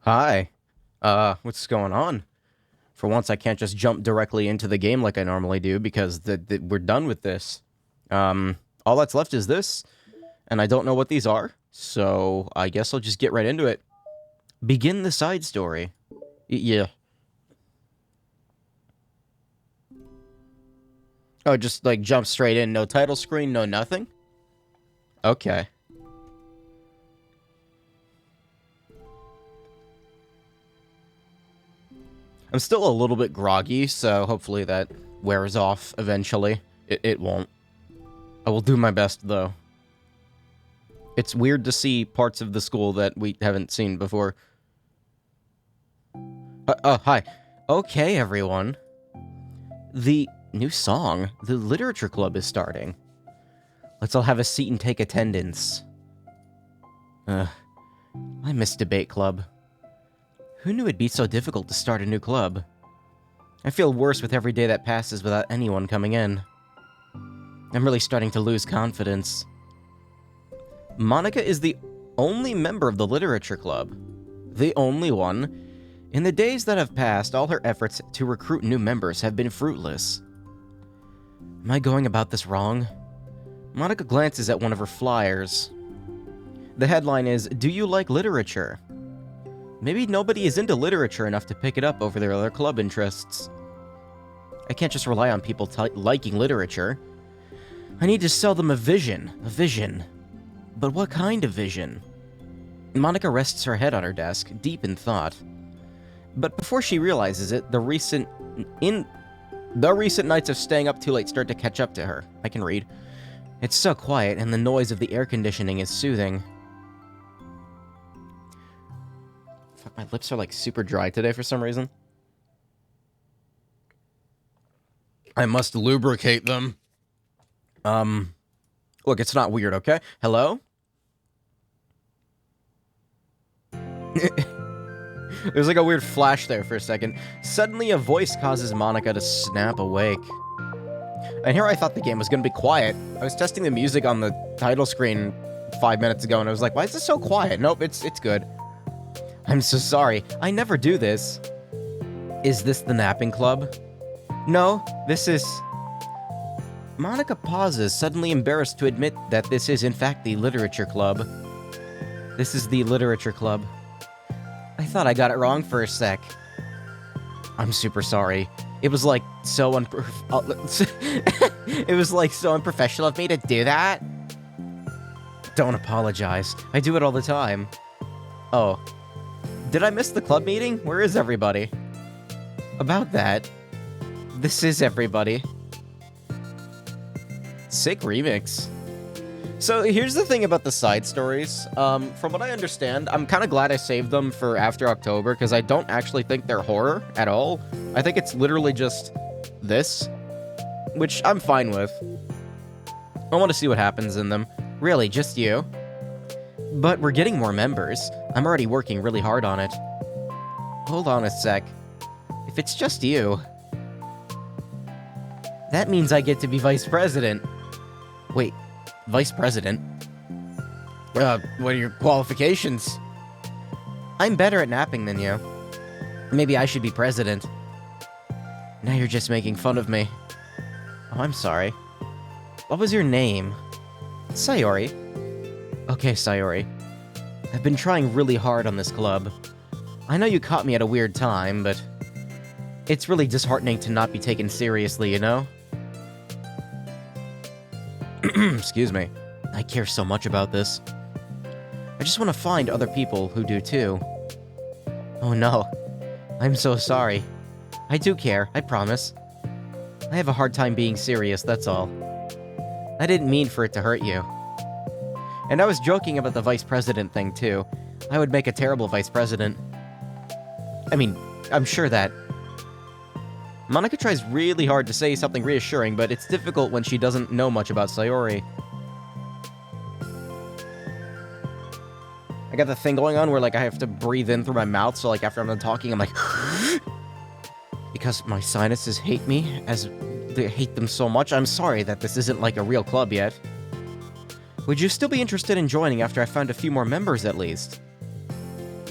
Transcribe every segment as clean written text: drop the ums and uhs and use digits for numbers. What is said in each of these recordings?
Hi. What's going on? For once, I can't just jump directly into the game like I normally do because we're done with this. All that's left is this, and I don't know what these are, so I guess I'll just get right into it. Begin the side story. Yeah. Oh, just like jump straight in, no title screen, no nothing? Okay. I'm still a little bit groggy, so hopefully that wears off eventually. It won't. I will do my best, though. It's weird to see parts of the school that we haven't seen before. Oh, hi. Okay, everyone. The new song, the literature club, is starting. Let's all have a seat and take attendance. I miss debate club. Who knew it'd be so difficult to start a new club? I feel worse with every day that passes without anyone coming in. I'm really starting to lose confidence. Monica is the only member of the literature club. The only one. In the days that have passed, all her efforts to recruit new members have been fruitless. Am I going about this wrong? Monica glances at one of her flyers. The headline is, "Do you like literature?" Maybe nobody is into literature enough to pick it up over their other club interests. I can't just rely on people liking literature. I need to sell them a vision. A vision. But what kind of vision? Monica rests her head on her desk, deep in thought. But before she realizes it, the recent nights of staying up too late start to catch up to her. I can read. It's so quiet, and the noise of the air conditioning is soothing. Fuck, my lips are like super dry today for some reason. I must lubricate them. Look, it's not weird, okay? Hello? There's like a weird flash there for a second. Suddenly, a voice causes Monica to snap awake. And here I thought the game was gonna be quiet. I was testing the music on the title screen 5 minutes ago, and I was like, why is this so quiet? Nope, it's good. I'm so sorry. I never do this. Is this the napping club? No, this is... Monica pauses, suddenly embarrassed to admit that this is in fact the literature club. This is the literature club. I thought I got it wrong for a sec. I'm super sorry. It was like so it was like so unprofessional of me to do that. Don't apologize. I do it all the time. Oh. Did I miss the club meeting? Where is everybody? About that. This is everybody. Sick remix. So here's the thing about the side stories. From what I understand, I'm kind of glad I saved them for after October, because I don't actually think they're horror at all. I think it's literally just this, which I'm fine with. I want to see what happens in them. Really, just you. But we're getting more members. I'm already working really hard on it. Hold on a sec. If it's just you, that means I get to be vice president. Wait. Vice President? What are your qualifications? I'm better at napping than you. Maybe I should be president. Now you're just making fun of me. Oh, I'm sorry. What was your name? Sayori. Okay, Sayori. I've been trying really hard on this club. I know you caught me at a weird time, but... it's really disheartening to not be taken seriously, you know? Excuse me. I care so much about this. I just want to find other people who do too. Oh no. I'm so sorry. I do care, I promise. I have a hard time being serious, that's all. I didn't mean for it to hurt you. And I was joking about the vice president thing too. I would make a terrible vice president. I mean, I'm sure that... Monica tries really hard to say something reassuring, but it's difficult when she doesn't know much about Sayori. I got the thing going on where, like, I have to breathe in through my mouth, so, like, after I'm done talking, I'm like... because my sinuses hate me, as they hate them so much. I'm sorry that this isn't, like, a real club yet. Would you still be interested in joining after I found a few more members at least?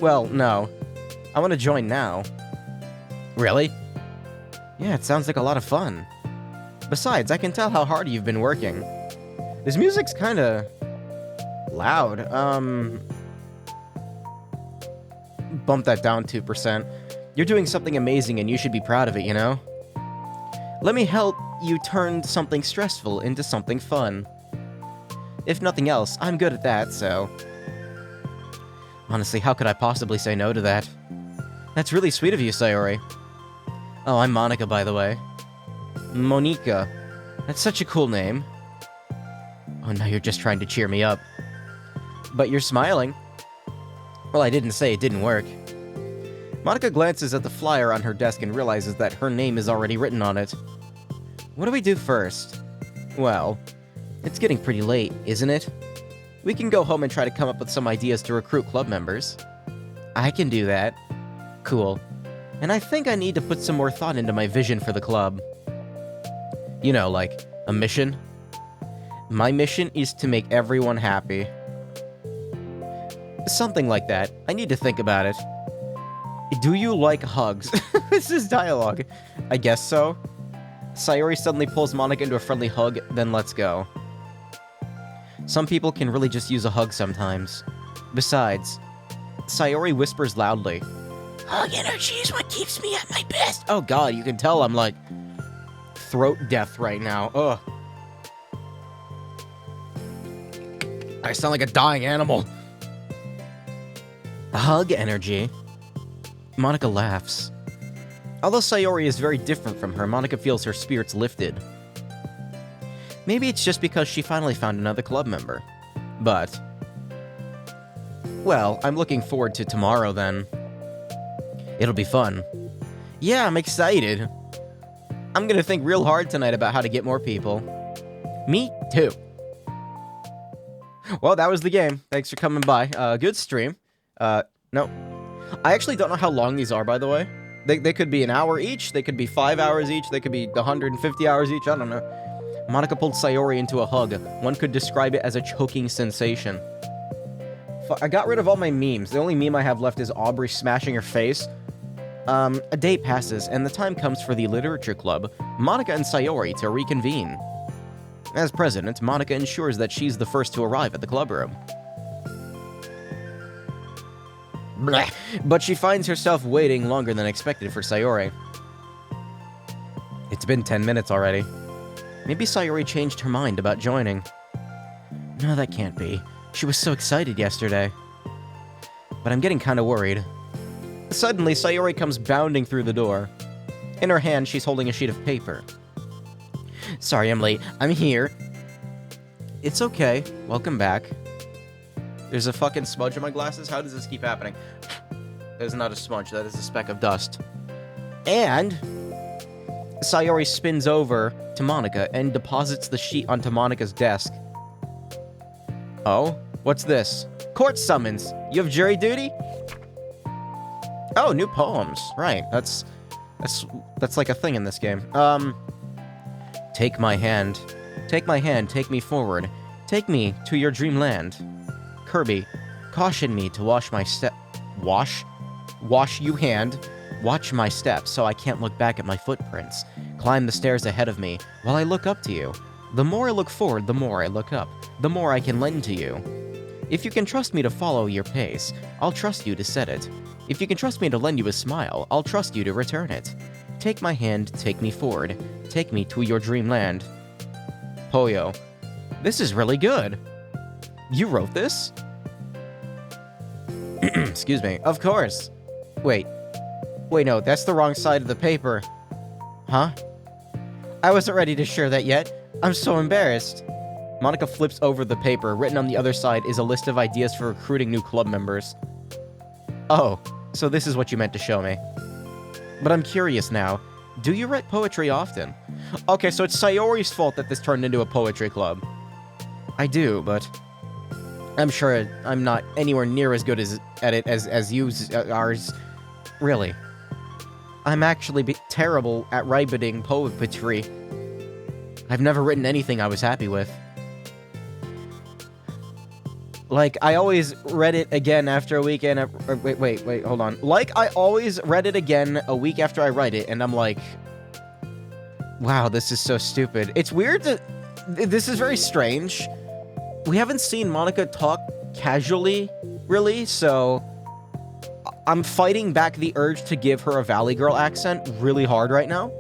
Well, no. I want to join now. Really? Yeah, it sounds like a lot of fun. Besides, I can tell how hard you've been working. This music's kinda... loud. Bump that down 2%. You're doing something amazing and you should be proud of it, you know? Let me help you turn something stressful into something fun. If nothing else, I'm good at that, so... Honestly, how could I possibly say no to that? That's really sweet of you, Sayori. Oh, I'm Monica, by the way. Monica. That's such a cool name. Oh, now you're just trying to cheer me up. But you're smiling. Well, I didn't say it didn't work. Monica glances at the flyer on her desk and realizes that her name is already written on it. What do we do first? Well, it's getting pretty late, isn't it? We can go home and try to come up with some ideas to recruit club members. I can do that. Cool. And I think I need to put some more thought into my vision for the club. You know, like, a mission? My mission is to make everyone happy. Something like that. I need to think about it. Do you like hugs? This is dialogue. I guess so. Sayori suddenly pulls Monica into a friendly hug, then lets go. Some people can really just use a hug sometimes. Besides, Sayori whispers loudly. Hug energy is what keeps me at my best. Oh god, you can tell I'm like... throat death right now. Ugh. I sound like a dying animal. Hug energy. Monica laughs. Although Sayori is very different from her, Monica feels her spirits lifted. Maybe it's just because she finally found another club member. But... well, I'm looking forward to tomorrow then. It'll be fun. Yeah, I'm excited. I'm gonna think real hard tonight about how to get more people. Me too. Well, that was the game. Thanks for coming by. Good stream. No. I actually don't know how long these are, by the way. They could be an hour each, they could be 5 hours each, they could be 150 hours each, I don't know. Monica pulled Sayori into a hug. One could describe it as a choking sensation. I got rid of all my memes. The only meme I have left is Aubrey smashing her face. A day passes, and the time comes for the literature club, Monica and Sayori, to reconvene. As president, Monica ensures that she's the first to arrive at the clubroom. Blech. But she finds herself waiting longer than expected for Sayori. It's been 10 minutes already. Maybe Sayori changed her mind about joining. No, that can't be. She was so excited yesterday. But I'm getting kinda worried. Suddenly, Sayori comes bounding through the door. In her hand, she's holding a sheet of paper. Sorry I'm late. I'm here. It's okay. Welcome back. There's a fucking smudge on my glasses? How does this keep happening? That is not a smudge. That is a speck of dust. And... Sayori spins over to Monica and deposits the sheet onto Monica's desk. Oh? What's this? Court summons. You have jury duty? Oh, new poems. Right. That's like a thing in this game. Take my hand. Take my hand. Take me forward. Take me to your dreamland. Kirby, caution me to wash my step... Wash? Wash you hand. Watch my steps so I can't look back at my footprints. Climb the stairs ahead of me while I look up to you. The more I look forward, the more I look up. The more I can lend to you. If you can trust me to follow your pace, I'll trust you to set it. If you can trust me to lend you a smile, I'll trust you to return it. Take my hand, take me forward. Take me to your dreamland. Poyo. This is really good. You wrote this? Excuse me. Of course. Wait, no, that's the wrong side of the paper. Huh? I wasn't ready to share that yet. I'm so embarrassed. Monica flips over the paper. Written on the other side is a list of ideas for recruiting new club members. Oh, so this is what you meant to show me. But I'm curious now. Do you write poetry often? Okay, so it's Sayori's fault that this turned into a poetry club. I do, but... I'm sure I'm not anywhere near as good at it as you are. Really. I'm actually terrible at writing poetry. I've never written anything I was happy with. Like, I always read it again after a weekend. Wait, hold on. Like, I always read it again a week after I write it, and I'm like, wow, this is so stupid. It's weird to... This is very strange. We haven't seen Monica talk casually, really, so... I'm fighting back the urge to give her a Valley Girl accent really hard right now.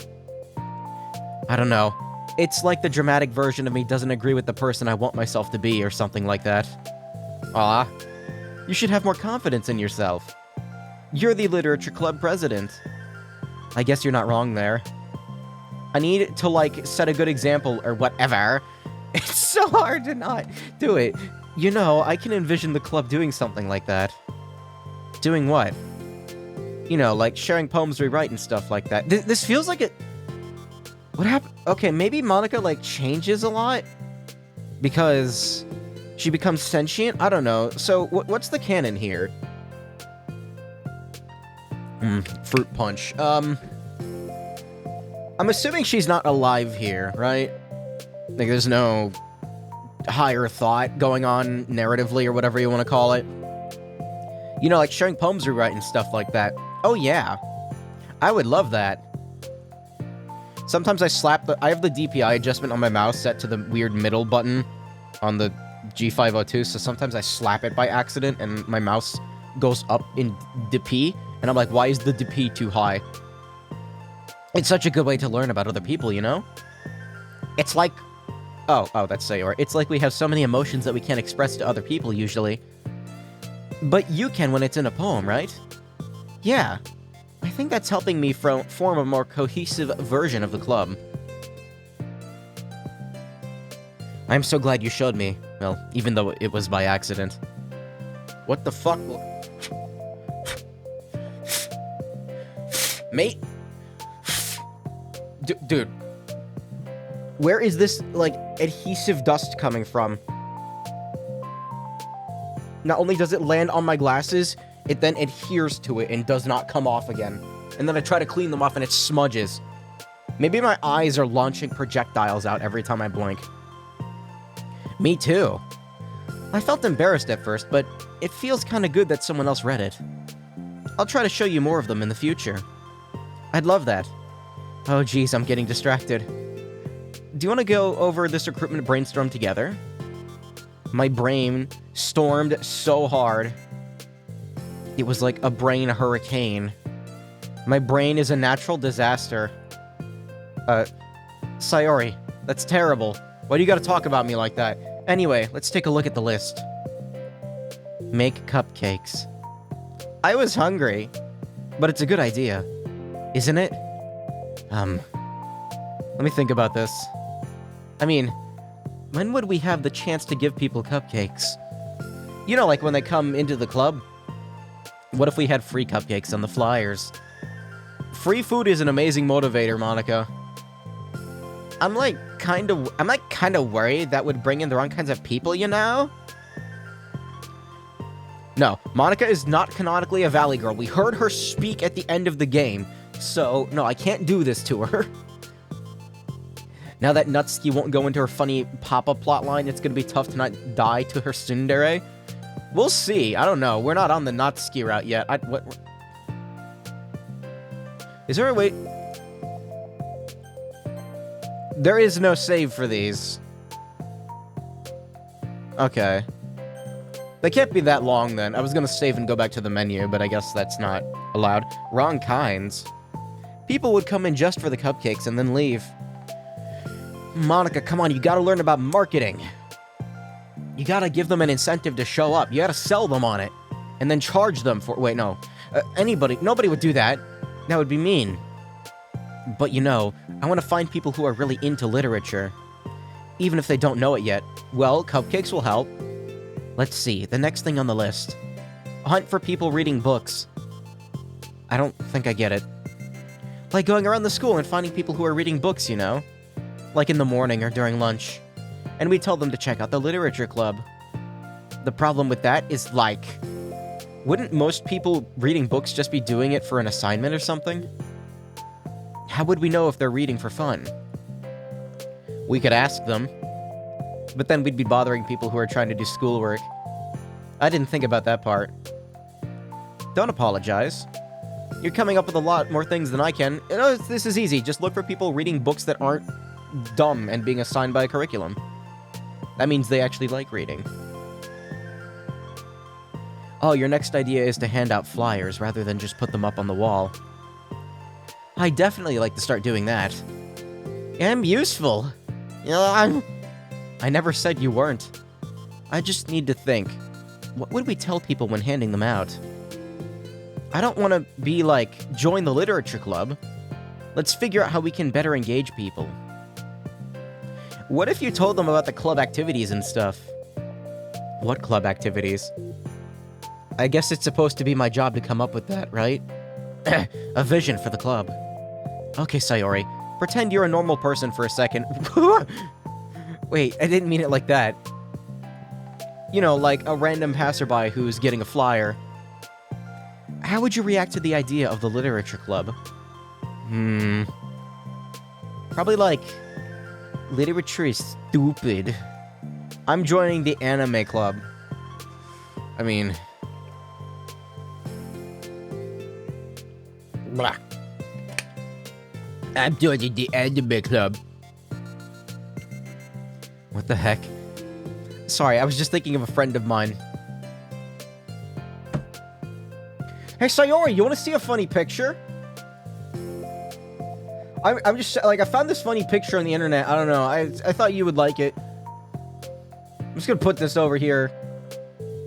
I don't know. It's like the dramatic version of me doesn't agree with the person I want myself to be, or something like that. Aw, you should have more confidence in yourself. You're the literature club president. I guess you're not wrong there. I need to, like, set a good example or whatever. It's so hard to not do it. You know, I can envision the club doing something like that. Doing what? You know, like sharing poems we write and stuff like that. This feels like it... What happened? Okay, maybe Monica, like, changes a lot? Because... she becomes sentient? I don't know. So, what's the canon here? Fruit punch. I'm assuming she's not alive here, right? Like, there's no higher thought going on narratively or whatever you want to call it. You know, like sharing poems we write and stuff like that. Oh, yeah. I would love that. Sometimes I have the DPI adjustment on my mouse set to the weird middle button on the G502, so sometimes I slap it by accident and my mouse goes up in DP, and I'm like, why is the DP too high? It's such a good way to learn about other people, you know? It's like... Oh, that's Sayori. It's like we have so many emotions that we can't express to other people, usually. But you can when it's in a poem, right? Yeah. I think that's helping me form a more cohesive version of the club. I'm so glad you showed me. Well, even though it was by accident. What the fuck? Mate? Dude. Where is this, like, adhesive dust coming from? Not only does it land on my glasses, it then adheres to it and does not come off again. And then I try to clean them off and it smudges. Maybe my eyes are launching projectiles out every time I blink. Me too. I felt embarrassed at first, but it feels kinda good that someone else read it. I'll try to show you more of them in the future. I'd love that. Oh geez, I'm getting distracted. Do you want to go over this recruitment brainstorm together? My brain stormed so hard. It was like a brain hurricane. My brain is a natural disaster. Sayori, that's terrible. Why do you gotta talk about me like that? Anyway, let's take a look at the list. Make cupcakes. I was hungry, but it's a good idea, isn't it? Let me think about this. I mean, when would we have the chance to give people cupcakes? You know, like when they come into the club? What if we had free cupcakes on the flyers? Free food is an amazing motivator, Monica. I'm kind of worried that would bring in the wrong kinds of people, you know? No, Monica is not canonically a Valley Girl. We heard her speak at the end of the game. So, no, I can't do this to her. Now that Nutsuki won't go into her funny pop-up plotline, it's gonna be tough to not die to her tsundere. We'll see. I don't know. We're not on the Nutsuki route yet. Is there a way... There is no save for these. Okay. They can't be that long, then. I was gonna save and go back to the menu, but I guess that's not allowed. Wrong kinds. People would come in just for the cupcakes and then leave. Monica, come on, you gotta learn about marketing. You gotta give them an incentive to show up. You gotta sell them on it. And then charge them for... Wait, no. Nobody would do that. That would be mean. But you know, I want to find people who are really into literature. Even if they don't know it yet. Well, cupcakes will help. Let's see, the next thing on the list. Hunt for people reading books. I don't think I get it. Like going around the school and finding people who are reading books, you know? Like in the morning or during lunch. And we tell them to check out the literature club. The problem with that is, like... Wouldn't most people reading books just be doing it for an assignment or something? How would we know if they're reading for fun? We could ask them. But then we'd be bothering people who are trying to do schoolwork. I didn't think about that part. Don't apologize. You're coming up with a lot more things than I can. You know, this is easy. Just look for people reading books that aren't dumb and being assigned by a curriculum. That means they actually like reading. Oh, your next idea is to hand out flyers rather than just put them up on the wall. I definitely like to start doing that. I'm useful. You know, I never said you weren't. I just need to think. What would we tell people when handing them out? I don't want to be like, join the literature club. Let's figure out how we can better engage people. What if you told them about the club activities and stuff? What club activities? I guess it's supposed to be my job to come up with that, right? A vision for the club. Okay, Sayori. Pretend you're a normal person for a second. Wait, I didn't mean it like that. You know, like a random passerby who's getting a flyer. How would you react to the idea of the literature club? Probably like, literature is stupid. I'm joining the anime club. I mean... Blah. I'm joining the anime club. What the heck? Sorry, I was just thinking of a friend of mine. Hey, Sayori, you want to see a funny picture? I'm just, like, I found this funny picture on the internet. I don't know. I thought you would like it. I'm just gonna put this over here.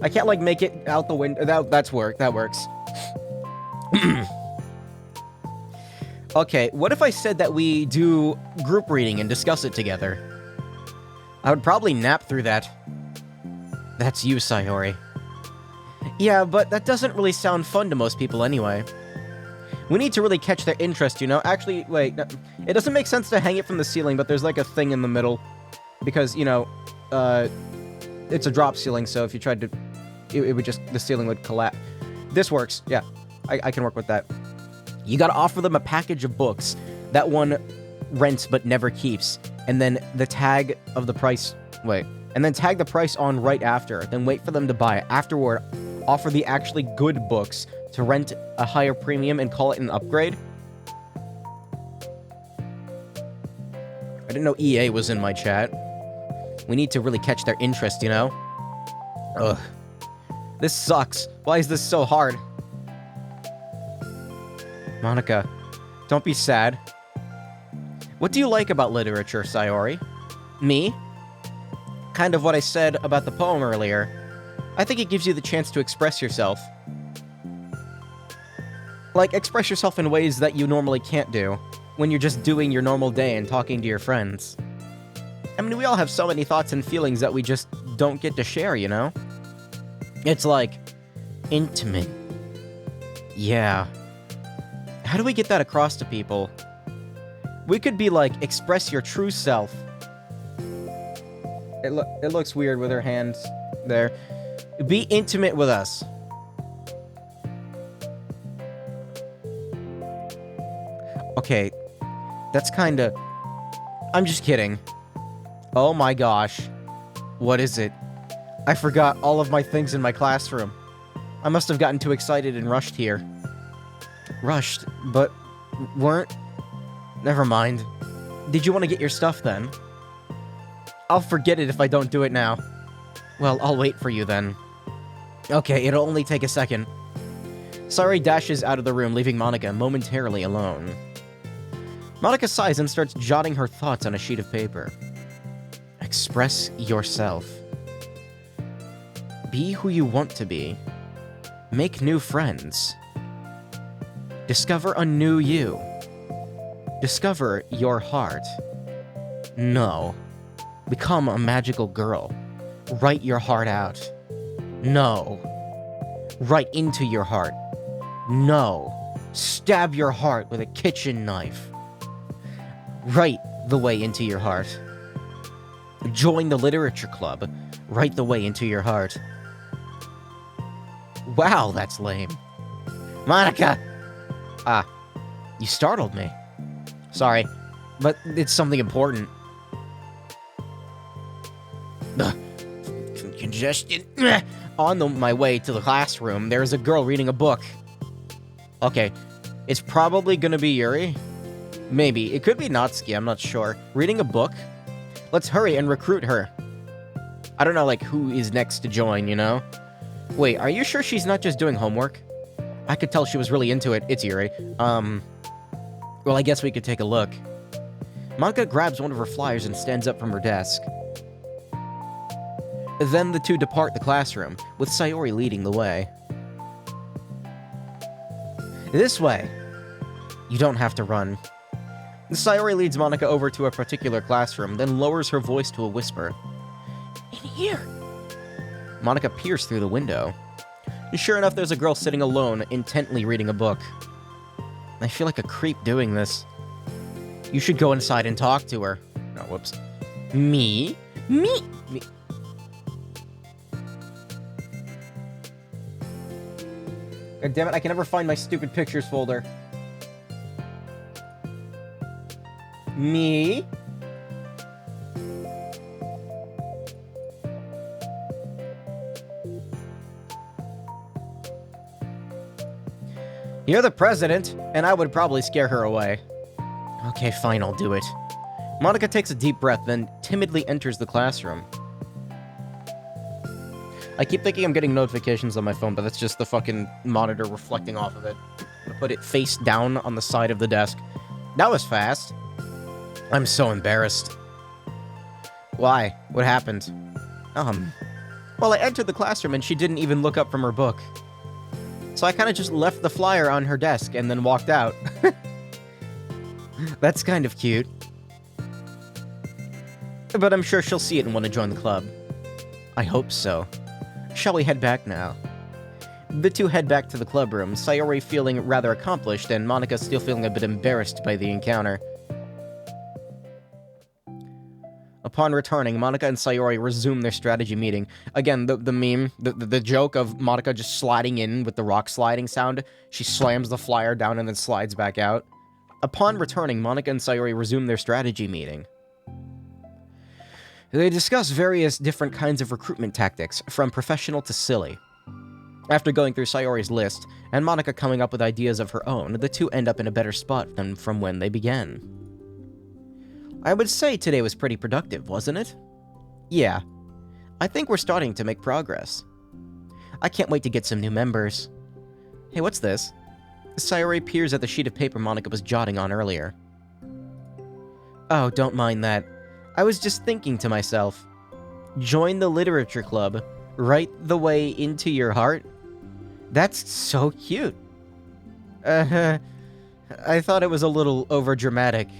I can't, like, make it out the window. That works. Okay, what if I said that we do group reading and discuss it together? I would probably nap through that. That's you, Sayori. Yeah, but that doesn't really sound fun to most people anyway. We need to really catch their interest, you know? Actually, wait, it doesn't make sense to hang it from the ceiling, but there's like a thing in the middle. Because, you know, it's a drop ceiling, so if you tried to... It would just... The ceiling would collapse. This works, yeah. I can work with that. You gotta offer them a package of books that one rents but never keeps. And then the tag of the price... Wait. And then tag the price on right after. Then wait for them to buy it. Afterward, offer the actually good books to rent a higher premium and call it an upgrade. I didn't know EA was in my chat. We need to really catch their interest, you know? Ugh. This sucks. Why is this so hard? Monica, don't be sad. What do you like about literature, Sayori? Me? Kind of what I said about the poem earlier. I think it gives you the chance to express yourself. Like, express yourself in ways that you normally can't do, when you're just doing your normal day and talking to your friends. I mean, we all have so many thoughts and feelings that we just don't get to share, you know? It's like, intimate. Yeah. How do we get that across to people? We could be like, express your true self. It looks weird with her hands there. Be intimate with us. Okay, that's kinda... I'm just kidding. Oh my gosh. What is it? I forgot all of my things in my classroom. I must have gotten too excited and rushed here. Rushed, but weren't... Never mind. Did you want to get your stuff then? I'll forget it if I don't do it now. Well, I'll wait for you then. Okay, it'll only take a second. Sayori dashes out of the room, leaving Monica momentarily alone. Monica sighs and starts jotting her thoughts on a sheet of paper. Express yourself. Be who you want to be. Make new friends. Discover a new you. Discover your heart. No. Become a magical girl. Write your heart out. No. Right into your heart. No. Stab your heart with a kitchen knife. Right the way into your heart. Join the literature club. Right the way into your heart. Wow, that's lame. Monica! Ah, you startled me. Sorry, but it's something important. Congestion. my way to the classroom, there's a girl reading a book. Okay, it's probably gonna be Yuri. Maybe. It could be Natsuki, I'm not sure. Reading a book? Let's hurry and recruit her. I don't know, like, who is next to join, you know? Wait, are you sure she's not just doing homework? I could tell she was really into it. It's Yuri. Well, I guess we could take a look. Monica grabs one of her flyers and stands up from her desk. Then the two depart the classroom, with Sayori leading the way. This way! You don't have to run. Sayori leads Monica over to a particular classroom, then lowers her voice to a whisper. In here! Monica peers through the window. Sure enough, there's a girl sitting alone, intently reading a book. I feel like a creep doing this. You should go inside and talk to her. Oh, whoops. Me? Me? God damn it, I can never find my stupid pictures folder. Me? You're the president, and I would probably scare her away. Okay, fine, I'll do it. Monica takes a deep breath, then timidly enters the classroom. I keep thinking I'm getting notifications on my phone, but that's just the fucking monitor reflecting off of it. I'm gonna put it face down on the side of the desk. That was fast. I'm so embarrassed. Why? What happened? Well, I entered the classroom and she didn't even look up from her book. So I kind of just left the flyer on her desk and then walked out. That's kind of cute. But I'm sure she'll see it and want to join the club. I hope so. Shall we head back now? The two head back to the club room, Sayori feeling rather accomplished and Monica still feeling a bit embarrassed by the encounter. Upon returning, Monica and Sayori resume their strategy meeting. Again, the meme, the joke of Monica just sliding in with the rock sliding sound. She slams the flyer down and then slides back out. Upon returning, Monica and Sayori resume their strategy meeting. They discuss various different kinds of recruitment tactics, from professional to silly. After going through Sayori's list, and Monica coming up with ideas of her own, the two end up in a better spot than from when they began. I would say today was pretty productive, wasn't it? Yeah. I think we're starting to make progress. I can't wait to get some new members. Hey, what's this? Sayori peers at the sheet of paper Monica was jotting on earlier. Oh, don't mind that. I was just thinking to myself. Join the literature club. Right the way into your heart? That's so cute. I thought it was a little overdramatic.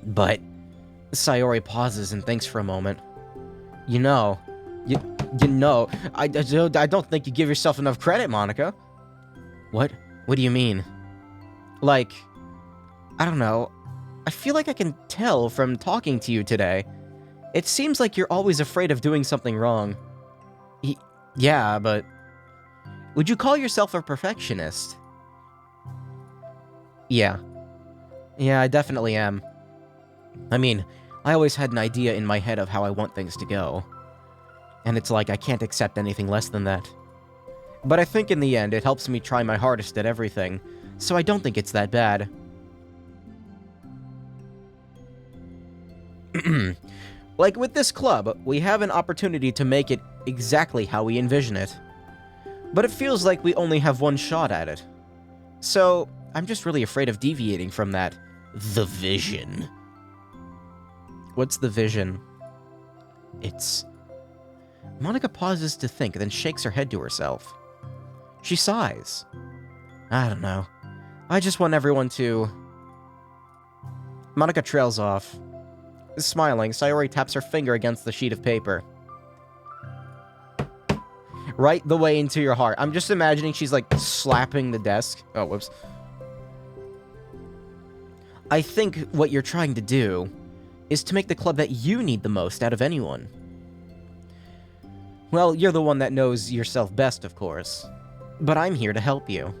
But Sayori pauses and thinks for a moment. You know, I don't think you give yourself enough credit, Monica. What? What do you mean? Like, I don't know. I feel like I can tell from talking to you today. It seems like you're always afraid of doing something wrong. Yeah, but... Would you call yourself a perfectionist? Yeah. Yeah, I definitely am. I mean, I always had an idea in my head of how I want things to go. And it's like I can't accept anything less than that. But I think in the end, it helps me try my hardest at everything, so I don't think it's that bad. Like with this club, we have an opportunity to make it exactly how we envision it. But it feels like we only have one shot at it. So, I'm just really afraid of deviating from that. The vision. What's the vision? It's... Monica pauses to think, then shakes her head to herself. She sighs. I don't know. I just want everyone to... Monica trails off. Smiling, Sayori taps her finger against the sheet of paper. Right the way into your heart. I'm just imagining she's like slapping the desk. Oh, whoops. I think what you're trying to do is to make the club that you need the most out of anyone. Well, you're the one that knows yourself best, of course. But I'm here to help you.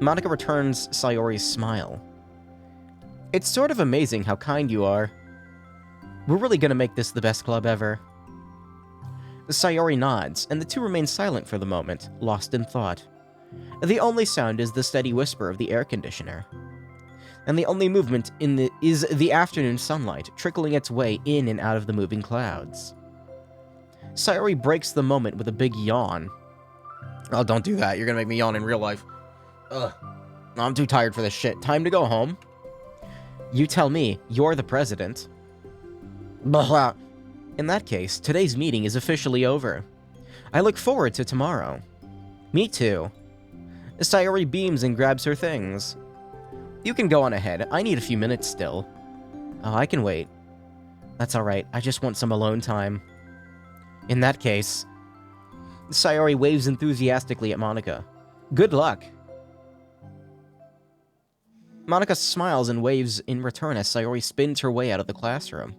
Monica returns Sayori's smile. It's sort of amazing how kind you are. We're really gonna make this the best club ever. Sayori nods, and the two remain silent for the moment, lost in thought. The only sound is the steady whisper of the air conditioner. And the only movement is the afternoon sunlight, trickling its way in and out of the moving clouds. Sayori breaks the moment with a big yawn. Oh, don't do that. You're gonna make me yawn in real life. Ugh. I'm too tired for this shit. Time to go home? You tell me. You're the president. Blah. In that case, today's meeting is officially over. I look forward to tomorrow. Me too. Sayori beams and grabs her things. You can go on ahead. I need a few minutes still. Oh, I can wait. That's alright. I just want some alone time. In that case... Sayori waves enthusiastically at Monika. Good luck. Monika smiles and waves in return as Sayori spins her way out of the classroom.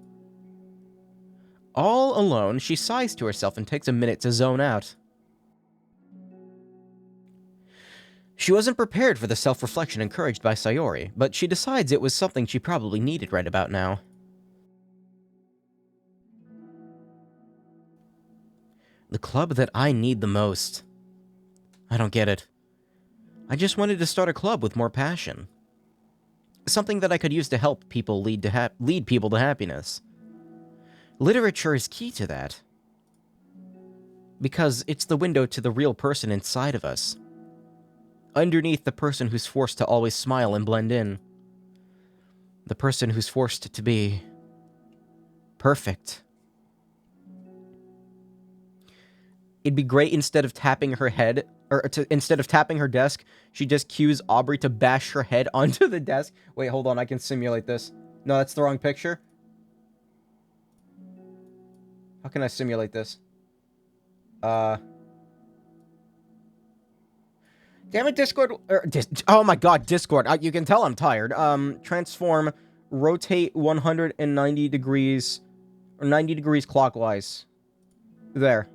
All alone, she sighs to herself and takes a minute to zone out. She wasn't prepared for the self-reflection encouraged by Sayori, but she decides it was something she probably needed right about now. The club that I need the most. I don't get it. I just wanted to start a club with more passion. Something that I could use to help people lead people to happiness. Literature is key to that. Because it's the window to the real person inside of us. Underneath the person who's forced to always smile and blend in. The person who's forced to be... perfect. It'd be great instead of tapping her head, instead of tapping her desk, she just cues Aubrey to bash her head onto the desk. Wait, hold on, I can simulate this. No, that's the wrong picture. How can I simulate this? Damn it, Discord. Oh my god, Discord. You can tell I'm tired. Transform, rotate 190 degrees, or 90 degrees clockwise. There.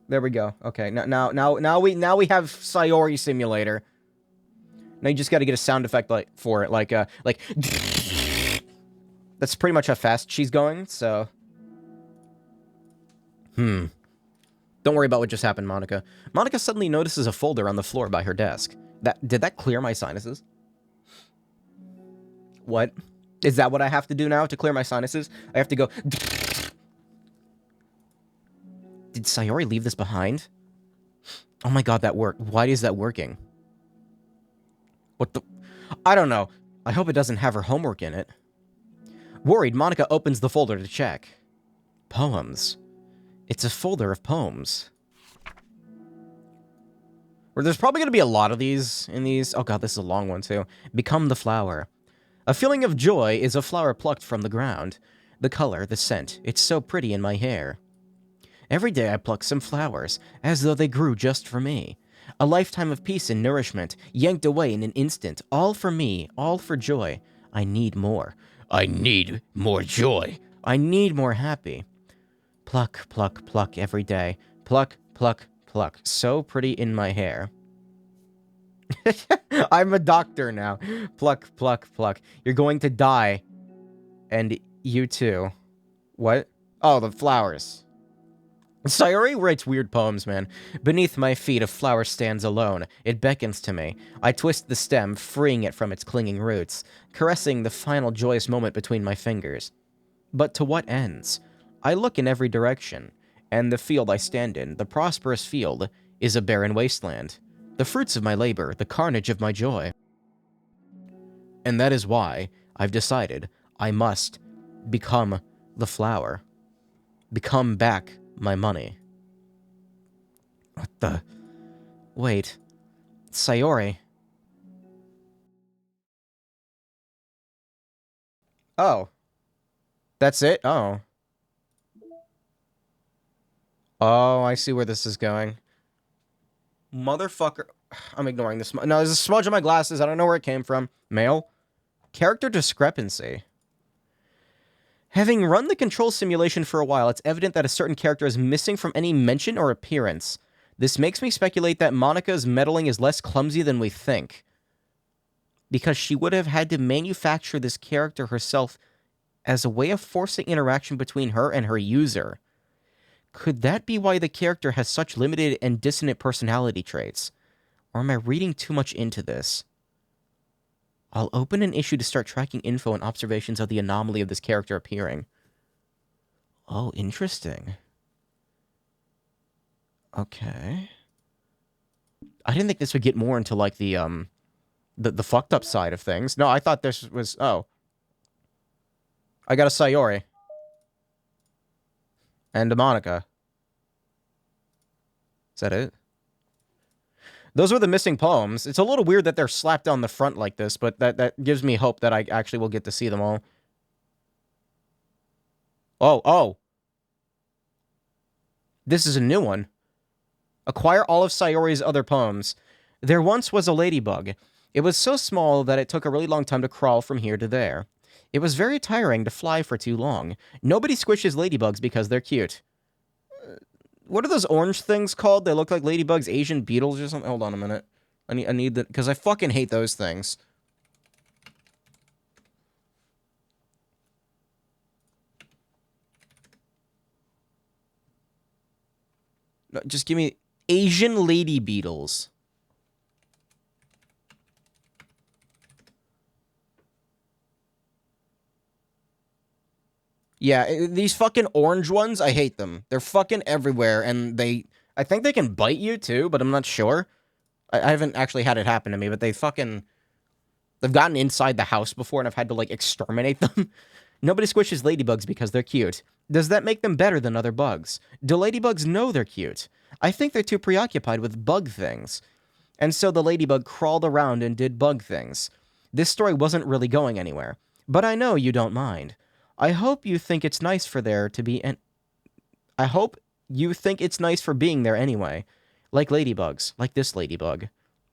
There we go. Okay, now we have Sayori Simulator. Now you just got to get a sound effect for it, like. That's pretty much how fast she's going. So. Don't worry about what just happened, Monika. Monika suddenly notices a folder on the floor by her desk. Did that clear my sinuses? What? Is that what I have to do now to clear my sinuses? I have to go... Did Sayori leave this behind? Oh my god, that worked. Why is that working? What the... I don't know. I hope it doesn't have her homework in it. Worried, Monika opens the folder to check. Poems. It's a folder of poems. Or there's probably going to be a lot of these in these. Oh god, this is a long one too. Become the flower. A feeling of joy is a flower plucked from the ground. The color, the scent, it's so pretty in my hair. Every day I pluck some flowers, as though they grew just for me. A lifetime of peace and nourishment, yanked away in an instant, all for me, all for joy. I need more. I need more joy. I need more happy. Pluck, pluck, pluck every day. Pluck, pluck, pluck. So pretty in my hair. I'm a doctor now. Pluck, pluck, pluck. You're going to die. And you too. What? Oh, the flowers. Sayori writes weird poems, man. Beneath my feet, a flower stands alone. It beckons to me. I twist the stem, freeing it from its clinging roots, caressing the final joyous moment between my fingers. But to what ends? I look in every direction, and the field I stand in, the prosperous field, is a barren wasteland. The fruits of my labor, the carnage of my joy. And that is why I've decided I must become the flower. Become back my money. What the... Wait. Sayori. Oh. That's it? Oh. Oh, I see where this is going. Motherfucker. I'm ignoring this. No, there's a smudge on my glasses. I don't know where it came from. Mail. Character discrepancy. Having run the control simulation for a while, it's evident that a certain character is missing from any mention or appearance. This makes me speculate that Monika's meddling is less clumsy than we think. Because she would have had to manufacture this character herself as a way of forcing interaction between her and her user. Could that be why the character has such limited and dissonant personality traits? Or am I reading too much into this? I'll open an issue to start tracking info and observations of the anomaly of this character appearing. Oh, interesting. Okay. I didn't think this would get more into, like, the fucked up side of things. No, I thought this was... Oh. I got a Sayori. And a Monica. Is that it? Those were the missing poems. It's a little weird that they're slapped down the front like this, but that gives me hope that I actually will get to see them all. Oh. This is a new one. Acquire all of Sayori's other poems. There once was a ladybug. It was so small that it took a really long time to crawl from here to there. It was very tiring to fly for too long. Nobody squishes ladybugs because they're cute. What are those orange things called? They look like ladybugs, Asian beetles or something. Hold on a minute. I need that because I fucking hate those things. No, just give me Asian lady beetles. Yeah, these fucking orange ones, I hate them. They're fucking everywhere, and I think they can bite you, too, but I'm not sure. I haven't actually had it happen to me, but they've gotten inside the house before, and I've had to, like, exterminate them. Nobody squishes ladybugs because they're cute. Does that make them better than other bugs? Do ladybugs know they're cute? I think they're too preoccupied with bug things. And so the ladybug crawled around and did bug things. This story wasn't really going anywhere. But I know you don't mind. I hope you think it's nice for there to be I hope you think it's nice for being there anyway. Like ladybugs, like this ladybug.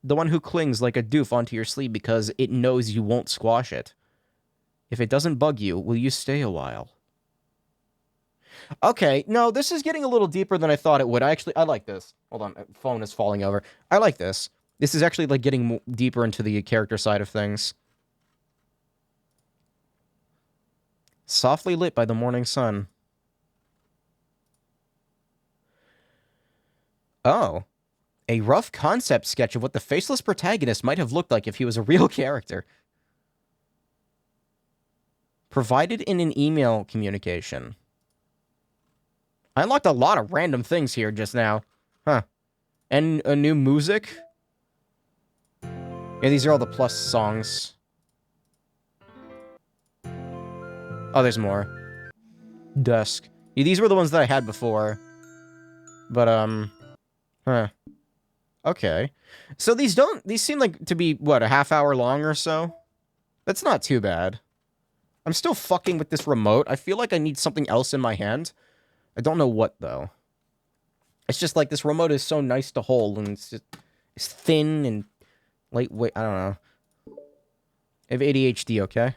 The one who clings like a doof onto your sleeve because it knows you won't squash it. If it doesn't bug you, will you stay a while? Okay, no, this is getting a little deeper than I thought it would. I like this. Hold on, phone is falling over. I like this. This is actually, like, getting deeper into the character side of things. Softly lit by the morning sun. Oh. A rough concept sketch of what the faceless protagonist might have looked like if he was a real character. Provided in an email communication. I unlocked a lot of random things here just now. Huh. And a new music? Yeah, these are all the plus songs. Oh, there's more. Dusk. Yeah, these were the ones that I had before. But, huh. Okay. So these seem like to be, what, a half hour long or so? That's not too bad. I'm still fucking with this remote. I feel like I need something else in my hand. I don't know what, though. It's just like this remote is so nice to hold, and it's thin and lightweight. I don't know. I have ADHD, okay?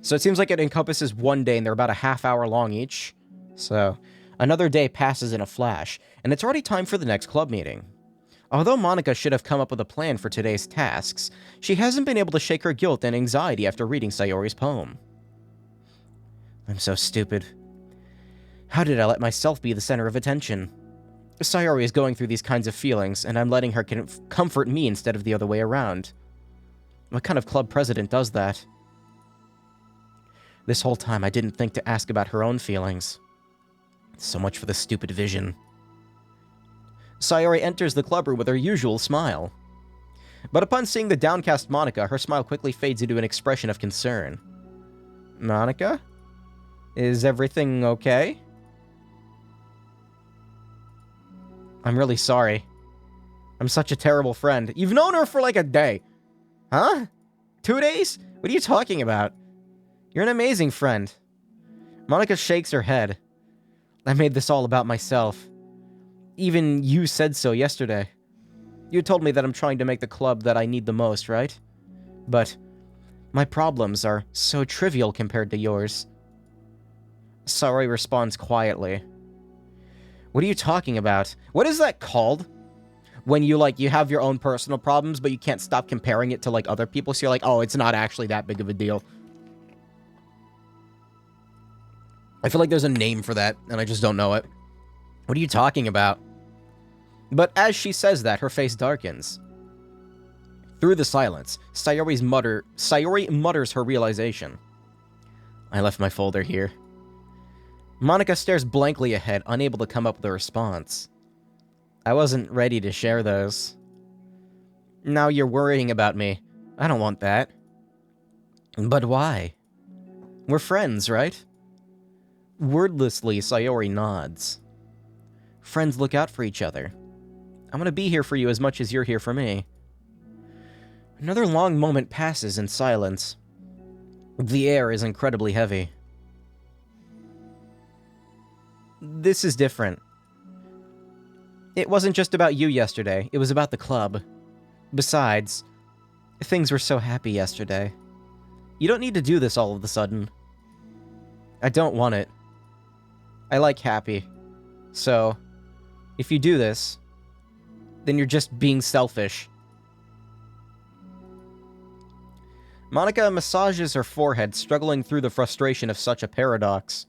So it seems like it encompasses one day, and they're about a half hour long each. So another day passes in a flash, and it's already time for the next club meeting. Although Monica should have come up with a plan for today's tasks, she hasn't been able to shake her guilt and anxiety after reading Sayori's poem. I'm so stupid. How did I let myself be the center of attention? Sayori is going through these kinds of feelings, and I'm letting her comfort me instead of the other way around. What kind of club president does that? This whole time I didn't think to ask about her own feelings. So much for the stupid vision. Sayori enters the club room with her usual smile. But upon seeing the downcast Monica, her smile quickly fades into an expression of concern. Monica? Is everything okay? I'm really sorry. I'm such a terrible friend. You've known her for like a day. Huh? 2 days? What are you talking about? You're an amazing friend. Monica shakes her head. I made this all about myself. Even you said so yesterday. You told me that I'm trying to make the club that I need the most, right? But my problems are so trivial compared to yours. Sayori responds quietly. What are you talking about? What is that called? When you have your own personal problems, but you can't stop comparing it to, like, other people, so you're like, oh, it's not actually that big of a deal. I feel like there's a name for that, and I just don't know it. What are you talking about? But as she says that, her face darkens. Through the silence, Sayori mutters her realization. I left my folder here. Monika stares blankly ahead, unable to come up with a response. I wasn't ready to share those. Now you're worrying about me. I don't want that. But why? We're friends, right? Wordlessly, Sayori nods. Friends look out for each other. I'm gonna be here for you as much as you're here for me. Another long moment passes in silence. The air is incredibly heavy. This is different. It wasn't just about you yesterday, it was about the club. Besides, things were so happy yesterday. You don't need to do this all of a sudden. I don't want it. I like happy. So, if you do this, then you're just being selfish. Monika massages her forehead, struggling through the frustration of such a paradox.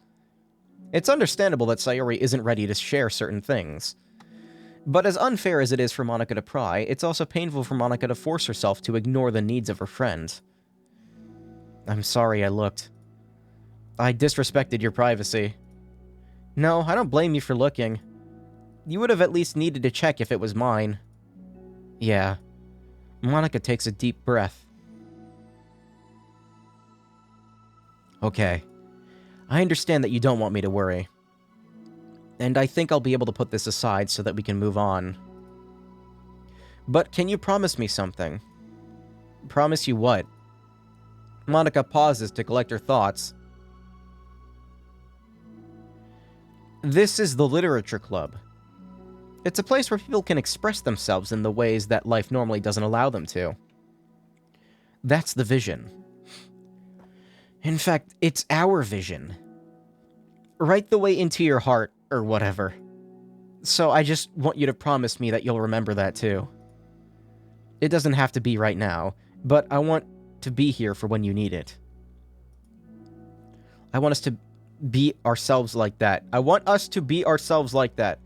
It's understandable that Sayori isn't ready to share certain things. But as unfair as it is for Monika to pry, it's also painful for Monika to force herself to ignore the needs of her friend. I'm sorry I looked. I disrespected your privacy. No, I don't blame you for looking. You would have at least needed to check if it was mine. Yeah. Monika takes a deep breath. Okay. I understand that you don't want me to worry. And I think I'll be able to put this aside so that we can move on. But can you promise me something? Promise you what? Monika pauses to collect her thoughts. This is the Literature Club. It's a place where people can express themselves in the ways that life normally doesn't allow them to. That's the vision. In fact, it's our vision. Right the way into your heart, or whatever. So I just want you to promise me that you'll remember that too. It doesn't have to be right now, but I want to be here for when you need it. I want us to be ourselves like that. I want us to be ourselves like that.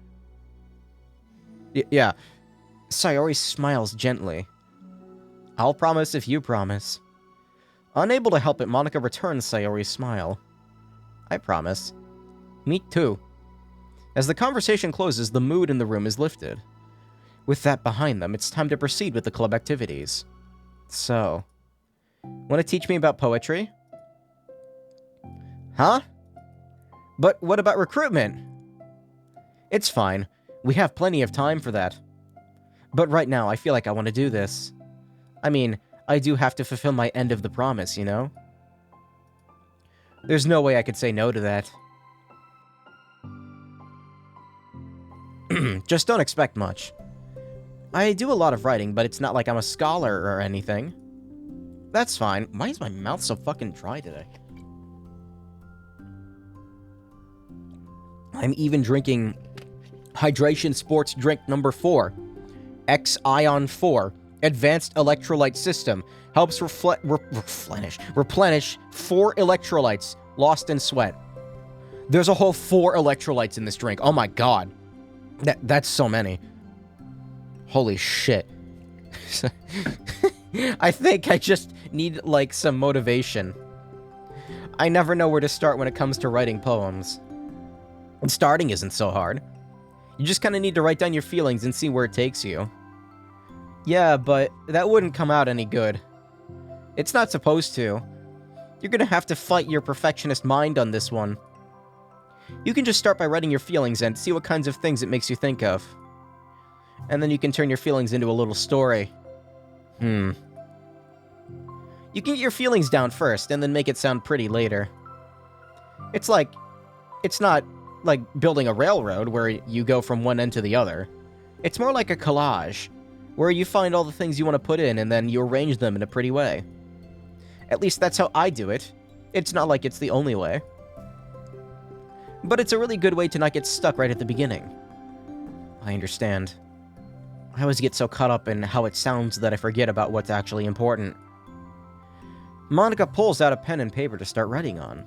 Yeah. Sayori smiles gently. I'll promise if you promise. Unable to help it, Monika returns Sayori's smile. I promise. Me too. As the conversation closes, the mood in the room is lifted. With that behind them, it's time to proceed with the club activities. So, want to teach me about poetry? Huh? But what about recruitment? It's fine. We have plenty of time for that. But right now, I feel like I want to do this. I mean, I do have to fulfill my end of the promise, you know? There's no way I could say no to that. Just don't expect much. I do a lot of writing, but it's not like I'm a scholar or anything. That's fine. Why is my mouth so fucking dry today? I'm even drinking Hydration Sports Drink number 4. X-Ion 4. Advanced Electrolyte System. Helps replenish 4 electrolytes lost in sweat. There's a whole 4 electrolytes in this drink. Oh my god. That's so many. Holy shit. I think I just need, like, some motivation. I never know where to start when it comes to writing poems. And starting isn't so hard. You just kind of need to write down your feelings and see where it takes you. Yeah, but that wouldn't come out any good. It's not supposed to. You're gonna have to fight your perfectionist mind on this one. You can just start by writing your feelings and see what kinds of things it makes you think of. And then you can turn your feelings into a little story. You can get your feelings down first, and then make it sound pretty later. It's not like building a railroad where you go from one end to the other. It's more like a collage, where you find all the things you want to put in, and then you arrange them in a pretty way. At least that's how I do it. It's not like it's the only way. But it's a really good way to not get stuck right at the beginning. I understand. I always get so caught up in how it sounds that I forget about what's actually important. Monika pulls out a pen and paper to start writing on.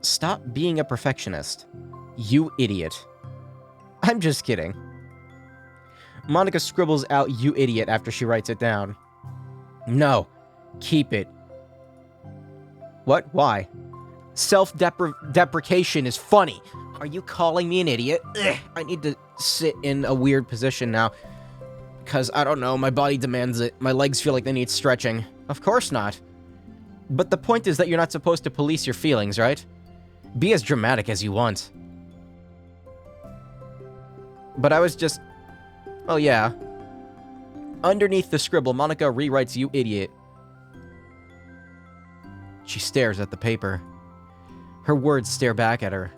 Stop being a perfectionist. You idiot. I'm just kidding. Monica scribbles out "you idiot" after she writes it down. No. Keep it. What? Why? Self-deprecation is funny. Are you calling me an idiot? Ugh, I need to sit in a weird position now. Because, I don't know, my body demands it. My legs feel like they need stretching. Of course not. But the point is that you're not supposed to police your feelings, right? Be as dramatic as you want. But I was just... Oh, yeah. Underneath the scribble, Monica rewrites "you idiot." She stares at the paper. Her words stare back at her.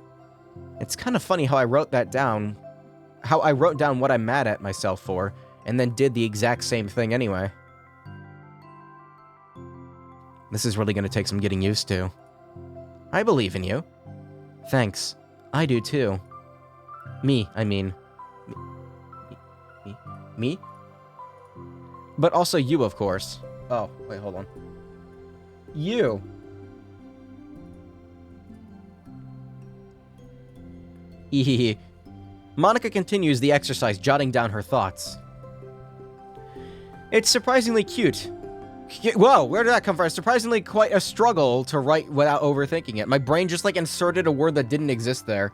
It's kind of funny how I wrote that down. How I wrote down what I'm mad at myself for, and then did the exact same thing anyway. This is really going to take some getting used to. I believe in you. Thanks. I do too. Me, I mean. Me? But also you, of course. Oh, wait, hold on. You. Monica continues the exercise, jotting down her thoughts. It's surprisingly cute. Whoa, where did that come from? It's surprisingly quite a struggle to write without overthinking it. My brain just, like, inserted a word that didn't exist there.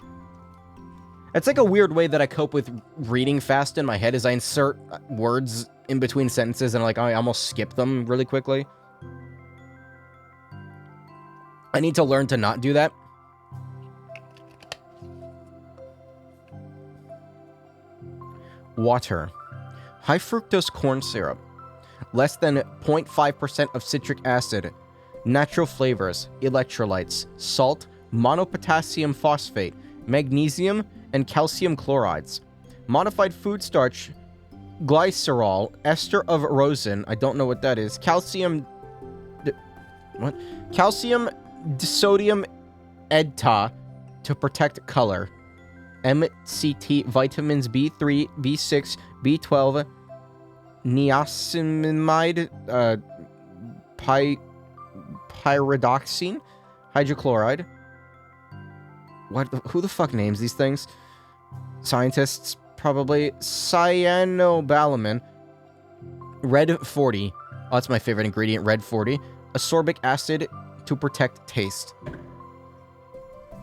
It's like a weird way that I cope with reading fast in my head, is I insert words in between sentences and, like, I almost skip them really quickly. I need to learn to not do that. Water. High fructose corn syrup. Less than 0.5% of citric acid. Natural flavors. Electrolytes. Salt. Monopotassium phosphate. Magnesium and calcium chlorides. Modified food starch. Glycerol. Ester of rosin. I don't know what that is. Calcium... What? Calcium disodium edta to protect color. MCT vitamins B3, B6, B12, niacinamide, pyridoxine, hydrochloride. Who the fuck names these things? Scientists, probably. Cyanobalamin. Red 40. Oh, that's my favorite ingredient, red 40. Ascorbic acid to protect taste.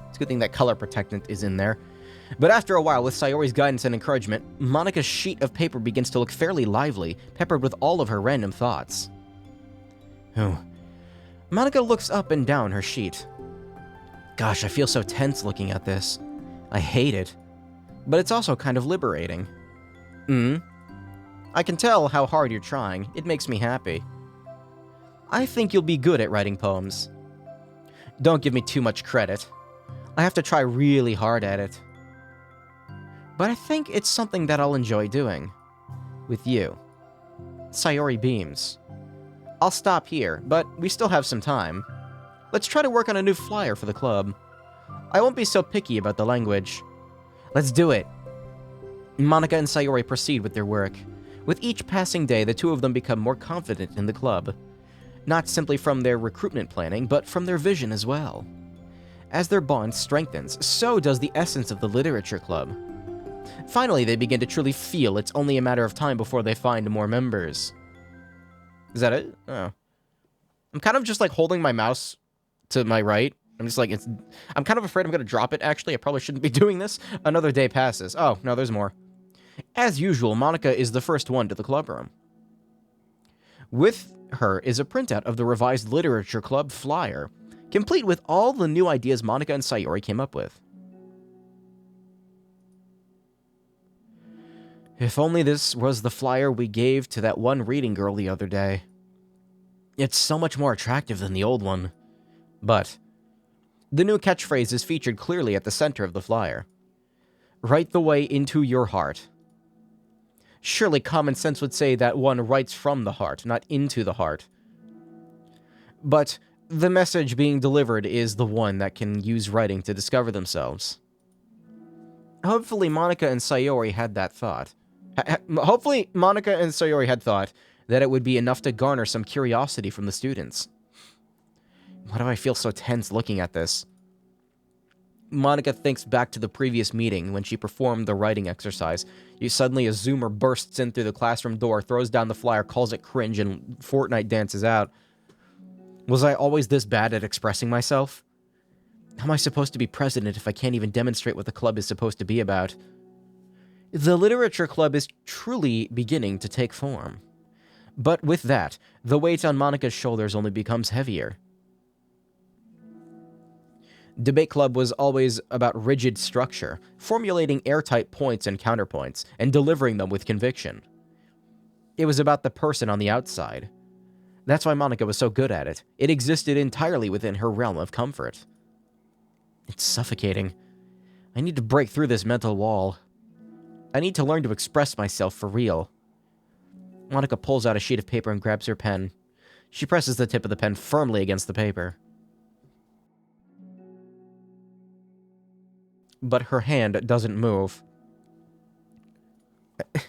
It's a good thing that color protectant is in there. But after a while, with Sayori's guidance and encouragement, Monica's sheet of paper begins to look fairly lively, peppered with all of her random thoughts. Oh. Monica looks up and down her sheet. Gosh, I feel so tense looking at this. I hate it. But it's also kind of liberating. I can tell how hard you're trying. It makes me happy. I think you'll be good at writing poems. Don't give me too much credit. I have to try really hard at it. But I think it's something that I'll enjoy doing. With you. Sayori beams. I'll stop here, but we still have some time. Let's try to work on a new flyer for the club. I won't be so picky about the language. Let's do it. Monica and Sayori proceed with their work. With each passing day, the two of them become more confident in the club. Not simply from their recruitment planning, but from their vision as well. As their bond strengthens, so does the essence of the literature club. Finally, they begin to truly feel it's only a matter of time before they find more members. Is that it? Oh. I'm kind of just like holding my mouse to my right. I'm just like, I'm kind of afraid I'm going to drop it, actually. I probably shouldn't be doing this. Another day passes. Oh, no, there's more. As usual, Monica is the first one to the clubroom. With her is a printout of the revised literature club flyer, complete with all the new ideas Monica and Sayori came up with. If only this was the flyer we gave to that one reading girl the other day. It's so much more attractive than the old one. But the new catchphrase is featured clearly at the center of the flyer. Write the way into your heart. Surely common sense would say that one writes from the heart, not into the heart. But the message being delivered is the one that can use writing to discover themselves. Hopefully Monica and Sayori had that thought. Hopefully Monica and Sayori had thought that it would be enough to garner some curiosity from the students. Why do I feel so tense looking at this? Monica thinks back to the previous meeting when she performed the writing exercise. Suddenly a Zoomer bursts in through the classroom door, throws down the flyer, calls it cringe, and Fortnite dances out. Was I always this bad at expressing myself? How am I supposed to be president if I can't even demonstrate what the club is supposed to be about? The literature club is truly beginning to take form. But with that, the weight on Monica's shoulders only becomes heavier. Debate club was always about rigid structure, formulating airtight points and counterpoints, and delivering them with conviction. It was about the person on the outside. That's why Monica was so good at it. It existed entirely within her realm of comfort. It's suffocating. I need to break through this mental wall. I need to learn to express myself for real. Monica pulls out a sheet of paper and grabs her pen. She presses the tip of the pen firmly against the paper. But her hand doesn't move. Can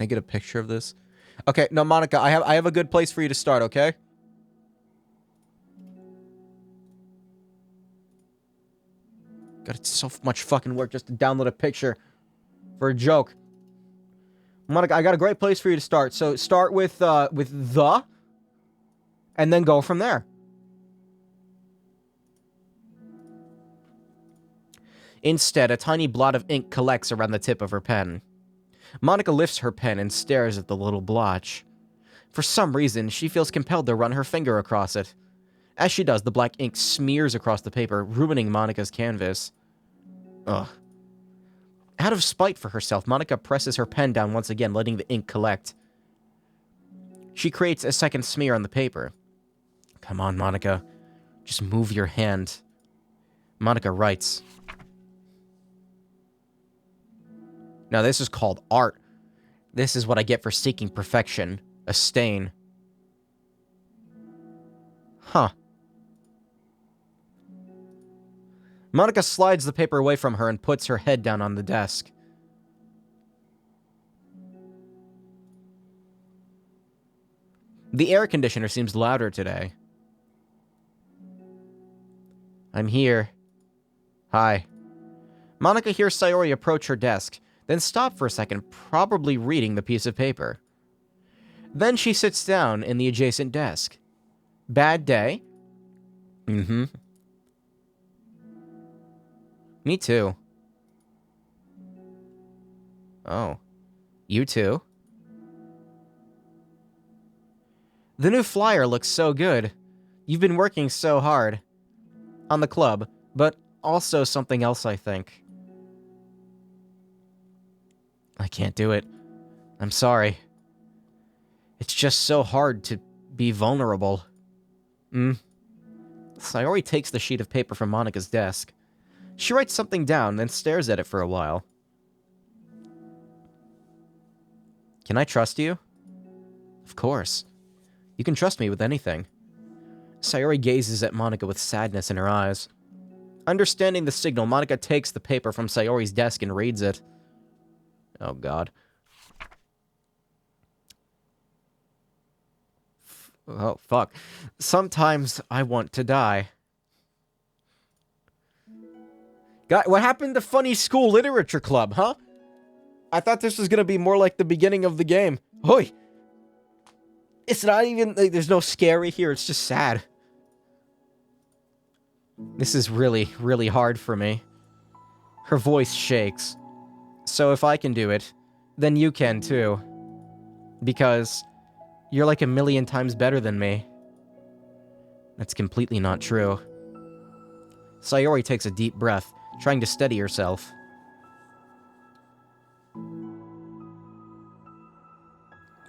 I get a picture of this? Okay, no, Monica, I have a good place for you to start, okay? God, it's so much fucking work just to download a picture for a joke. Monica, I got a great place for you to start. So start with the, and then go from there. Instead, a tiny blot of ink collects around the tip of her pen. Monica lifts her pen and stares at the little blotch. For some reason, she feels compelled to run her finger across it. As she does, the black ink smears across the paper, ruining Monica's canvas. Ugh. Out of spite for herself, Monica presses her pen down once again, letting the ink collect. She creates a second smear on the paper. Come on, Monica. Just move your hand. Monica writes. Now, this is called art. This is what I get for seeking perfection. A stain. Huh. Monica slides the paper away from her and puts her head down on the desk. The air conditioner seems louder today. I'm here. Hi. Monica hears Sayori approach her desk, then stop for a second, probably reading the piece of paper. Then she sits down in the adjacent desk. Bad day? Mm-hmm. Me too. Oh. You too? The new flyer looks so good. You've been working so hard. On the club, but also something else, I think. I can't do it. I'm sorry. It's just so hard to be vulnerable. Sayori takes the sheet of paper from Monica's desk. She writes something down, then stares at it for a while. Can I trust you? Of course. You can trust me with anything. Sayori gazes at Monica with sadness in her eyes. Understanding the signal, Monica takes the paper from Sayori's desk and reads it. Oh, God. Oh, fuck. Sometimes I want to die. God, what happened to Funny School Literature Club, huh? I thought this was gonna be more like the beginning of the game. Hoi! It's not even, like, there's no scary here, it's just sad. This is really, really hard for me. Her voice shakes. So if I can do it, then you can too. Because you're like a million times better than me. That's completely not true. Sayori takes a deep breath, trying to steady herself.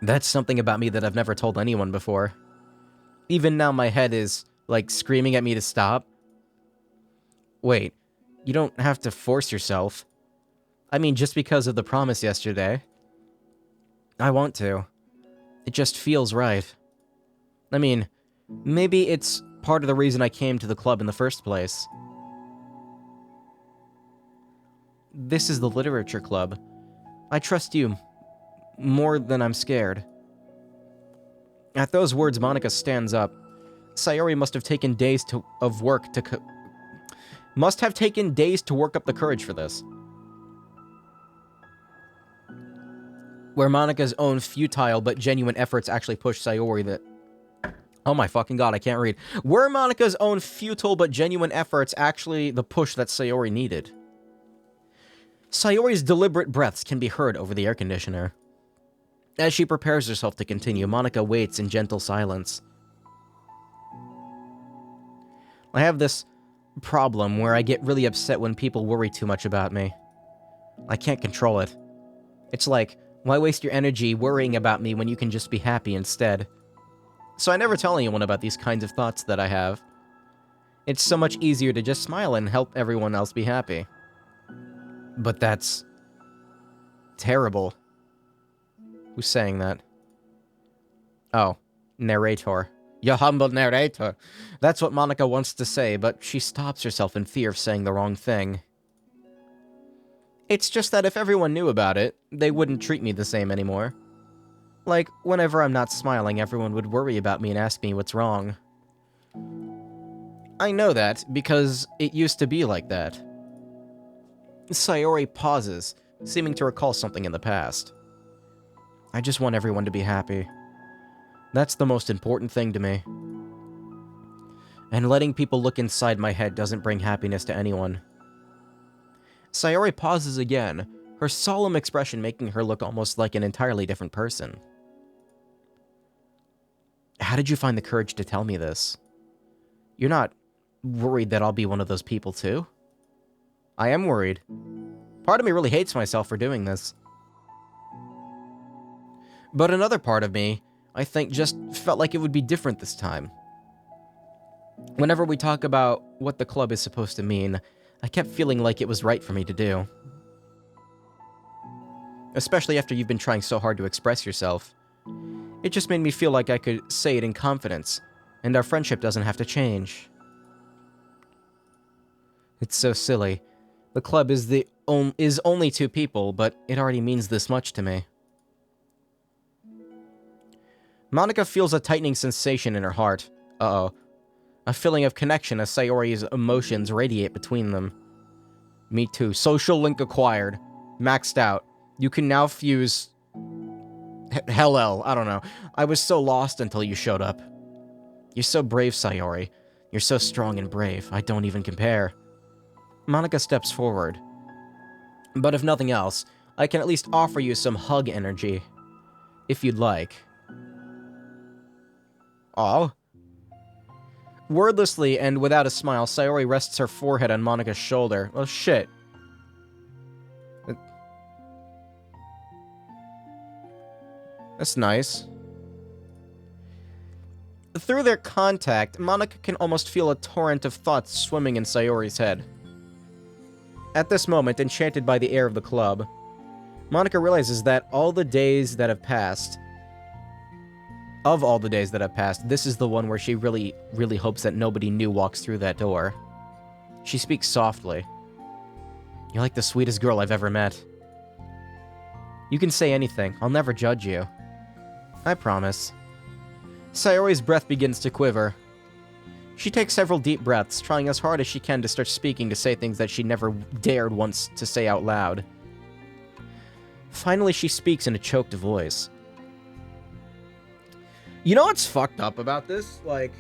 That's something about me that I've never told anyone before. Even now my head is, like, screaming at me to stop. Wait, you don't have to force yourself. I mean, just because of the promise yesterday. I want to. It just feels right. I mean, maybe it's part of the reason I came to the club in the first place. This is the literature club. I trust you more than I'm scared. At those words, Monica stands up. Sayori must have taken days of work to work up the courage for this. Where Monica's own futile but genuine efforts actually pushed Sayori that... Oh my fucking god, I can't read. Were Monica's own futile but genuine efforts actually the push that Sayori needed? Sayori's deliberate breaths can be heard over the air conditioner. As she prepares herself to continue, Monica waits in gentle silence. I have this problem where I get really upset when people worry too much about me. I can't control it. It's like, why waste your energy worrying about me when you can just be happy instead? So I never tell anyone about these kinds of thoughts that I have. It's so much easier to just smile and help everyone else be happy. But that's... terrible. Who's saying that? Oh, narrator. Your humble narrator. That's what Monica wants to say, but she stops herself in fear of saying the wrong thing. It's just that if everyone knew about it, they wouldn't treat me the same anymore. Like, whenever I'm not smiling, everyone would worry about me and ask me what's wrong. I know that, because it used to be like that. Sayori pauses, seeming to recall something in the past. I just want everyone to be happy. That's the most important thing to me. And letting people look inside my head doesn't bring happiness to anyone. Sayori pauses again, her solemn expression making her look almost like an entirely different person. How did you find the courage to tell me this? You're not worried that I'll be one of those people too? I am worried. Part of me really hates myself for doing this. But another part of me, I think, just felt like it would be different this time. Whenever we talk about what the club is supposed to mean, I kept feeling like it was right for me to do. Especially after you've been trying so hard to express yourself. It just made me feel like I could say it in confidence, and our friendship doesn't have to change. It's so silly. The club is only 2 people, but it already means this much to me. Monica feels a tightening sensation in her heart. Uh-oh. A feeling of connection as Sayori's emotions radiate between them. Me too. Social link acquired. Maxed out. You can now fuse... Hell, I don't know. I was so lost until you showed up. You're so brave, Sayori. You're so strong and brave. I don't even compare. Monica steps forward. But if nothing else, I can at least offer you some hug energy. If you'd like. Aw. Wordlessly and without a smile, Sayori rests her forehead on Monica's shoulder. Oh shit. That's nice. Through their contact, Monica can almost feel a torrent of thoughts swimming in Sayori's head. At this moment, enchanted by the air of the club, Monica realizes that of all the days that have passed, this is the one where she really, really hopes that nobody new walks through that door. She speaks softly. You're like the sweetest girl I've ever met. You can say anything. I'll never judge you. I promise. Sayori's breath begins to quiver. She takes several deep breaths, trying as hard as she can to start speaking to say things that she never dared once to say out loud. Finally, she speaks in a choked voice. You know what's fucked up about this? Like,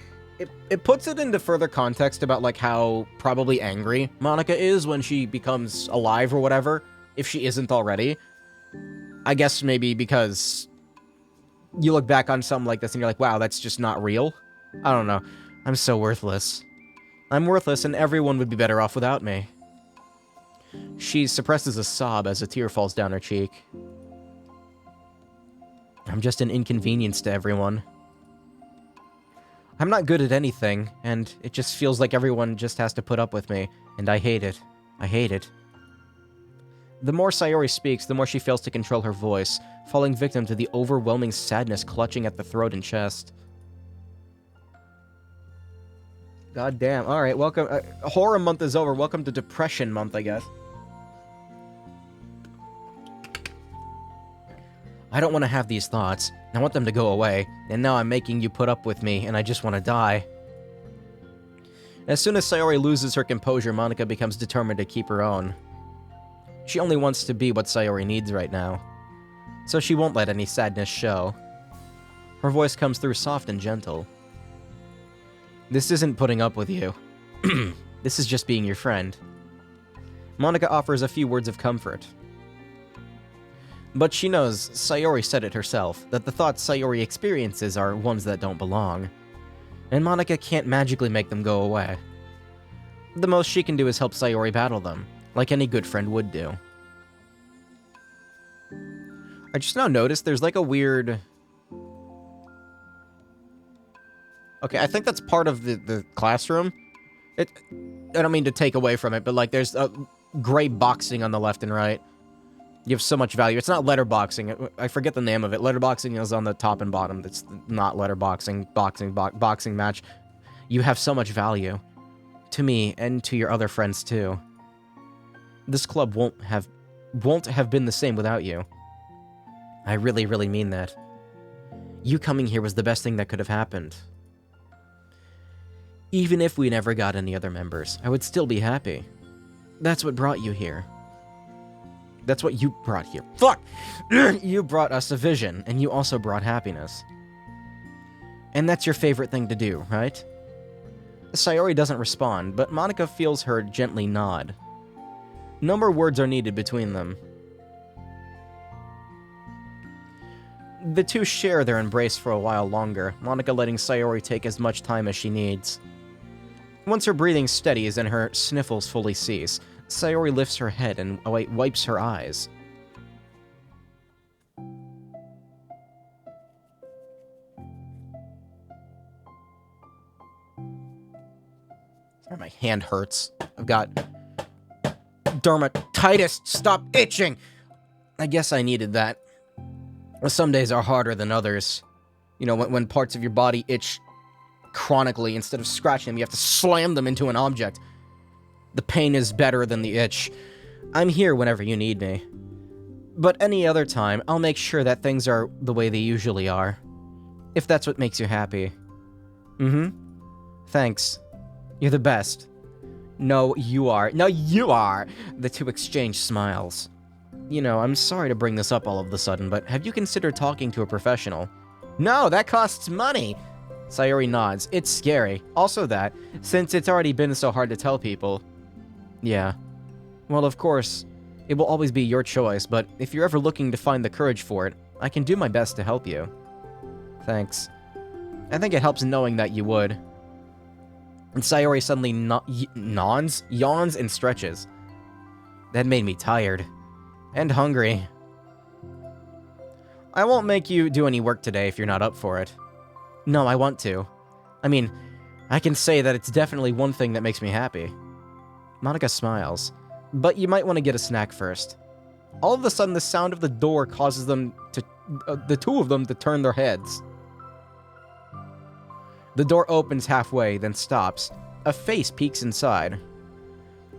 it puts it into further context about, like, how probably angry Monica is when she becomes alive or whatever, if she isn't already. I guess maybe because you look back on something like this and you're like, wow, that's just not real. I don't know. I'm so worthless. I'm worthless and everyone would be better off without me. She suppresses a sob as a tear falls down her cheek. I'm just an inconvenience to everyone. I'm not good at anything, and it just feels like everyone just has to put up with me, and I hate it. I hate it. The more Sayori speaks, the more she fails to control her voice, falling victim to the overwhelming sadness clutching at the throat and chest. God damn. Alright, welcome. Horror month is over. Welcome to depression month, I guess. I don't want to have these thoughts. I want them to go away, and now I'm making you put up with me, and I just want to die. As soon as Sayori loses her composure, Monika becomes determined to keep her own. She only wants to be what Sayori needs right now, so she won't let any sadness show. Her voice comes through soft and gentle. This isn't putting up with you. This is just being your friend. Monika offers a few words of comfort. But she knows, Sayori said it herself, that the thoughts Sayori experiences are ones that don't belong. And Monika can't magically make them go away. The most she can do is help Sayori battle them, like any good friend would do. I just now noticed there's like a weird... Okay, I think that's part of the classroom. I don't mean to take away from it, but like there's a gray boxing on the left and right. You have so much value. It's not letterboxing. I forget the name of it. Letterboxing is on the top and bottom. It's not letterboxing. Boxing match. You have so much value. To me, and to your other friends too. This club won't have been the same without you. I really, really mean that. You coming here was the best thing that could have happened. Even if we never got any other members, I would still be happy. That's what brought you here. That's what you brought here. Fuck! You brought us a vision, and you also brought happiness. And that's your favorite thing to do, right? Sayori doesn't respond, but Monika feels her gently nod. No more words are needed between them. The two share their embrace for a while longer, Monika letting Sayori take as much time as she needs. Once her breathing steadies and her sniffles fully cease, Sayori lifts her head and wipes her eyes. Sorry, my hand hurts. I've got dermatitis. Stop itching! I guess I needed that. Some days are harder than others. You know, when parts of your body itch chronically, instead of scratching them, you have to slam them into an object. The pain is better than the itch. I'm here whenever you need me. But any other time, I'll make sure that things are the way they usually are. If that's what makes you happy. Thanks. You're the best. No, you are. No, you are! The two exchange smiles. You know, I'm sorry to bring this up all of a sudden, but have you considered talking to a professional? No, that costs money! Sayori nods. It's scary. Also that, since it's already been so hard to tell people. Yeah. Well, of course, it will always be your choice, but if you're ever looking to find the courage for it, I can do my best to help you. Thanks. I think it helps knowing that you would. And Sayori suddenly yawns and stretches. That made me tired. And hungry. I won't make you do any work today if you're not up for it. No, I want to. I mean, I can say that it's definitely one thing that makes me happy. Monika smiles. But you might want to get a snack first. All of a sudden, the sound of the door causes them to... the two of them to turn their heads. The door opens halfway, then stops. A face peeks inside.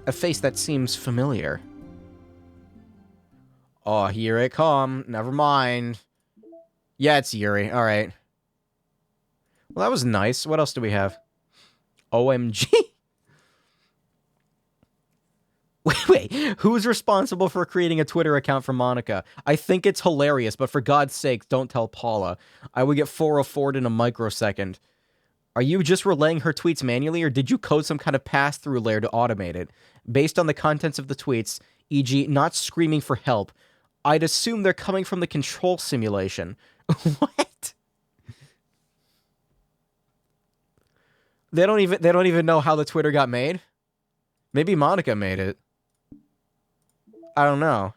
A face that seems familiar. Oh, here it come. Never mind. Yeah, it's Yuri. Alright. Well, that was nice. What else do we have? OMG. Wait. Who's responsible for creating a Twitter account for Monika? I think it's hilarious, but for God's sake, don't tell Paula. I would get 404'd in a microsecond. Are you just relaying her tweets manually, or did you code some kind of pass-through layer to automate it? Based on the contents of the tweets, e.g. not screaming for help, I'd assume they're coming from the control simulation. What? They don't even know how the Twitter got made? Maybe Monika made it. I don't know.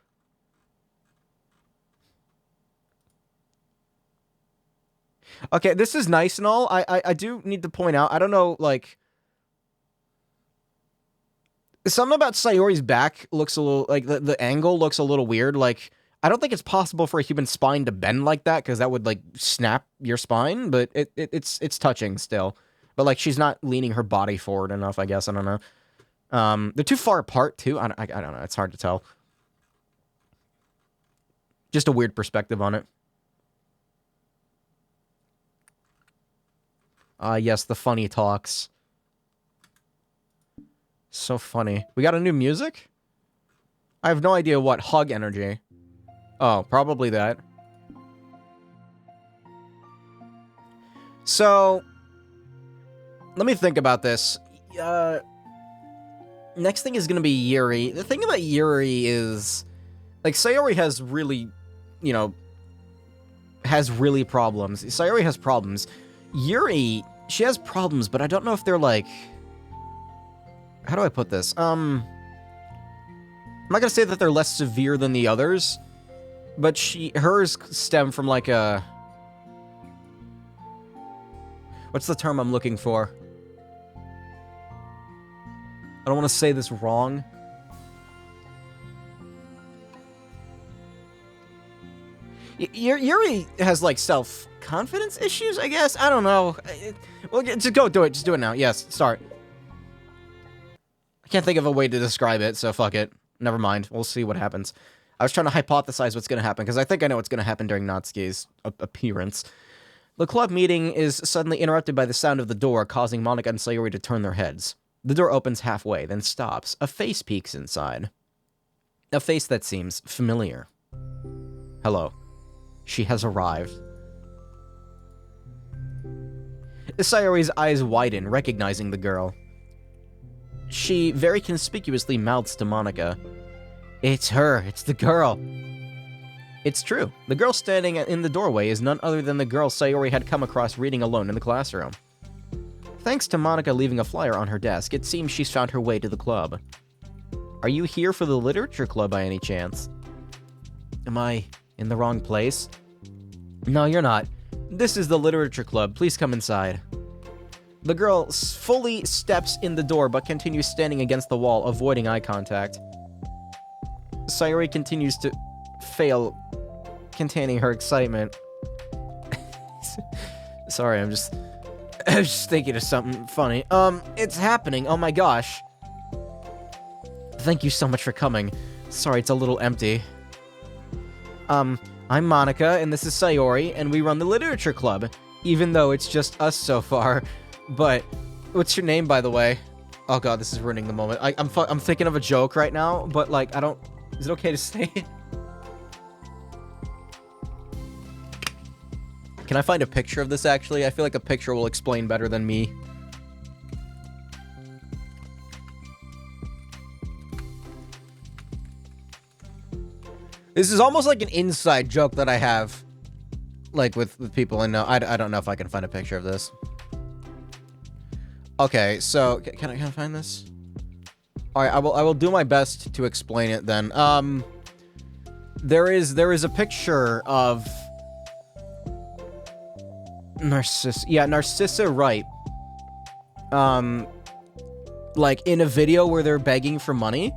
Okay, this is nice and all. I do need to point out, I don't know, like... Something about Sayori's back looks a little... Like, the angle looks a little weird. Like, I don't think it's possible for a human spine to bend like that, because that would, like, snap your spine, but it's touching still. But, like, she's not leaning her body forward enough, I guess. I don't know. They're too far apart, too. I don't know. It's hard to tell. Just a weird perspective on it. Ah, yes, the funny talks. So funny. We got a new music? I have no idea what. Hug energy. Oh, probably that. So, let me think about this. Next thing is gonna be Yuri. The thing about Yuri is, like, Sayori has really, you know, has really problems. Sayori has problems. Yuri, she has problems, but I don't know if they're, like... How do I put this? I'm not gonna say that they're less severe than the others, but hers stem from, like, a... What's the term I'm looking for? I don't want to say this wrong. Yuri has, like, self-confidence issues, I guess? I don't know. Well, just go do it. Just do it now. Yes, start. I can't think of a way to describe it, so fuck it. Never mind. We'll see what happens. I was trying to hypothesize what's going to happen, because I think I know what's going to happen during Natsuki's appearance. The club meeting is suddenly interrupted by the sound of the door, causing Monica and Sayori to turn their heads. The door opens halfway, then stops. A face peeks inside. A face that seems familiar. Hello. She has arrived. Sayori's eyes widen, recognizing the girl. She very conspicuously mouths to Monica. It's her. It's the girl. It's true. The girl standing in the doorway is none other than the girl Sayori had come across reading alone in the classroom. Thanks to Monica leaving a flyer on her desk, it seems she's found her way to the club. Are you here for the literature club by any chance? Am I in the wrong place? No, you're not. This is the literature club. Please come inside. The girl fully steps in the door but continues standing against the wall, avoiding eye contact. Sayori continues to fail, containing her excitement. Sorry, I was just thinking of something funny. It's happening. Oh my gosh. Thank you so much for coming. Sorry, it's a little empty. I'm Monica, and this is Sayori, and we run the literature club, even though it's just us so far. But, what's your name, by the way? Oh god, this is ruining the moment. I'm thinking of a joke right now, but, like, I don't... Is it okay to say it? Can I find a picture of this, actually? I feel like a picture will explain better than me. This is almost like an inside joke that I have, like, with people, and I don't know if I can find a picture of this. Okay, so, can I find this? Alright, I will do my best to explain it then. There is a picture of Narcissa Wright. Like, in a video where they're begging for money,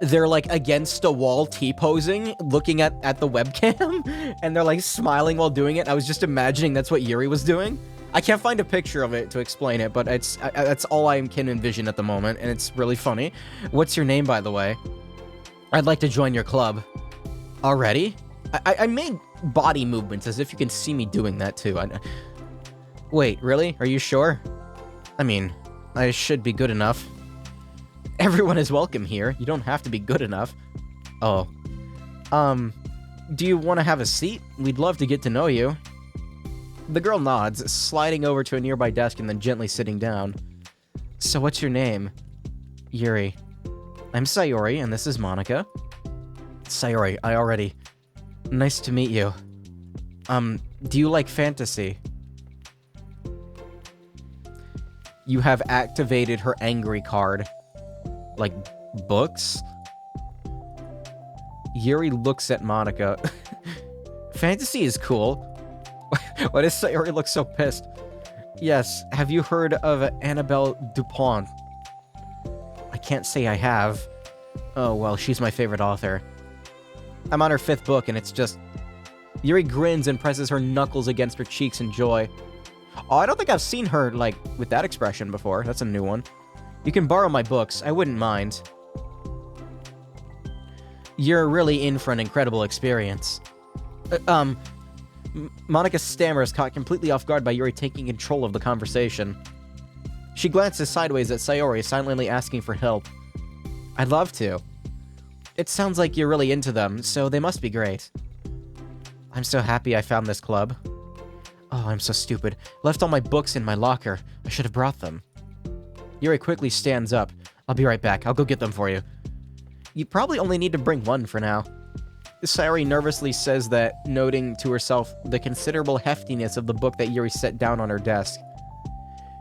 they're, like, against a wall T-posing, looking at the webcam, and they're, like, smiling while doing it. I was just imagining that's what Yuri was doing. I can't find a picture of it to explain it, but that's all I can envision at the moment, and it's really funny. What's your name, by the way? I'd like to join your club. Already? I made body movements as if you can see me doing that, too. Wait, really? Are you sure? I mean, I should be good enough. Everyone is welcome here. You don't have to be good enough. Oh. Do you want to have a seat? We'd love to get to know you. The girl nods, sliding over to a nearby desk and then gently sitting down. So what's your name? Yuri. I'm Sayori, and this is Monica. Sayori, I already... Nice to meet you. Do you like fantasy? You have activated her angry card. Like, books? Yuri looks at Monica. Fantasy is cool. Why does Sayori look so pissed? Yes, have you heard of Annabelle Dupont? I can't say I have. Oh, well, she's my favorite author. I'm on her 5th book, and it's just... Yuri grins and presses her knuckles against her cheeks in joy. Oh, I don't think I've seen her, like, with that expression before. That's a new one. You can borrow my books. I wouldn't mind. You're really in for an incredible experience. Monica stammers, caught completely off guard by Yuri taking control of the conversation. She glances sideways at Sayori, silently asking for help. I'd love to. It sounds like you're really into them, so they must be great. I'm so happy I found this club. Oh, I'm so stupid. Left all my books in my locker. I should have brought them. Yuri quickly stands up. I'll be right back. I'll go get them for you. You probably only need to bring one for now. Sayori nervously says that, noting to herself the considerable heftiness of the book that Yuri set down on her desk.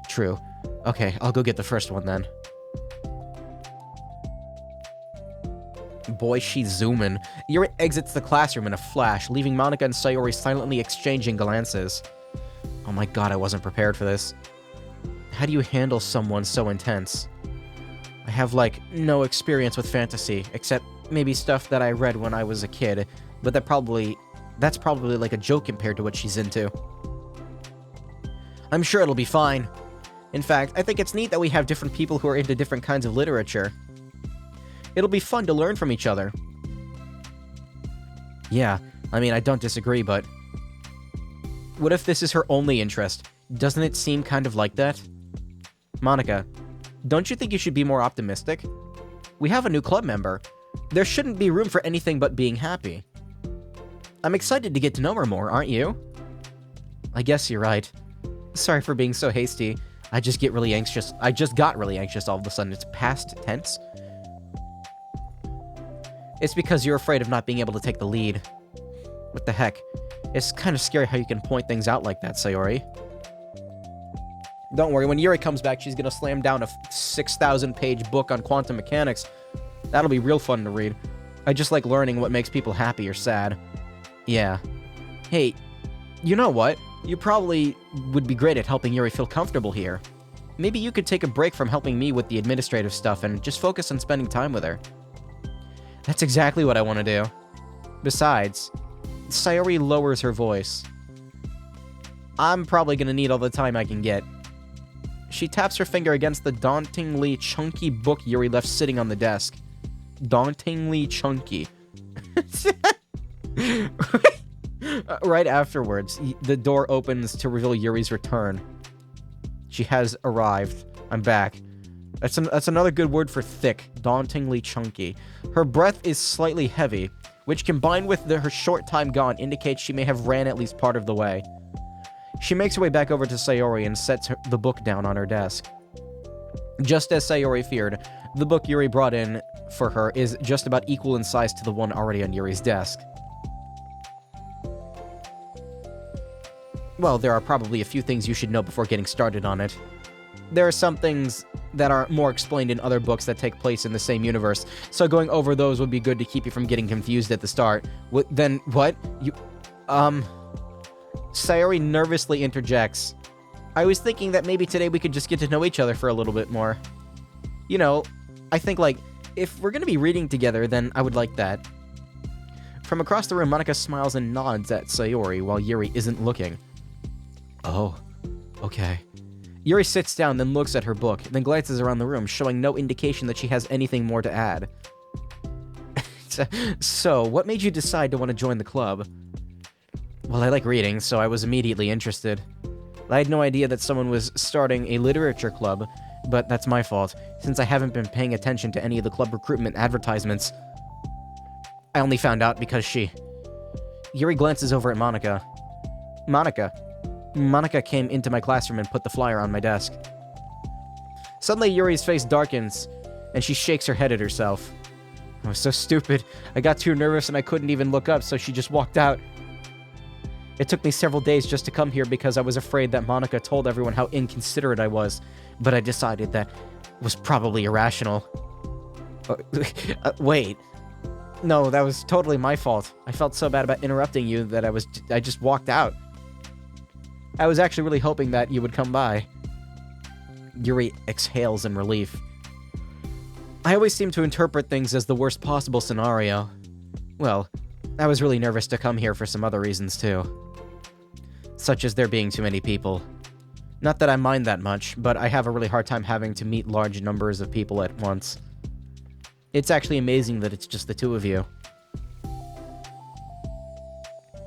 True. Okay, I'll go get the first one then. Boy, she's zooming. Yuri exits the classroom in a flash, leaving Monica and Sayori silently exchanging glances. Oh my god, I wasn't prepared for this. How do you handle someone so intense? I have, like, no experience with fantasy, except maybe stuff that I read when I was a kid, but that's probably like a joke compared to what she's into. I'm sure it'll be fine. In fact, I think it's neat that we have different people who are into different kinds of literature. It'll be fun to learn from each other. Yeah, I mean, I don't disagree, but... What if this is her only interest? Doesn't it seem kind of like that? Monica, don't you think you should be more optimistic? We have a new club member. There shouldn't be room for anything but being happy. I'm excited to get to know her more, aren't you? I guess you're right. Sorry for being so hasty. I just got really anxious all of a sudden. It's past tense. It's because you're afraid of not being able to take the lead. What the heck? It's kind of scary how you can point things out like that, Sayori. Don't worry, when Yuri comes back, she's gonna slam down a 6,000-page book on quantum mechanics. That'll be real fun to read. I just like learning what makes people happy or sad. Yeah. Hey, you know what? You probably would be great at helping Yuri feel comfortable here. Maybe you could take a break from helping me with the administrative stuff and just focus on spending time with her. That's exactly what I want to do. Besides, Sayori lowers her voice. I'm probably gonna need all the time I can get. She taps her finger against the dauntingly chunky book Yuri left sitting on the desk. Dauntingly chunky. Right afterwards, the door opens to reveal Yuri's return. She has arrived. I'm back. That's another good word for thick. Dauntingly chunky. Her breath is slightly heavy, which combined with her short time gone indicates she may have ran at least part of the way. She makes her way back over to Sayori and sets the book down on her desk. Just as Sayori feared, the book Yuri brought in for her is just about equal in size to the one already on Yuri's desk. Well, there are probably a few things you should know before getting started on it. There are some things that are more explained in other books that take place in the same universe, so going over those would be good to keep you from getting confused at the start. Then what? Sayori nervously interjects. I was thinking that maybe today we could just get to know each other for a little bit more. You know, I think, like, if we're gonna be reading together, then I would like that. From across the room, Monica smiles and nods at Sayori while Yuri isn't looking. Oh, okay. Yuri sits down, then looks at her book, then glances around the room, showing no indication that she has anything more to add. So, what made you decide to want to join the club? Well, I like reading, so I was immediately interested. I had no idea that someone was starting a literature club, but that's my fault, since I haven't been paying attention to any of the club recruitment advertisements. I only found out because she... Yuri glances over at Monica. Monica came into my classroom and put the flyer on my desk. Suddenly, Yuri's face darkens, and she shakes her head at herself. I was so stupid. I got too nervous and I couldn't even look up, so she just walked out. It took me several days just to come here because I was afraid that Monica told everyone how inconsiderate I was, but I decided that was probably irrational. Wait. No, that was totally my fault. I felt so bad about interrupting you that I just walked out. I was actually really hoping that you would come by. Yuri exhales in relief. I always seem to interpret things as the worst possible scenario. Well, I was really nervous to come here for some other reasons too. Such as there being too many people. Not that I mind that much, but I have a really hard time having to meet large numbers of people at once. It's actually amazing that it's just the two of you.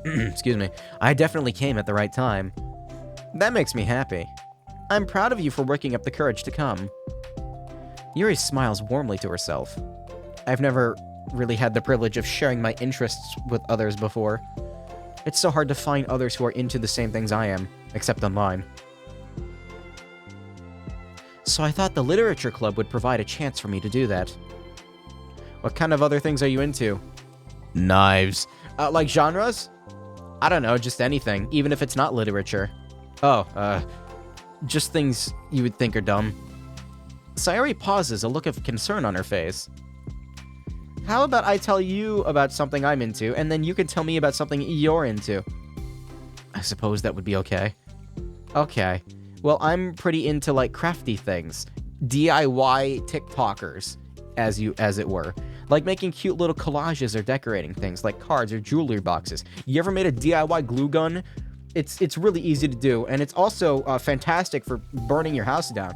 Excuse me. I definitely came at the right time. That makes me happy. I'm proud of you for working up the courage to come. Yuri smiles warmly to herself. I've never really had the privilege of sharing my interests with others before. It's so hard to find others who are into the same things I am, except online. So I thought the literature club would provide a chance for me to do that. What kind of other things are you into? Knives. Like genres? I don't know, just anything, even if it's not literature. Oh, just things you would think are dumb. Sayori pauses, a look of concern on her face. How about I tell you about something I'm into, and then you can tell me about something you're into? I suppose that would be okay. Okay. Well, I'm pretty into, like, crafty things. DIY TikTokers, as it were. Like making cute little collages or decorating things, like cards or jewelry boxes. You ever made a DIY glue gun? It's really easy to do, and it's also fantastic for burning your house down.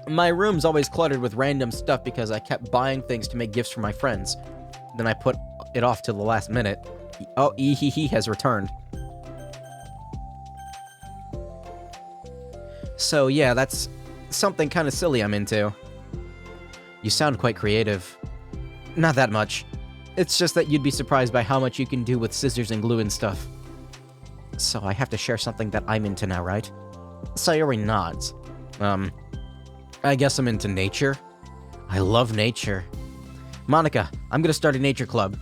My room's always cluttered with random stuff because I kept buying things to make gifts for my friends. Then I put it off till the last minute. Oh, he has returned. So yeah, that's something kind of silly I'm into. You sound quite creative. Not that much. It's just that you'd be surprised by how much you can do with scissors and glue and stuff. So I have to share something that I'm into now, right? Sayori nods. I guess I'm into nature. I love nature. Monica, I'm gonna start a nature club.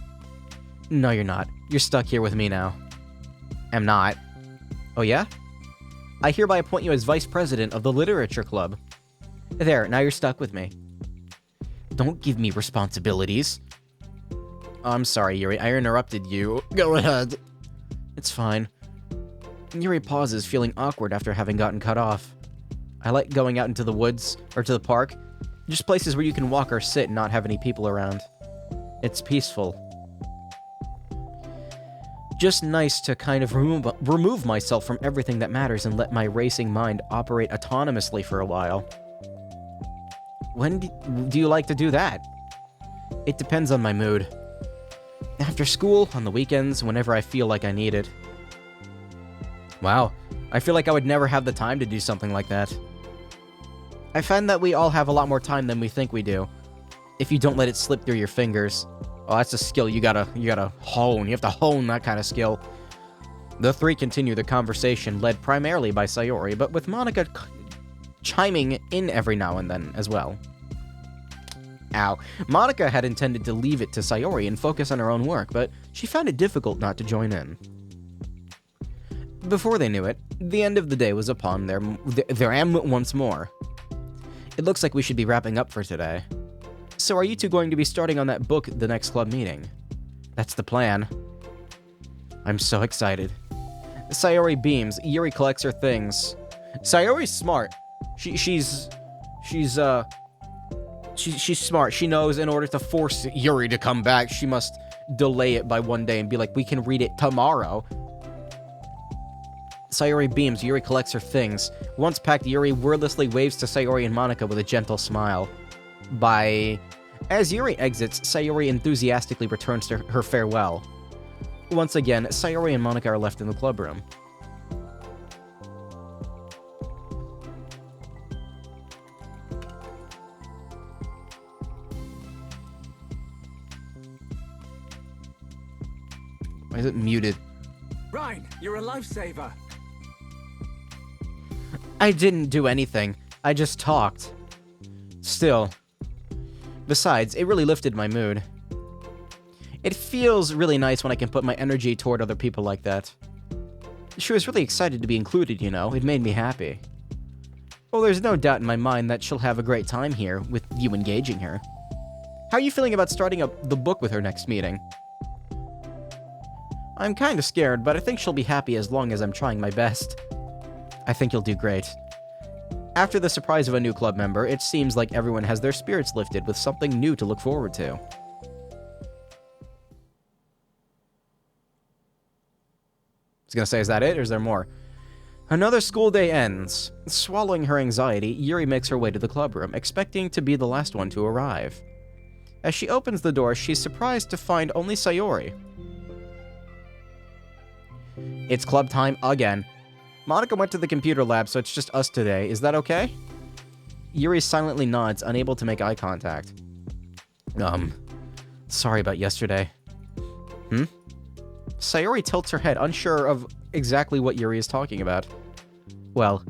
No, you're not. You're stuck here with me now. I'm not. Oh yeah? I hereby appoint you as vice president of the literature club. There, now you're stuck with me. Don't give me responsibilities. I'm sorry, Yuri. I interrupted you. Go ahead. It's fine. Yuri pauses, feeling awkward after having gotten cut off. I like going out into the woods, or to the park. Just places where you can walk or sit and not have any people around. It's peaceful. Just nice to kind of remove myself from everything that matters and let my racing mind operate autonomously for a while. When do you like to do that? It depends on my mood. After school, on the weekends, whenever I feel like I need it. Wow, I feel like I would never have the time to do something like that. I find that we all have a lot more time than we think we do. If you don't let it slip through your fingers. Oh, that's a skill you gotta hone. You have to hone that kind of skill. The three continue the conversation, led primarily by Sayori, but with Monica chiming in every now and then as well. Ow. Monica had intended to leave it to Sayori and focus on her own work, but she found it difficult not to join in. Before they knew it, the end of the day was upon them once more. It looks like we should be wrapping up for today. So are you two going to be starting on that book at the next club meeting? That's the plan. I'm so excited. Sayori beams. Yuri collects her things. Sayori's smart. She's smart. She knows in order to force Yuri to come back, she must delay it by one day and be like, we can read it tomorrow. Sayori beams. Yuri collects her things. Once packed, Yuri wordlessly waves to Sayori and Monica with a gentle smile. Bye. As Yuri exits, Sayori enthusiastically returns to her farewell. Once again, Sayori and Monica are left in the club room. Why is it muted? Ryan, you're a lifesaver. I didn't do anything. I just talked. Still. Besides, it really lifted my mood. It feels really nice when I can put my energy toward other people like that. She was really excited to be included, you know. It made me happy. Well, there's no doubt in my mind that she'll have a great time here with you engaging her. How are you feeling about starting up the book with her next meeting? I'm kind of scared, but I think she'll be happy as long as I'm trying my best. I think you'll do great. After the surprise of a new club member, it seems like everyone has their spirits lifted with something new to look forward to. I was gonna say, is that it, or is there more? Another school day ends. Swallowing her anxiety, Yuri makes her way to the club room, expecting to be the last one to arrive. As she opens the door, she's surprised to find only Sayori. It's club time again. Monica went to the computer lab, so it's just us today. Is that okay? Yuri silently nods, unable to make eye contact. Sorry about yesterday. Sayori tilts her head, unsure of exactly what Yuri is talking about. Well,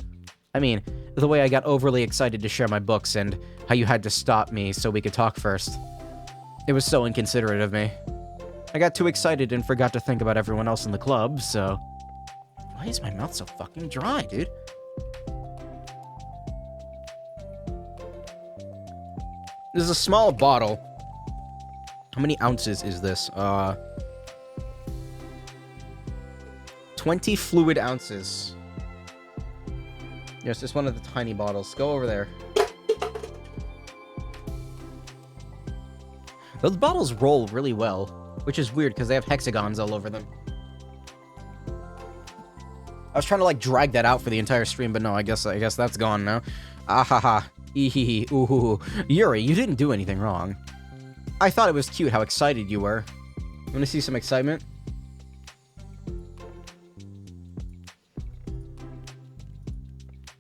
I mean, the way I got overly excited to share my books and how you had to stop me so we could talk first. It was so inconsiderate of me. I got too excited and forgot to think about everyone else in the club, so... Why is my mouth so fucking dry, dude? This is a small bottle. How many ounces is this? 20 fluid ounces. Yes, just one of the tiny bottles. Go over there. Those bottles roll really well, which is weird because they have hexagons all over them. I was trying to like drag that out for the entire stream, but no, I guess that's gone now. Ahaha. Ehehe. Ooh. Yuri, you didn't do anything wrong. I thought it was cute how excited you were. You want to see some excitement?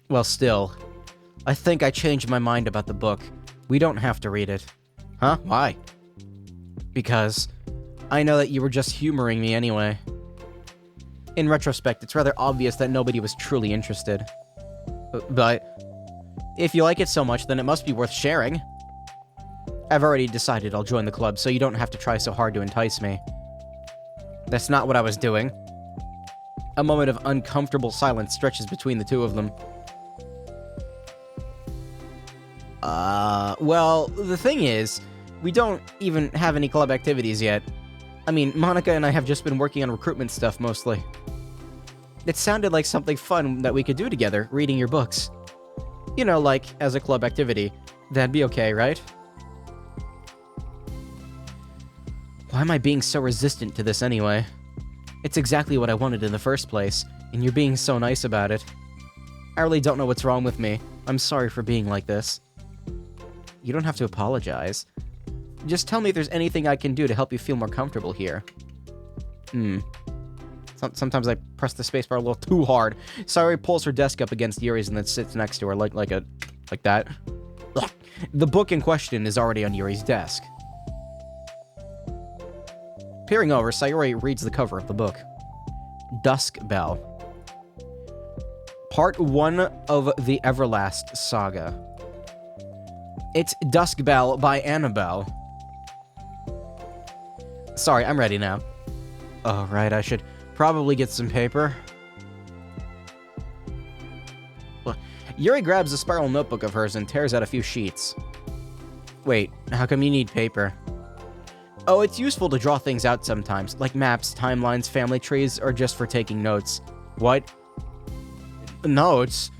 Well, still, I think I changed my mind about the book. We don't have to read it. Huh? Why? Because I know that you were just humoring me anyway. In retrospect, it's rather obvious that nobody was truly interested. But if you like it so much, then it must be worth sharing. I've already decided I'll join the club, so you don't have to try so hard to entice me. That's not what I was doing. A moment of uncomfortable silence stretches between the two of them. Well, the thing is, we don't even have any club activities yet. I mean, Monica and I have just been working on recruitment stuff mostly. It sounded like something fun that we could do together, reading your books. You know, like, as a club activity. That'd be okay, right? Why am I being so resistant to this anyway? It's exactly what I wanted in the first place, and you're being so nice about it. I really don't know what's wrong with me. I'm sorry for being like this. You don't have to apologize. Just tell me if there's anything I can do to help you feel more comfortable here. Sometimes I press the spacebar a little too hard. Sayori pulls her desk up against Yuri's and then sits next to her like that. Ugh. The book in question is already on Yuri's desk. Peering over, Sayori reads the cover of the book. Dusk Bell. Part 1 of the Everlast Saga. It's Dusk Bell by Annabelle. Sorry, I'm ready now. Oh, right, I should probably get some paper. Yuri grabs a spiral notebook of hers and tears out a few sheets. Wait, how come you need paper? Oh, it's useful to draw things out sometimes, like maps, timelines, family trees, or just for taking notes. What? Notes?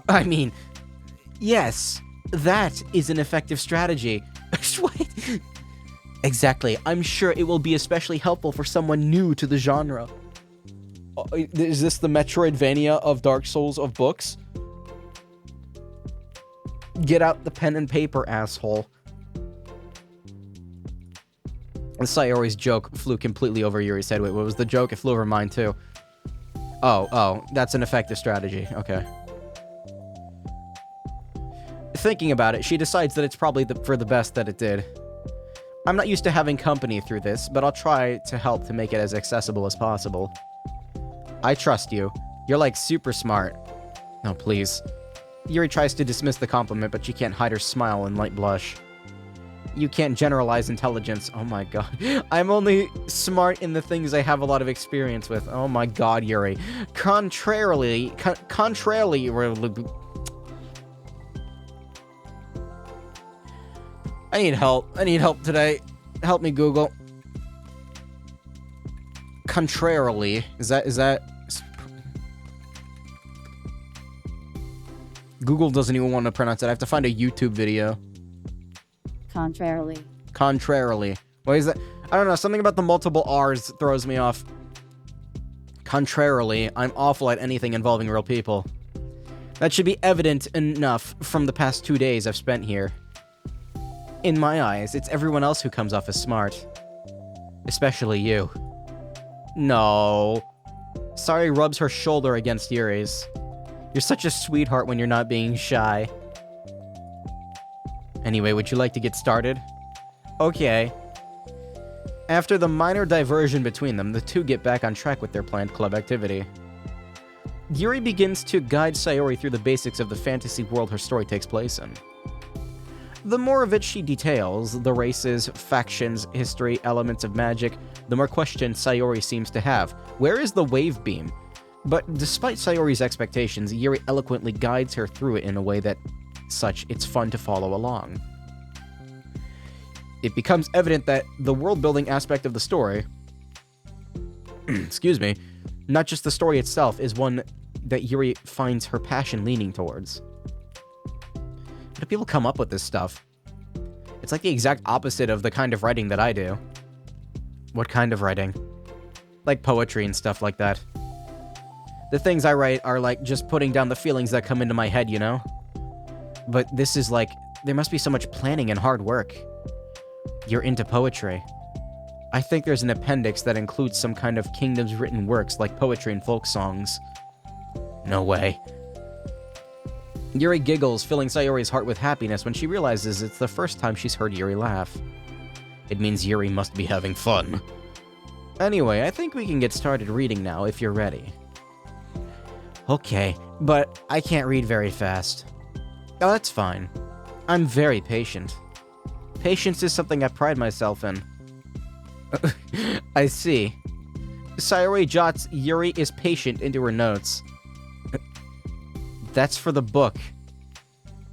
I mean, yes, that is an effective strategy. Wait. Exactly. I'm sure it will be especially helpful for someone new to the genre. Is this the Metroidvania of Dark Souls of books? Get out the pen and paper, asshole. And Sayori's joke flew completely over Yuri's head. Wait, what was the joke? It flew over mine, too. Oh, that's an effective strategy. Okay. Thinking about it, she decides that it's probably for the best that it did. I'm not used to having company through this, but I'll try to help to make it as accessible as possible. I trust you. You're like super smart. No, please. Yuri tries to dismiss the compliment, but she can't hide her smile and light blush. You can't generalize intelligence. Oh my god. I'm only smart in the things I have a lot of experience with. Oh my god, Yuri. Contrarily... I need help. I need help today. Help me, Google. Contrarily. Is that... Google doesn't even want to pronounce it. I have to find a YouTube video. Contrarily. Contrarily. What is that? I don't know. Something about the multiple R's throws me off. Contrarily, I'm awful at anything involving real people. That should be evident enough from the past 2 days I've spent here. In my eyes, it's everyone else who comes off as smart. Especially you. No. Sayori rubs her shoulder against Yuri's. You're such a sweetheart when you're not being shy. Anyway, would you like to get started? Okay. After the minor diversion between them, the two get back on track with their planned club activity. Yuri begins to guide Sayori through the basics of the fantasy world her story takes place in. The more of it she details, the races, factions, history, elements of magic, the more questions Sayori seems to have. Where is the wave beam? But despite Sayori's expectations, Yuri eloquently guides her through it in a way that such it's fun to follow along. It becomes evident that the world-building aspect of the story, excuse me, not just the story itself, is one that Yuri finds her passion leaning towards. How do people come up with this stuff? It's like the exact opposite of the kind of writing that I do. What kind of writing? Like poetry and stuff like that. The things I write are like just putting down the feelings that come into my head, you know? But this is like, there must be so much planning and hard work. You're into poetry. I think there's an appendix that includes some kind of kingdom's written works like poetry and folk songs. No way. Yuri giggles, filling Sayori's heart with happiness when she realizes it's the first time she's heard Yuri laugh. It means Yuri must be having fun. Anyway, I think we can get started reading now if you're ready. Okay, but I can't read very fast. Oh, that's fine. I'm very patient. Patience is something I pride myself in. I see. Sayori jots Yuri is patient into her notes. That's for the book.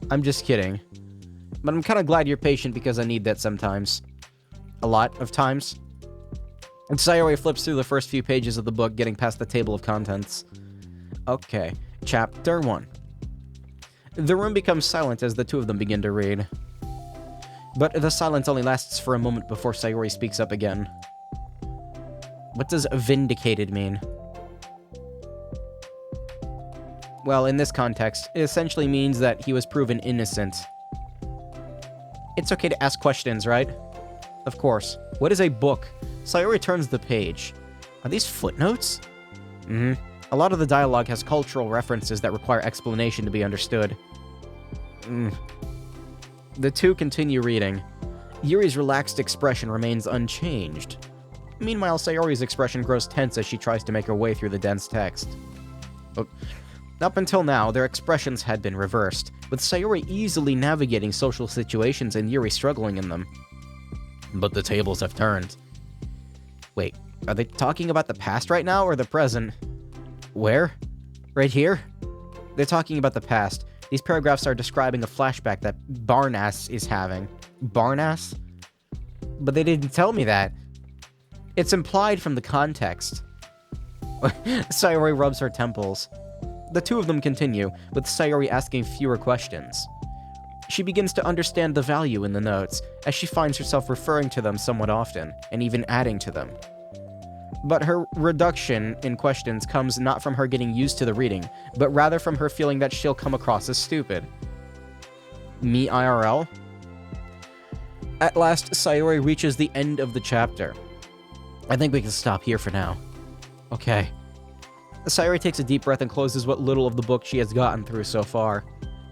I'm just kidding. But I'm kind of glad you're patient because I need that sometimes. A lot of times. And Sayori flips through the first few pages of the book, getting past the table of contents. Okay, Chapter 1. The room becomes silent as the two of them begin to read. But the silence only lasts for a moment before Sayori speaks up again. What does vindicated mean? Well, in this context, it essentially means that he was proven innocent. It's okay to ask questions, right? Of course. What is a book? Sayori turns the page. Are these footnotes? A lot of the dialogue has cultural references that require explanation to be understood. The two continue reading. Yuri's relaxed expression remains unchanged. Meanwhile, Sayori's expression grows tense as she tries to make her way through the dense text. Up until now, their expressions had been reversed, with Sayori easily navigating social situations and Yuri struggling in them. But the tables have turned. Wait, are they talking about the past right now or the present? Where? Right here? They're talking about the past. These paragraphs are describing a flashback that Barnass is having. Barnass? But they didn't tell me that. It's implied from the context. Sayori rubs her temples. The two of them continue, with Sayori asking fewer questions. She begins to understand the value in the notes, as she finds herself referring to them somewhat often, and even adding to them. But her reduction in questions comes not from her getting used to the reading, but rather from her feeling that she'll come across as stupid. Me IRL? At last, Sayori reaches the end of the chapter. I think we can stop here for now. Okay. Sayori takes a deep breath and closes what little of the book she has gotten through so far.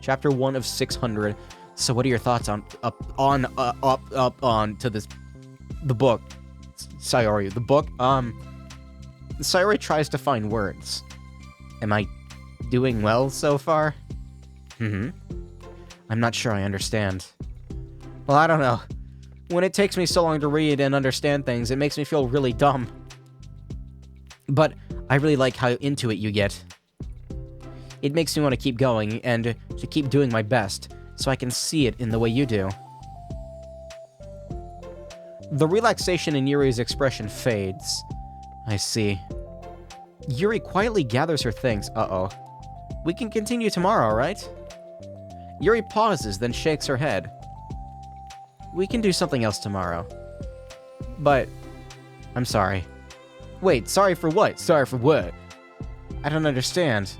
Chapter 1 of 600. So what are your thoughts on to this, the book? Sayori, the book? Sayori tries to find words. Am I doing well so far? I'm not sure I understand. Well, I don't know. When it takes me so long to read and understand things, it makes me feel really dumb. But I really like how into it you get. It makes me want to keep going and to keep doing my best, so I can see it in the way you do. The relaxation in Yuri's expression fades. I see. Yuri quietly gathers her things. Uh-oh. We can continue tomorrow, right? Yuri pauses, then shakes her head. We can do something else tomorrow. But I'm sorry. Wait, sorry for what? Sorry for what? I don't understand.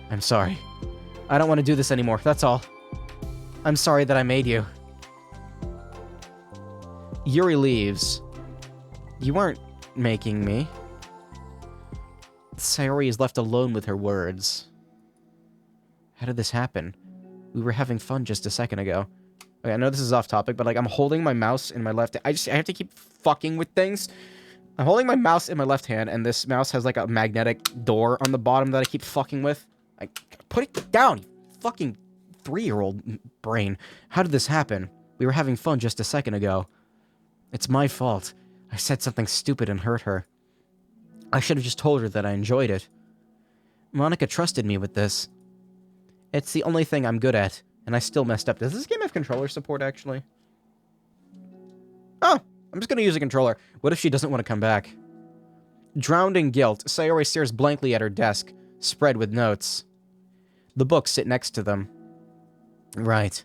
I'm sorry. I don't want to do this anymore, that's all. I'm sorry that I made you. Yuri leaves. You weren't making me. Sayori is left alone with her words. How did this happen? We were having fun just a second ago. Okay, I know this is off topic, but like I'm holding my mouse in my left. I have to keep fucking with things. I'm holding my mouse in my left hand, and this mouse has like a magnetic door on the bottom that I keep fucking with. Put it down, you fucking 3-year-old brain. How did this happen? We were having fun just a second ago. It's my fault. I said something stupid and hurt her. I should have just told her that I enjoyed it. Monica trusted me with this. It's the only thing I'm good at, and I still messed up. Does this game have controller support, actually? Oh, I'm just gonna use a controller. What if she doesn't want to come back? Drowned in guilt, Sayori stares blankly at her desk, spread with notes. The books sit next to them. Right.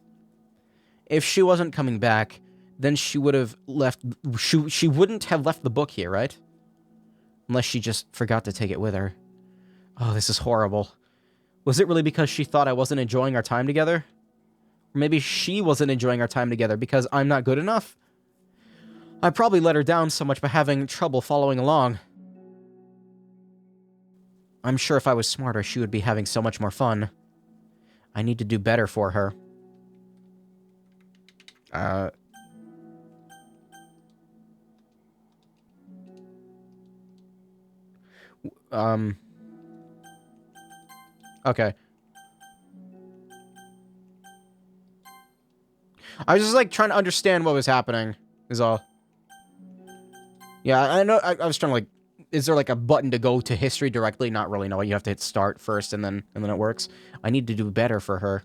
If she wasn't coming back, then she would have left... She wouldn't have left the book here, right? Unless she just forgot to take it with her. Oh, this is horrible. Was it really because she thought I wasn't enjoying our time together? Or maybe she wasn't enjoying our time together because I'm not good enough? I probably let her down so much by having trouble following along. I'm sure if I was smarter, she would be having so much more fun. I need to do better for her. Okay. I was just, like, trying to understand what was happening, is all. Yeah, I know, I was trying to, like, is there, like, a button to go to history directly? Not really, no, you have to hit start first, and then it works. I need to do better for her.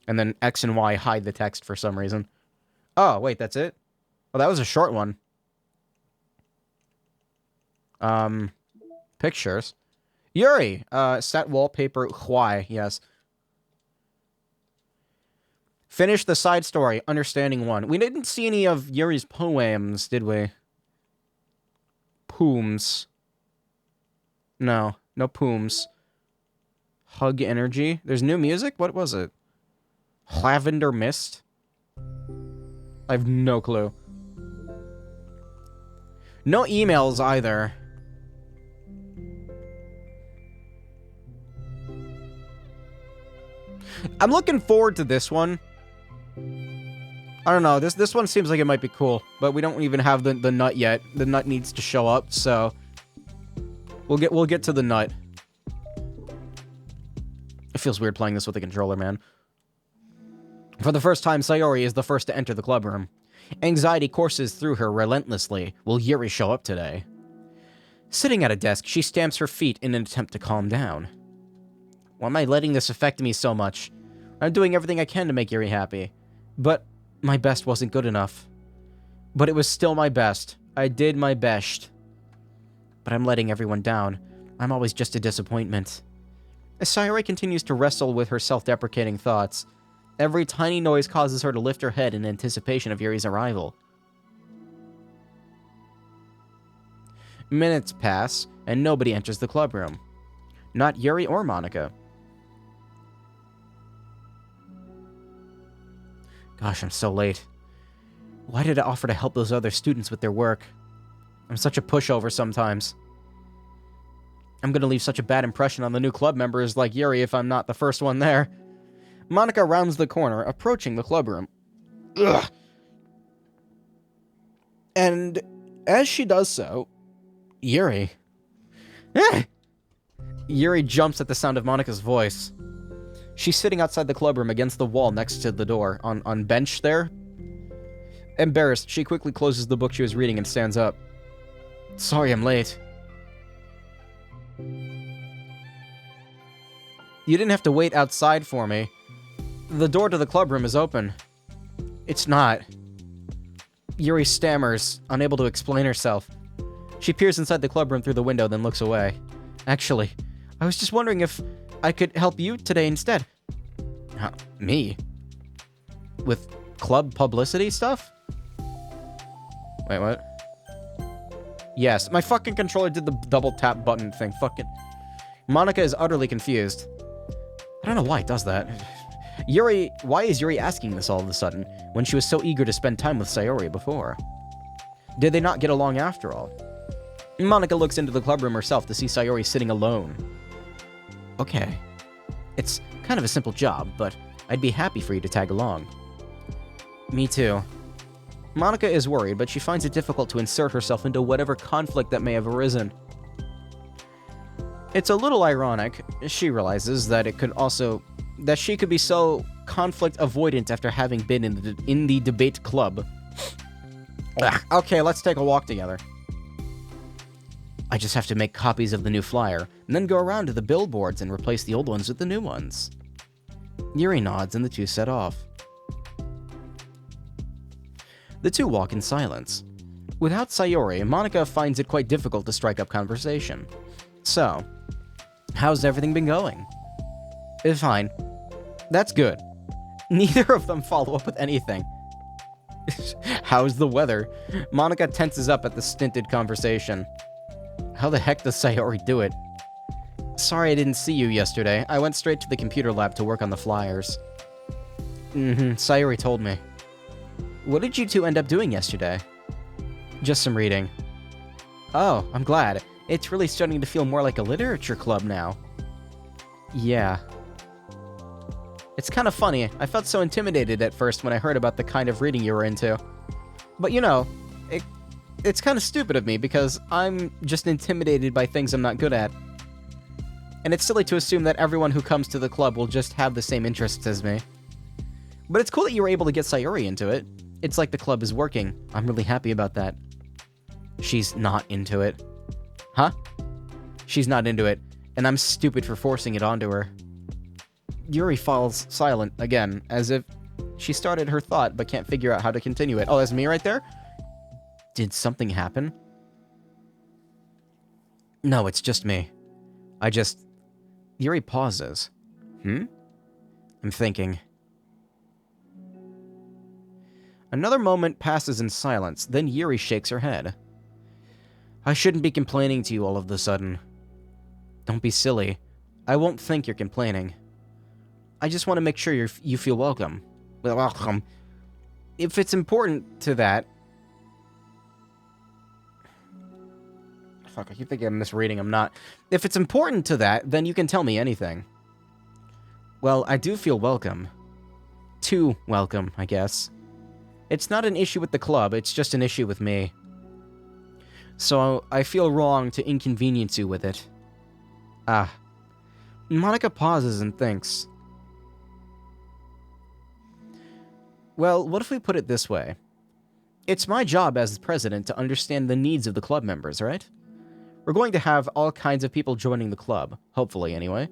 And then X and Y hide the text for some reason. Oh, wait, that's it? Oh, that was a short one. Pictures. Yuri! Set wallpaper, why, yes. Finish the side story, Understanding 1. We didn't see any of Yuri's poems, did we? Pooms. No, no pooms. Hug Energy. There's new music? What was it? Lavender Mist? I have no clue. No emails either. I'm looking forward to this one. I don't know, this one seems like it might be cool, but we don't even have the nut yet. The nut needs to show up, so we'll get to the nut. It feels weird playing this with a controller, man. For the first time, Sayori is the first to enter the clubroom. Anxiety courses through her relentlessly. Will Yuri show up today? Sitting at a desk, she stamps her feet in an attempt to calm down. Why am I letting this affect me so much? I'm doing everything I can to make Yuri happy. But my best wasn't good enough. But it was still my best. I did my best. But I'm letting everyone down. I'm always just a disappointment. As Sayori continues to wrestle with her self-deprecating thoughts, every tiny noise causes her to lift her head in anticipation of Yuri's arrival. Minutes pass, and nobody enters the clubroom. Not Yuri or Monica. Gosh, I'm so late. Why did I offer to help those other students with their work? I'm such a pushover sometimes. I'm gonna leave such a bad impression on the new club members like Yuri if I'm not the first one there. Monica rounds the corner, approaching the clubroom. Ugh. And as she does so, Yuri... Yuri jumps at the sound of Monica's voice. She's sitting outside the clubroom against the wall next to the door, on bench there. Embarrassed, she quickly closes the book she was reading and stands up. Sorry I'm late. You didn't have to wait outside for me. The door to the clubroom is open. It's not. Yuri stammers, unable to explain herself. She peers inside the clubroom through the window, then looks away. Actually, I was just wondering if I could help you today instead. Me? With club publicity stuff? Wait, what? Yes, my fucking controller did the double tap button thing. Fucking... Monica is utterly confused. I don't know why it does that. Yuri... Why is Yuri asking this all of a sudden, when she was so eager to spend time with Sayori before? Did they not get along after all? Monica looks into the club room herself to see Sayori sitting alone. Okay. It's kind of a simple job, but I'd be happy for you to tag along. Me too. Monica is worried, but she finds it difficult to insert herself into whatever conflict that may have arisen. It's a little ironic. She realizes that she could be so conflict avoidant after having been in the debate club. Okay, let's take a walk together. I just have to make copies of the new flyer, and then go around to the billboards and replace the old ones with the new ones. Yuri nods and the two set off. The two walk in silence. Without Sayori, Monica finds it quite difficult to strike up conversation. So, how's everything been going? It's fine. That's good. Neither of them follow up with anything. How's the weather? Monica tenses up at the stinted conversation. How the heck does Sayori do it? Sorry I didn't see you yesterday. I went straight to the computer lab to work on the flyers. Sayori told me. What did you two end up doing yesterday? Just some reading. Oh, I'm glad. It's really starting to feel more like a literature club now. Yeah. It's kind of funny. I felt so intimidated at first when I heard about the kind of reading you were into. But you know, it's kind of stupid of me because I'm just intimidated by things I'm not good at. And it's silly to assume that everyone who comes to the club will just have the same interests as me. But it's cool that you were able to get Sayori into it. It's like the club is working. I'm really happy about that. She's not into it. Huh? She's not into it, and I'm stupid for forcing it onto her. Yuri falls silent again, as if she started her thought but can't figure out how to continue it. Oh, that's me right there? Did something happen? No, it's just me. Yuri pauses. I'm thinking. Another moment passes in silence, then Yuri shakes her head. I shouldn't be complaining to you all of a sudden. Don't be silly. I won't think you're complaining. I just want to make sure you feel welcome. Welcome. If it's important to that... Fuck, I keep thinking I'm misreading. I'm not. If it's important to that, then you can tell me anything. Well, I do feel welcome. Too welcome, I guess. It's not an issue with the club, it's just an issue with me. So I feel wrong to inconvenience you with it. Monica pauses and thinks. Well, what if we put it this way? It's my job as the president to understand the needs of the club members, right? We're going to have all kinds of people joining the club, hopefully anyway.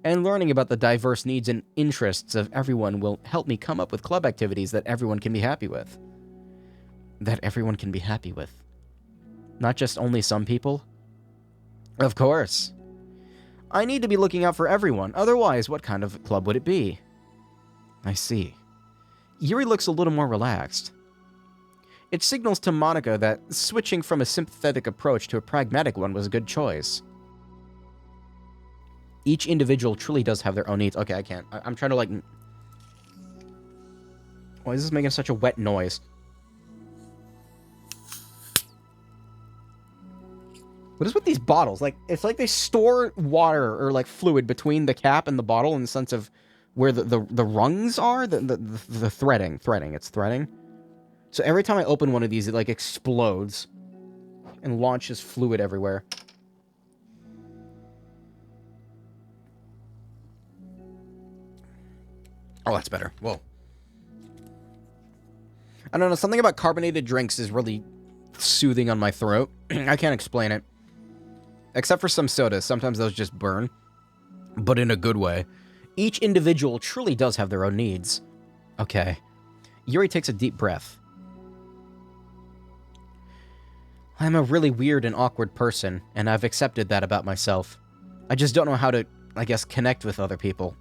And learning about the diverse needs and interests of everyone will help me come up with club activities that everyone can be happy with. That everyone can be happy with. Not just only some people? Of course. I need to be looking out for everyone, otherwise what kind of club would it be? I see. Yuri looks a little more relaxed. It signals to Monica that switching from a sympathetic approach to a pragmatic one was a good choice. Each individual truly does have their own needs. Okay, I can't. I'm trying to, like... Why is this making such a wet noise? What is with these bottles? Like, it's like they store water or, like, fluid between the cap and the bottle in the sense of where the rungs are? The threading. It's threading. So every time I open one of these, it, like, explodes and launches fluid everywhere. Oh, that's better. Whoa. I don't know, something about carbonated drinks is really soothing on my throat. I can't explain it. Except for some sodas. Sometimes those just burn. But in a good way. Each individual truly does have their own needs. Okay. Yuri takes a deep breath. I'm a really weird and awkward person, and I've accepted that about myself. I just don't know how to, I guess, connect with other people.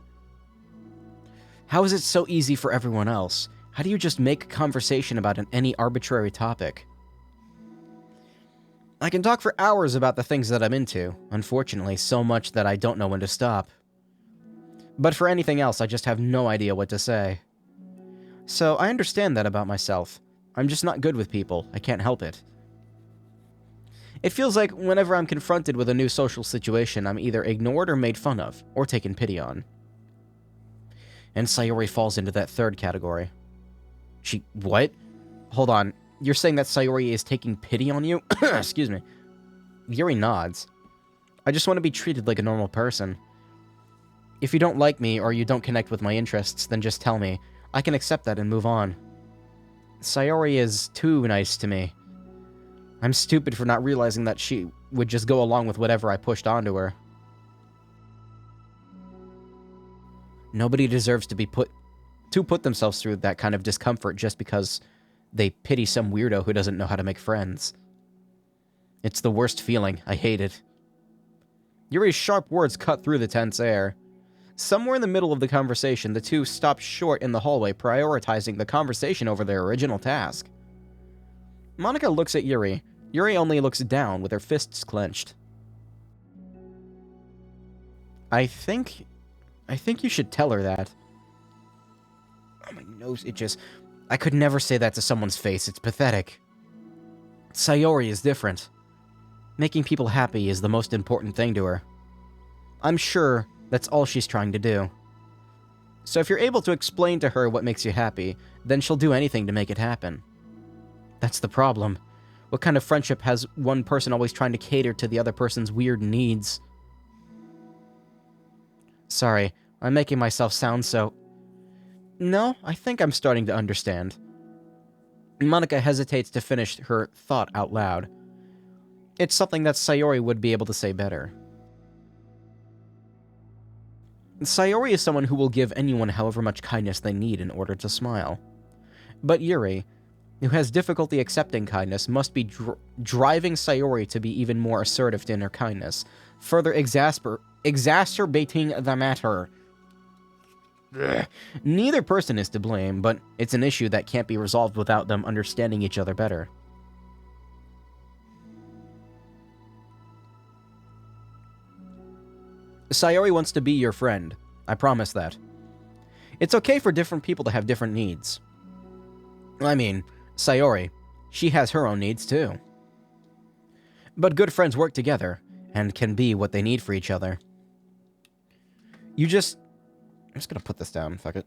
How is it so easy for everyone else? How do you just make conversation about any arbitrary topic? I can talk for hours about the things that I'm into, unfortunately, so much that I don't know when to stop. But for anything else, I just have no idea what to say. So I understand that about myself. I'm just not good with people. I can't help it. It feels like whenever I'm confronted with a new social situation, I'm either ignored or made fun of, or taken pity on. And Sayori falls into that third category. What? Hold on. You're saying that Sayori is taking pity on you? Excuse me. Yuri nods. I just want to be treated like a normal person. If you don't like me or you don't connect with my interests, then just tell me. I can accept that and move on. Sayori is too nice to me. I'm stupid for not realizing that she would just go along with whatever I pushed onto her. Nobody deserves to put themselves through that kind of discomfort just because they pity some weirdo who doesn't know how to make friends. It's the worst feeling. I hate it. Yuri's sharp words cut through the tense air. Somewhere in the middle of the conversation, the two stopped short in the hallway, prioritizing the conversation over their original task. Monika looks at Yuri. Yuri only looks down, with her fists clenched. I think you should tell her that. Oh, my nose itches. I could never say that to someone's face. It's pathetic. Sayori is different. Making people happy is the most important thing to her. I'm sure that's all she's trying to do. So if you're able to explain to her what makes you happy, then she'll do anything to make it happen. That's the problem. What kind of friendship has one person always trying to cater to the other person's weird needs? Sorry, I'm making myself sound so... No, I think I'm starting to understand. Monika hesitates to finish her thought out loud. It's something that Sayori would be able to say better. Sayori is someone who will give anyone however much kindness they need in order to smile. But Yuri, who has difficulty accepting kindness, must be driving Sayori to be even more assertive in her kindness, further exacerbating the matter. Ugh. Neither person is to blame, but it's an issue that can't be resolved without them understanding each other better. Sayori wants to be your friend. I promise that. It's okay for different people to have different needs. I mean, Sayori, she has her own needs too. But good friends work together, and can be what they need for each other. I'm just gonna put this down, fuck it.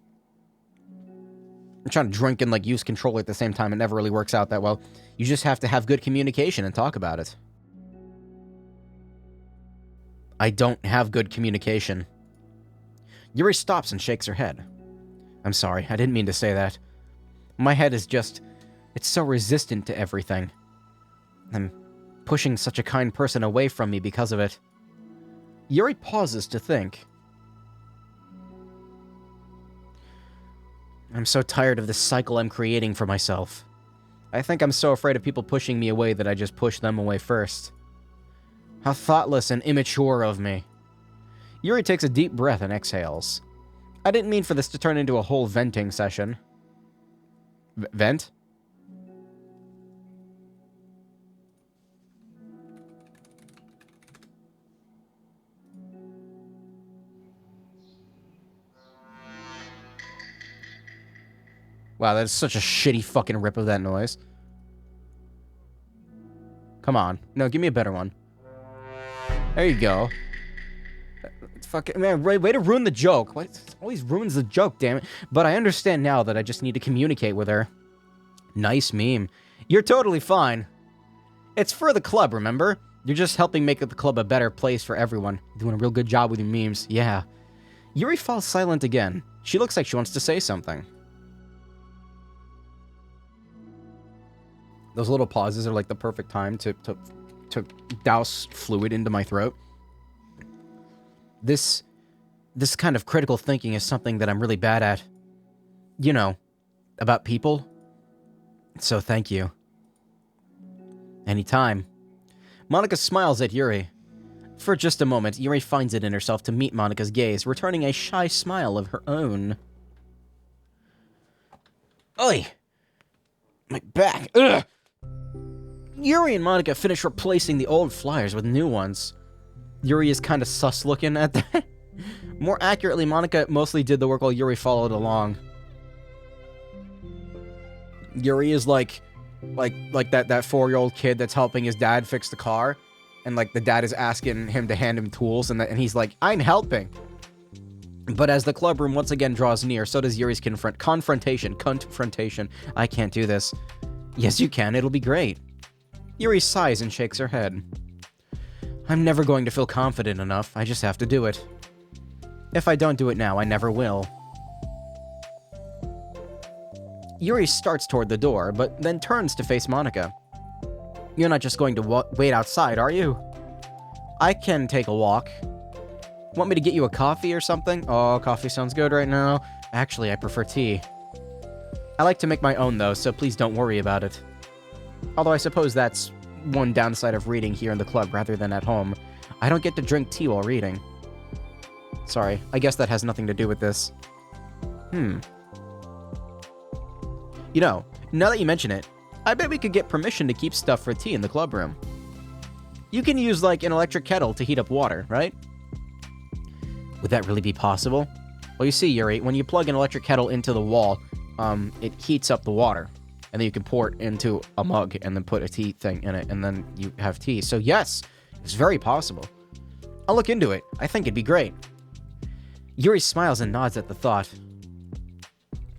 I'm trying to drink and, use controller at the same time. It never really works out that well. You just have to have good communication and talk about it. I don't have good communication. Yuri stops and shakes her head. I'm sorry, I didn't mean to say that. My head is just... It's so resistant to everything. I'm pushing such a kind person away from me because of it. Yuri pauses to think. I'm so tired of this cycle I'm creating for myself. I think I'm so afraid of people pushing me away that I just push them away first. How thoughtless and immature of me. Yuri takes a deep breath and exhales. I didn't mean for this to turn into a whole venting session. Vent? Wow, that's such a shitty fucking rip of that noise. Come on. No, give me a better one. There you go. It's fucking... Man, way to ruin the joke. Why it always ruins the joke, damn it. But I understand now that I just need to communicate with her. Nice meme. You're totally fine. It's for the club, remember? You're just helping make the club a better place for everyone. You're doing a real good job with your memes. Yeah. Yuri falls silent again. She looks like she wants to say something. Those little pauses are like the perfect time to douse fluid into my throat. This kind of critical thinking is something that I'm really bad at. You know, about people. So thank you. Anytime. Monika smiles at Yuri. For just a moment, Yuri finds it in herself to meet Monika's gaze, returning a shy smile of her own. Oi! My back! Ugh! Yuri and Monika finish replacing the old flyers with new ones. Yuri is kind of sus looking at that. More accurately, Monika mostly did the work while Yuri followed along. Yuri is like that 4-year-old kid that's helping his dad fix the car, and like the dad is asking him to hand him tools, and he's like, I'm helping. But as the club room once again draws near, so does Yuri's confrontation. I can't do this. Yes, you can. It'll be great. Yuri sighs and shakes her head. I'm never going to feel confident enough. I just have to do it. If I don't do it now, I never will. Yuri starts toward the door, but then turns to face Monika. You're not just going to wait outside, are you? I can take a walk. Want me to get you a coffee or something? Oh, coffee sounds good right now. Actually, I prefer tea. I like to make my own, though, so please don't worry about it. Although I suppose that's one downside of reading here in the club rather than at home. I don't get to drink tea while reading. Sorry, I guess that has nothing to do with this. You know, now that you mention it, I bet we could get permission to keep stuff for tea in the club room. You can use, like, an electric kettle to heat up water, right? Would that really be possible? Well, you see, Yuri, when you plug an electric kettle into the wall, it heats up the water. And then you can pour it into a mug and then put a tea thing in it, and then you have tea. So yes, it's very possible. I'll look into it. I think it'd be great. Yuri smiles and nods at the thought.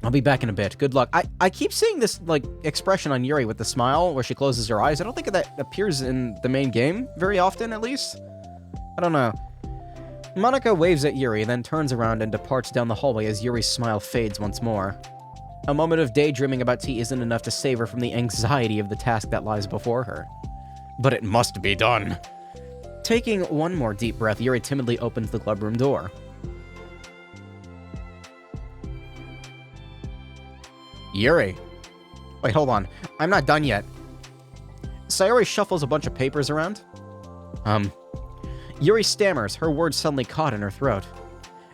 I'll be back in a bit. Good luck. I keep seeing this, like, expression on Yuri with the smile where she closes her eyes. I don't think that appears in the main game very often, at least. I don't know. Monika waves at Yuri, then turns around and departs down the hallway as Yuri's smile fades once more. A moment of daydreaming about tea isn't enough to save her from the anxiety of the task that lies before her. But it must be done. Taking one more deep breath, Yuri timidly opens the clubroom door. Yuri. Wait, hold on. I'm not done yet. Sayori shuffles a bunch of papers around. Yuri stammers, her words suddenly caught in her throat.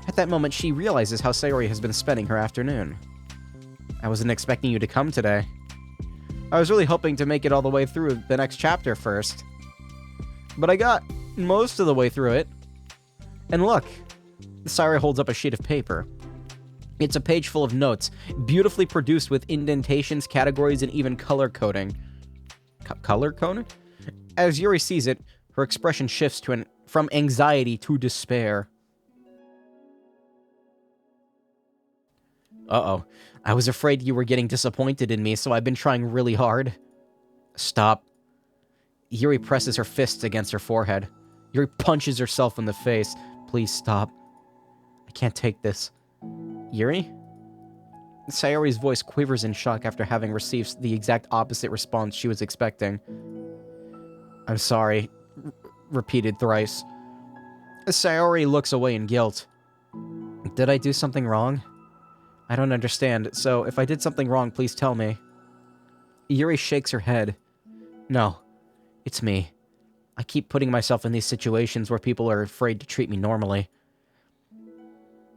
At that moment, she realizes how Sayori has been spending her afternoon. I wasn't expecting you to come today. I was really hoping to make it all the way through the next chapter first. But I got most of the way through it. And look, Sayori holds up a sheet of paper. It's a page full of notes, beautifully produced with indentations, categories, and even color coding. Color coding? As Yuri sees it, her expression shifts from anxiety to despair. Uh-oh. I was afraid you were getting disappointed in me, so I've been trying really hard. Stop. Yuri presses her fists against her forehead. Yuri punches herself in the face. Please stop. I can't take this. Yuri? Sayori's voice quivers in shock after having received the exact opposite response she was expecting. I'm sorry. Repeated thrice. Sayori looks away in guilt. Did I do something wrong? I don't understand, so if I did something wrong, please tell me. Yuri shakes her head. No, it's me. I keep putting myself in these situations where people are afraid to treat me normally.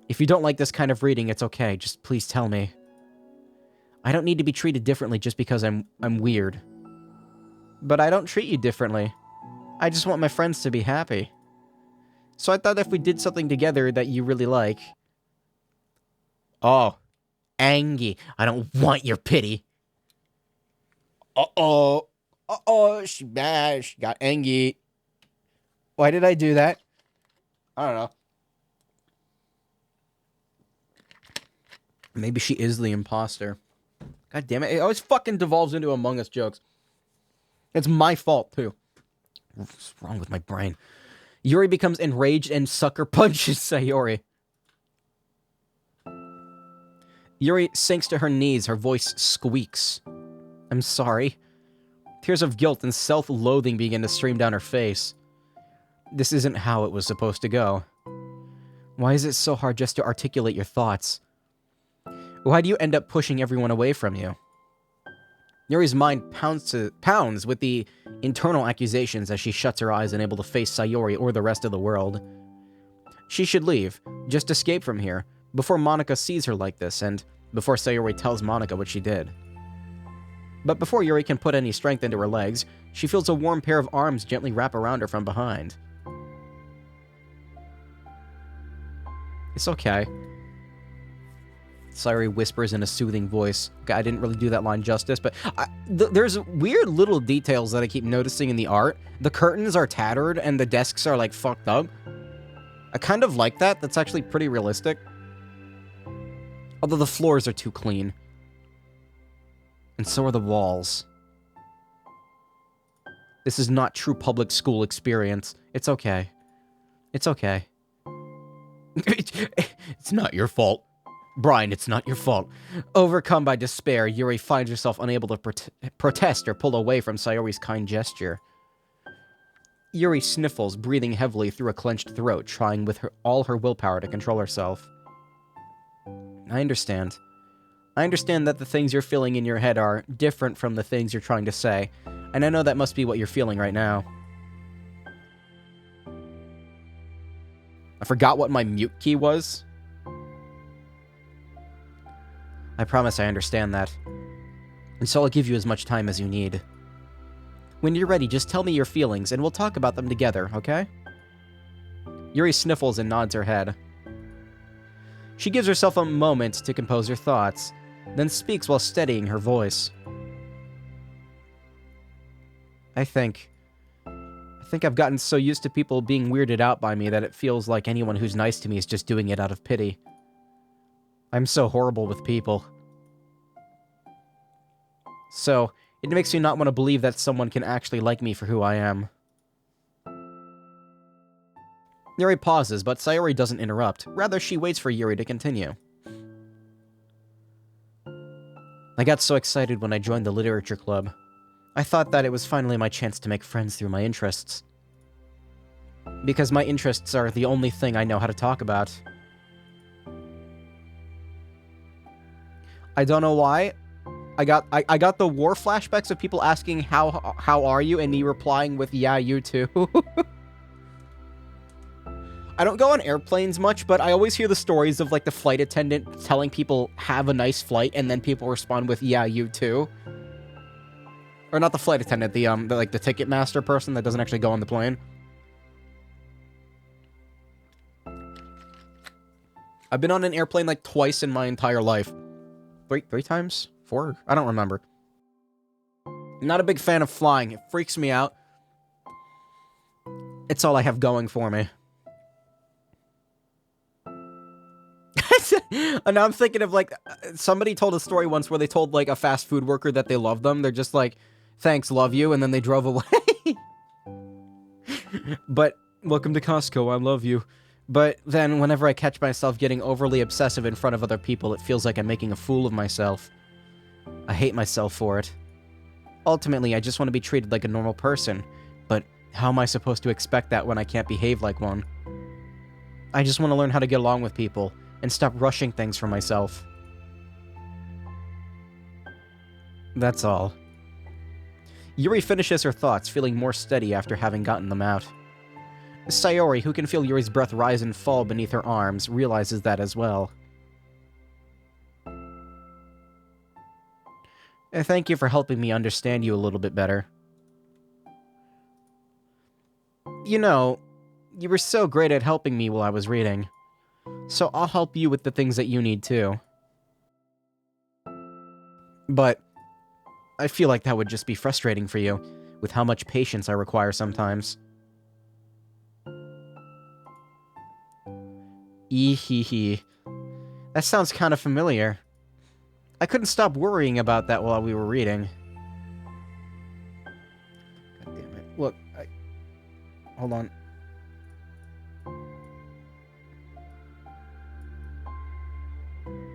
If you don't like this kind of reading, it's okay. Just please tell me. I don't need to be treated differently just because I'm weird. But I don't treat you differently. I just want my friends to be happy. So I thought if we did something together that you really like... Oh. Angie. I don't want your pity. Uh-oh. Uh-oh. She bad. She got Angie. Why did I do that? I don't know. Maybe she is the imposter. God damn it. It always fucking devolves into Among Us jokes. It's my fault, too. What's wrong with my brain? Yuri becomes enraged and sucker punches Sayori. Yuri sinks to her knees, her voice squeaks. I'm sorry. Tears of guilt and self-loathing begin to stream down her face. This isn't how it was supposed to go. Why is it so hard just to articulate your thoughts? Why do you end up pushing everyone away from you? Yuri's mind pounds with the internal accusations as she shuts her eyes, unable to face Sayori or the rest of the world. She should leave, just escape from here, before Monika sees her like this, and before Sayori tells Monika what she did. But before Yuri can put any strength into her legs, she feels a warm pair of arms gently wrap around her from behind. It's okay. Sayori whispers in a soothing voice. Okay, I didn't really do that line justice, but there's weird little details that I keep noticing in the art. The curtains are tattered and the desks are like fucked up. I kind of like that. That's actually pretty realistic. Although the floors are too clean. And so are the walls. This is not true public school experience. It's okay. It's okay. It's not your fault. Brian, it's not your fault. Overcome by despair, Yuri finds herself unable to protest or pull away from Sayori's kind gesture. Yuri sniffles, breathing heavily through a clenched throat, trying with all her willpower to control herself. I understand. I understand that the things you're feeling in your head are different from the things you're trying to say, and I know that must be what you're feeling right now. I forgot what my mute key was. I promise I understand that. And so I'll give you as much time as you need. When you're ready, just tell me your feelings, and we'll talk about them together, okay? Yuri sniffles and nods her head. She gives herself a moment to compose her thoughts, then speaks while steadying her voice. I think I've gotten so used to people being weirded out by me that it feels like anyone who's nice to me is just doing it out of pity. I'm so horrible with people. So, it makes me not want to believe that someone can actually like me for who I am. Yuri pauses, but Sayori doesn't interrupt. Rather, she waits for Yuri to continue. I got so excited when I joined the literature club. I thought that it was finally my chance to make friends through my interests. Because my interests are the only thing I know how to talk about. I don't know why. I got the war flashbacks of people asking how are you, and me replying with yeah, you too. I don't go on airplanes much, but I always hear the stories of like the flight attendant telling people have a nice flight, and then people respond with yeah, you too. Or not the flight attendant, the ticket master person that doesn't actually go on the plane. I've been on an airplane like twice in my entire life. Three times? 4? I don't remember. Not a big fan of flying. It freaks me out. It's all I have going for me. And now I'm thinking of, like, somebody told a story once where they told, like, a fast food worker that they love them. They're just like, thanks, love you, and then they drove away. But, welcome to Costco, I love you. But then, whenever I catch myself getting overly obsessive in front of other people, it feels like I'm making a fool of myself. I hate myself for it. Ultimately, I just want to be treated like a normal person, but how am I supposed to expect that when I can't behave like one? I just want to learn how to get along with people, and stop rushing things for myself. That's all. Yuri finishes her thoughts, feeling more steady after having gotten them out. Sayori, who can feel Yuri's breath rise and fall beneath her arms, realizes that as well. Thank you for helping me understand you a little bit better. You know, you were so great at helping me while I was reading. So I'll help you with the things that you need too. But I feel like that would just be frustrating for you, with how much patience I require sometimes. Ehehe. That sounds kind of familiar. I couldn't stop worrying about that while we were reading. God damn it. Look, hold on.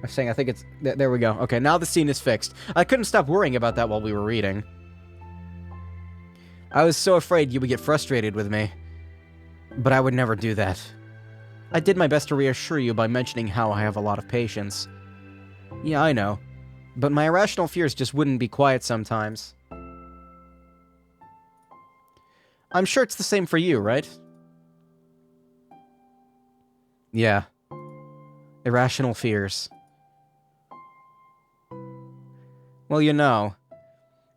I'm saying I think it's... There we go. Okay, now the scene is fixed. I couldn't stop worrying about that while we were reading. I was so afraid you would get frustrated with me. But I would never do that. I did my best to reassure you by mentioning how I have a lot of patience. Yeah, I know. But my irrational fears just wouldn't be quiet sometimes. I'm sure it's the same for you, right? Yeah. Irrational fears. Well, you know,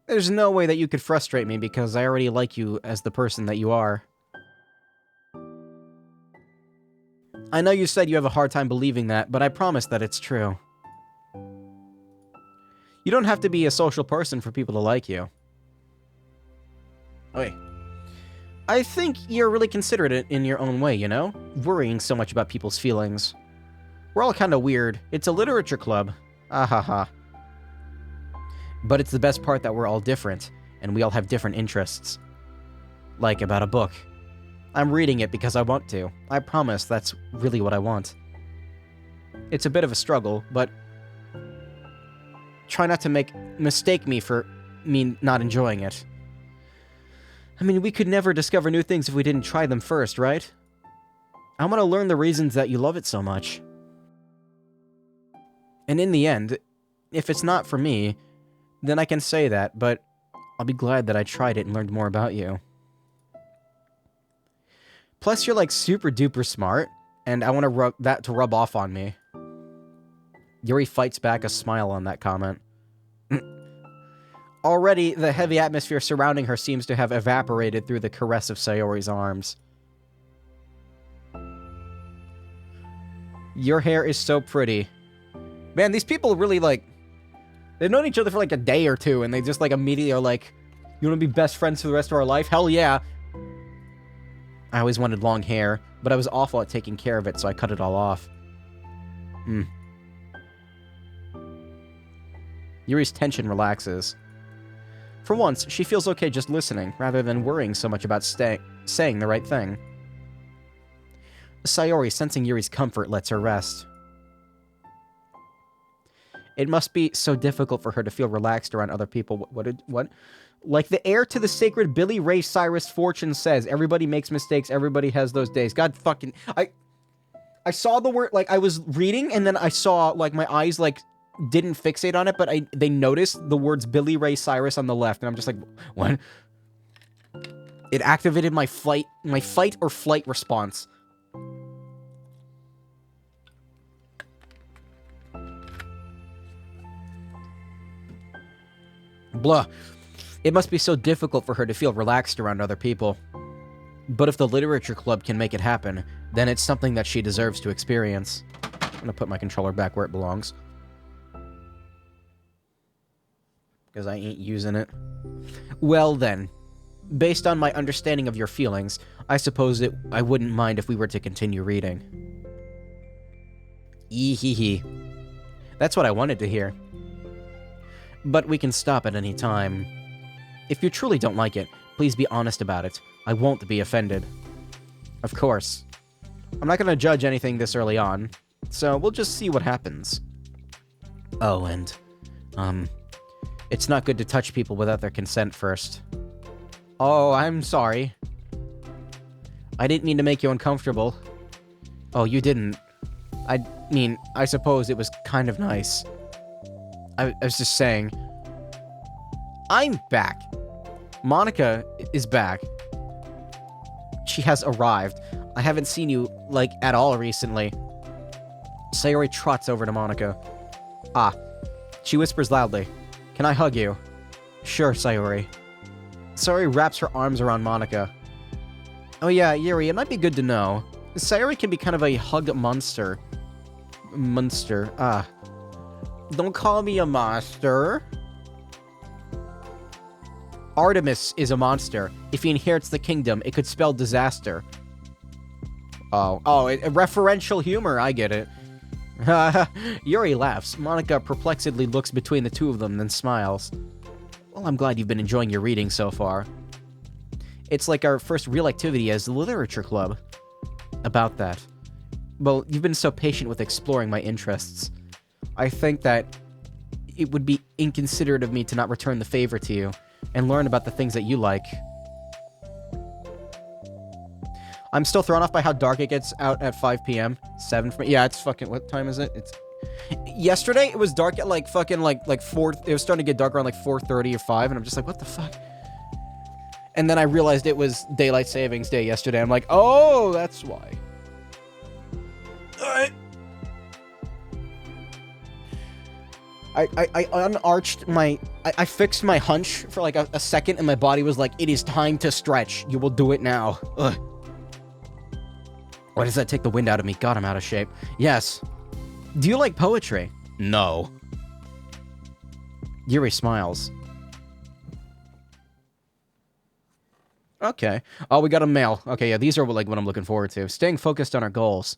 there's no way that you could frustrate me because I already like you as the person that you are. I know you said you have a hard time believing that, but I promise that it's true. You don't have to be a social person for people to like you. Oi. I think you're really considerate in your own way, you know? Worrying so much about people's feelings. We're all kind of weird. It's a literature club. Ah ha ha. But it's the best part that we're all different, and we all have different interests. Like about a book. I'm reading it because I want to. I promise that's really what I want. It's a bit of a struggle, but try not to mistake me for me not enjoying it. I mean, we could never discover new things if we didn't try them first, right? I want to learn the reasons that you love it so much. And in the end, if it's not for me, then I can say that, but I'll be glad that I tried it and learned more about you. Plus, you're like super duper smart, and I want that to rub off on me. Yuri fights back a smile on that comment. Already, the heavy atmosphere surrounding her seems to have evaporated through the caress of Sayori's arms. Your hair is so pretty. Man, these people really, like... They've known each other for, like, a day or two, and they just, like, immediately are like, you want to be best friends for the rest of our life? Hell yeah! I always wanted long hair, but I was awful at taking care of it, so I cut it all off. Yuri's tension relaxes. For once, she feels okay just listening, rather than worrying so much about saying the right thing. Sayori, sensing Yuri's comfort, lets her rest. It must be so difficult for her to feel relaxed around other people. What? Like the heir to the sacred Billy Ray Cyrus fortune says, everybody makes mistakes, everybody has those days. God fucking... I saw the word, like, I was reading, and then I saw, like, my eyes, like, didn't fixate on it, but they noticed the words Billy Ray Cyrus on the left, and I'm just like, what? It activated my fight or flight response. Blah. It must be so difficult for her to feel relaxed around other people. But if the literature club can make it happen, then it's something that she deserves to experience. I'm gonna put my controller back where it belongs. Because I ain't using it. Well then, based on my understanding of your feelings, I suppose I wouldn't mind if we were to continue reading. Ee-hee-hee. That's what I wanted to hear. But we can stop at any time. If you truly don't like it, please be honest about it. I won't be offended. Of course. I'm not gonna judge anything this early on, so we'll just see what happens. Oh, and, it's not good to touch people without their consent first. Oh, I'm sorry. I didn't mean to make you uncomfortable. Oh, you didn't. I mean, I suppose it was kind of nice. I was just saying. I'm back. Monica is back. She has arrived. I haven't seen you, like, at all recently. Sayori trots over to Monica. Ah. She whispers loudly. Can I hug you? Sure, Sayori. Sayori wraps her arms around Monica. Oh yeah, Yuri, it might be good to know. Sayori can be kind of a hug monster. Don't call me a monster. Artemis is a monster. If he inherits the kingdom, it could spell disaster. Oh, referential humor, I get it. Yuri laughs. Monica perplexedly looks between the two of them, then smiles. Well, I'm glad you've been enjoying your reading so far. It's like our first real activity as the literature club. About that. Well, you've been so patient with exploring my interests. I think that it would be inconsiderate of me to not return the favor to you and learn about the things that you like. I'm still thrown off by how dark it gets out at 5 p.m. 7 for me. Yeah, it's fucking... What time is it? It's... Yesterday, it was dark at, like, fucking, like 4... It was starting to get dark around, like, 4:30 or 5, and I'm just like, what the fuck? And then I realized it was Daylight Savings Day yesterday. I'm like, oh, that's why. Alright. I unarched my... I fixed my hunch for, like, a second, and my body was like, it is time to stretch. You will do it now. Ugh. Why does that take the wind out of me? God, I'm out of shape. Yes. Do you like poetry? No. Yuri smiles. Okay. Oh, we got a mail. Okay, yeah, these are like what I'm looking forward to. Staying focused on our goals.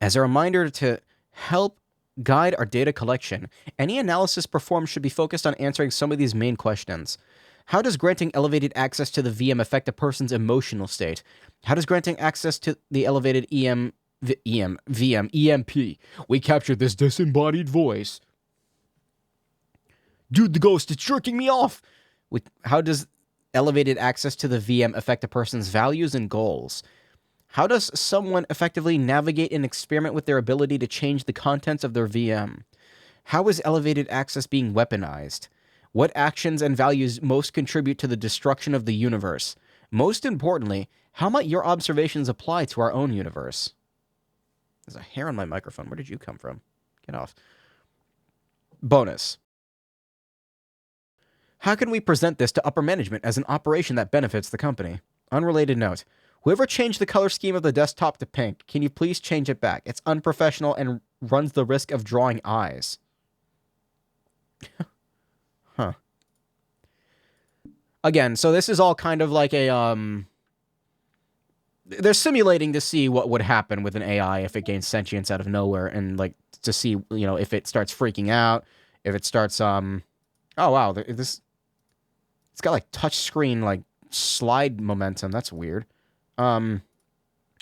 As a reminder to help guide our data collection, any analysis performed should be focused on answering some of these main questions. How does granting elevated access to the VM affect a person's emotional state? How does granting access to the elevated EMP? We captured this disembodied voice. Dude, the ghost, it's jerking me off! How does elevated access to the VM affect a person's values and goals? How does someone effectively navigate and experiment with their ability to change the contents of their VM? How is elevated access being weaponized? What actions and values most contribute to the destruction of the universe? Most importantly, how might your observations apply to our own universe? There's a hair on my microphone. Where did you come from? Get off. Bonus. How can we present this to upper management as an operation that benefits the company? Unrelated note. Whoever changed the color scheme of the desktop to pink, can you please change it back? It's unprofessional and runs the risk of drawing eyes. Huh. Again, so this is all kind of like a, they're simulating to see what would happen with an AI if it gains sentience out of nowhere, and, like, to see, you know, if it starts freaking out, if it starts, oh, wow, it's got, like, touch screen, like, slide momentum. That's weird. I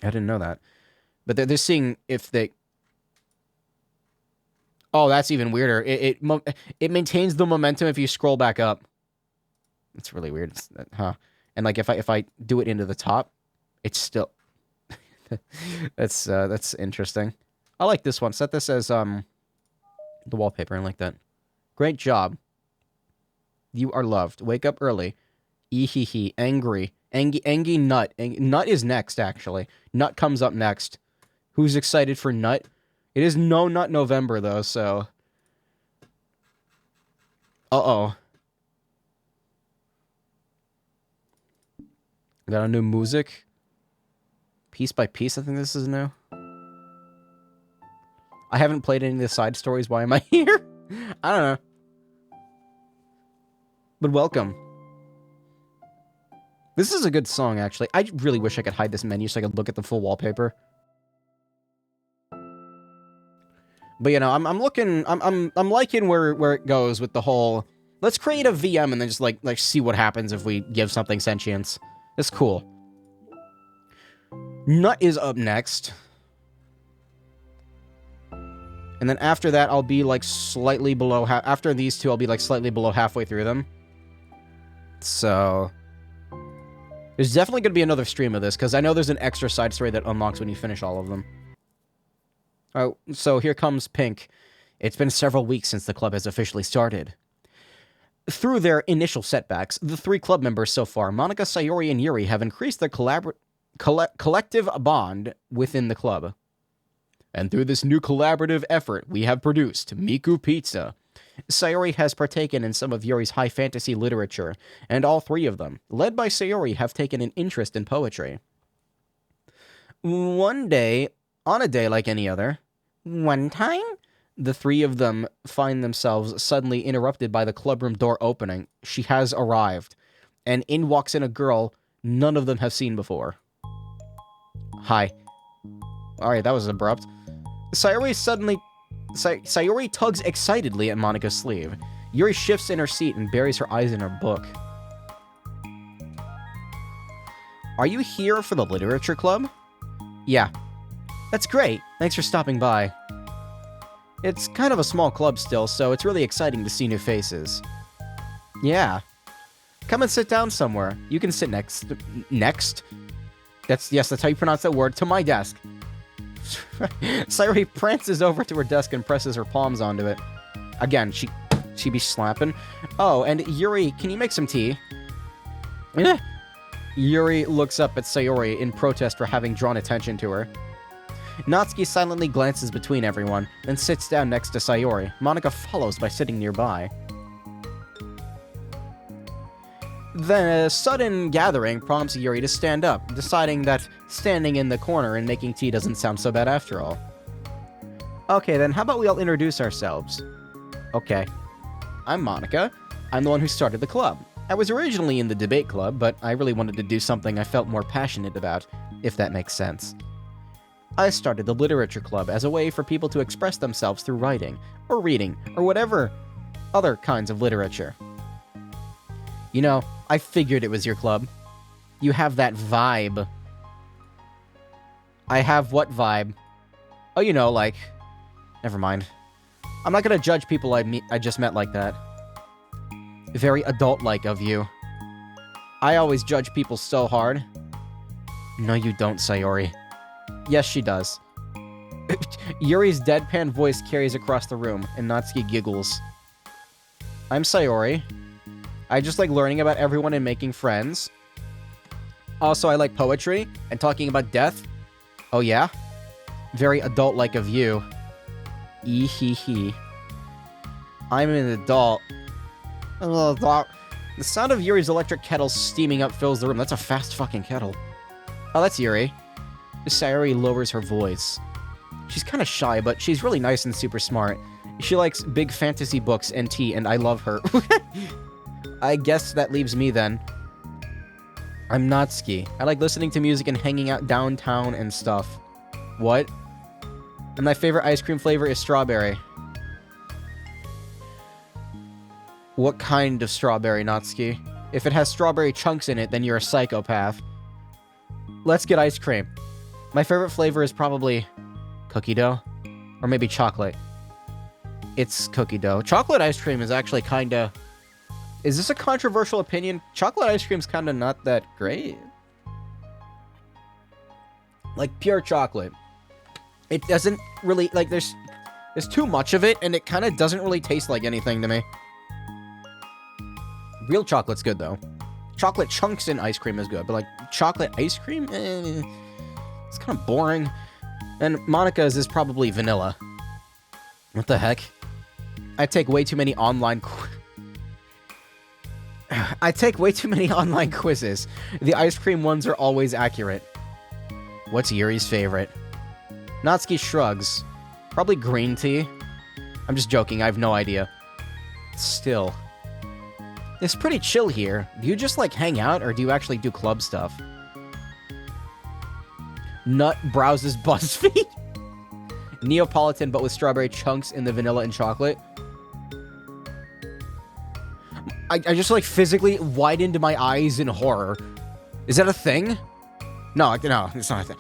didn't know that. But they're seeing if they... Oh, that's even weirder. It maintains the momentum if you scroll back up. It's really weird. Huh. And, like, if I do it into the top, it's still... that's interesting. I like this one. Set this as, the wallpaper. I like that. Great job. You are loved. Wake up early. Ehehe. Angry. Angie Nut. Nut is next, actually. Nut comes up next. Who's excited for Nut? It is No Nut November, though, so... Uh-oh. Got a new music. Piece by Piece, I think this is new. I haven't played any of the side stories. Why am I here? I don't know. But welcome. This is a good song, actually. I really wish I could hide this menu so I could look at the full wallpaper. But, you know, I'm liking where it goes with the whole, let's create a VM and then just, like see what happens if we give something sentience. It's cool. Nut is up next. And then after that, I'll be, like, slightly below after these two, I'll be, like, slightly below halfway through them. So... There's definitely going to be another stream of this, because I know there's an extra side story that unlocks when you finish all of them. Oh, so here comes Pink. It's been several weeks since the club has officially started. Through their initial setbacks, the three club members so far, Monika, Sayori, and Yuri, have increased their collective bond within the club. And through this new collaborative effort, we have produced Miku Pizza. Sayori has partaken in some of Yuri's high fantasy literature, and all three of them, led by Sayori, have taken an interest in poetry. One day, on a day like any other, one time, the three of them find themselves suddenly interrupted by the clubroom door opening. She has arrived, and in walks in a girl none of them have seen before. Hi. Alright, that was abrupt. Sayori tugs excitedly at Monika's sleeve. Yuri shifts in her seat and buries her eyes in her book. Are you here for the literature club? Yeah. That's great. Thanks for stopping by. It's kind of a small club still, so it's really exciting to see new faces. Yeah. Come and sit down somewhere. You can sit next? That's how you pronounce that word. To my desk. Sayori prances over to her desk and presses her palms onto it. Again, she be slapping. Oh, and Yuri, can you make some tea? Yuri looks up at Sayori in protest for having drawn attention to her. Natsuki silently glances between everyone, then sits down next to Sayori. Monika follows by sitting nearby. Then a sudden gathering prompts Yuri to stand up, deciding that standing in the corner and making tea doesn't sound so bad after all. Okay, then how about we all introduce ourselves? Okay. I'm Monica. I'm the one who started the club. I was originally in the debate club, but I really wanted to do something I felt more passionate about, if that makes sense. I started the literature club as a way for people to express themselves through writing, or reading, or whatever other kinds of literature. You know, I figured it was your club. You have that vibe. I have what vibe? Oh, you know, like... Never mind. I'm not gonna judge people I just met like that. Very adult-like of you. I always judge people so hard. No, you don't, Sayori. Yes, she does. Yuri's deadpan voice carries across the room, and Natsuki giggles. I'm Sayori. I just like learning about everyone and making friends. Also, I like poetry and talking about death. Oh, yeah? Very adult-like of you. Ee-hee-hee. I'm an adult. The sound of Yuri's electric kettle steaming up fills the room. That's a fast fucking kettle. Oh, that's Yuri. Sayori lowers her voice. She's kind of shy, but she's really nice and super smart. She likes big fantasy books and tea, and I love her. I guess that leaves me then. I'm Natsuki. I like listening to music and hanging out downtown and stuff. What? And my favorite ice cream flavor is strawberry. What kind of strawberry, Natsuki? If it has strawberry chunks in it, then you're a psychopath. Let's get ice cream. My favorite flavor is probably cookie dough, or maybe chocolate. It's cookie dough. Chocolate ice cream is actually kinda... Is this a controversial opinion? Chocolate ice cream's kinda not that great. Like, pure chocolate. It doesn't really, like, there's too much of it, and it kinda doesn't really taste like anything to me. Real chocolate's good, though. Chocolate chunks in ice cream is good, but, like, chocolate ice cream? It's kind of boring. And Monica's is probably vanilla. What the heck? I take way too many online quizzes. The ice cream ones are always accurate. What's Yuri's favorite? Natsuki shrugs. Probably green tea. I'm just joking, I have no idea. Still. It's pretty chill here. Do you just, like, hang out, or do you actually do club stuff? Nut browses BuzzFeed. Neapolitan, but with strawberry chunks in the vanilla and chocolate. I just, like, physically widened my eyes in horror. Is that a thing? No, it's not a thing.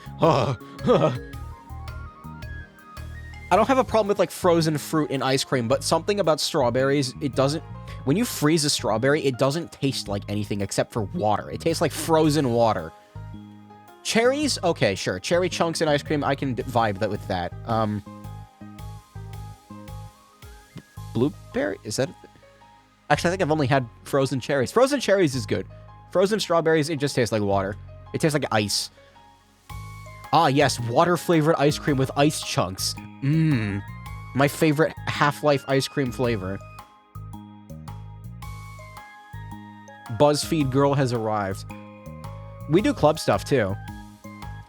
I don't have a problem with, like, frozen fruit in ice cream, but something about strawberries, it doesn't... When you freeze a strawberry, it doesn't taste like anything except for water. It tastes like frozen water. Cherries? Okay, sure. Cherry chunks in ice cream, I can vibe that with that. Blueberry? Is that... Actually, I think I've only had frozen cherries. Frozen cherries is good. Frozen strawberries, it just tastes like water. It tastes like ice. Ah, yes, water-flavored ice cream with ice chunks. Mmm. My favorite Half-Life ice cream flavor. BuzzFeed girl has arrived. We do club stuff, too.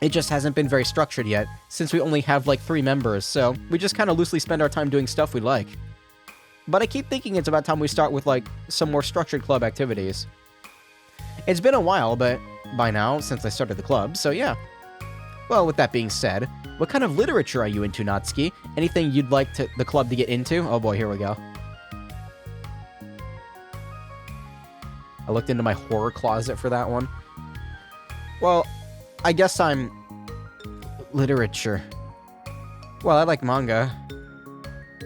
It just hasn't been very structured yet, since we only have, like, 3 members, so we just kind of loosely spend our time doing stuff we like. But I keep thinking it's about time we start with, like, some more structured club activities. It's been a while, but by now, since I started the club, so yeah. Well, with that being said, what kind of literature are you into, Natsuki? Anything you'd like the club to get into? Oh boy, here we go. I looked into my horror closet for that one. Well, I guess I'm... literature. Well, I like manga.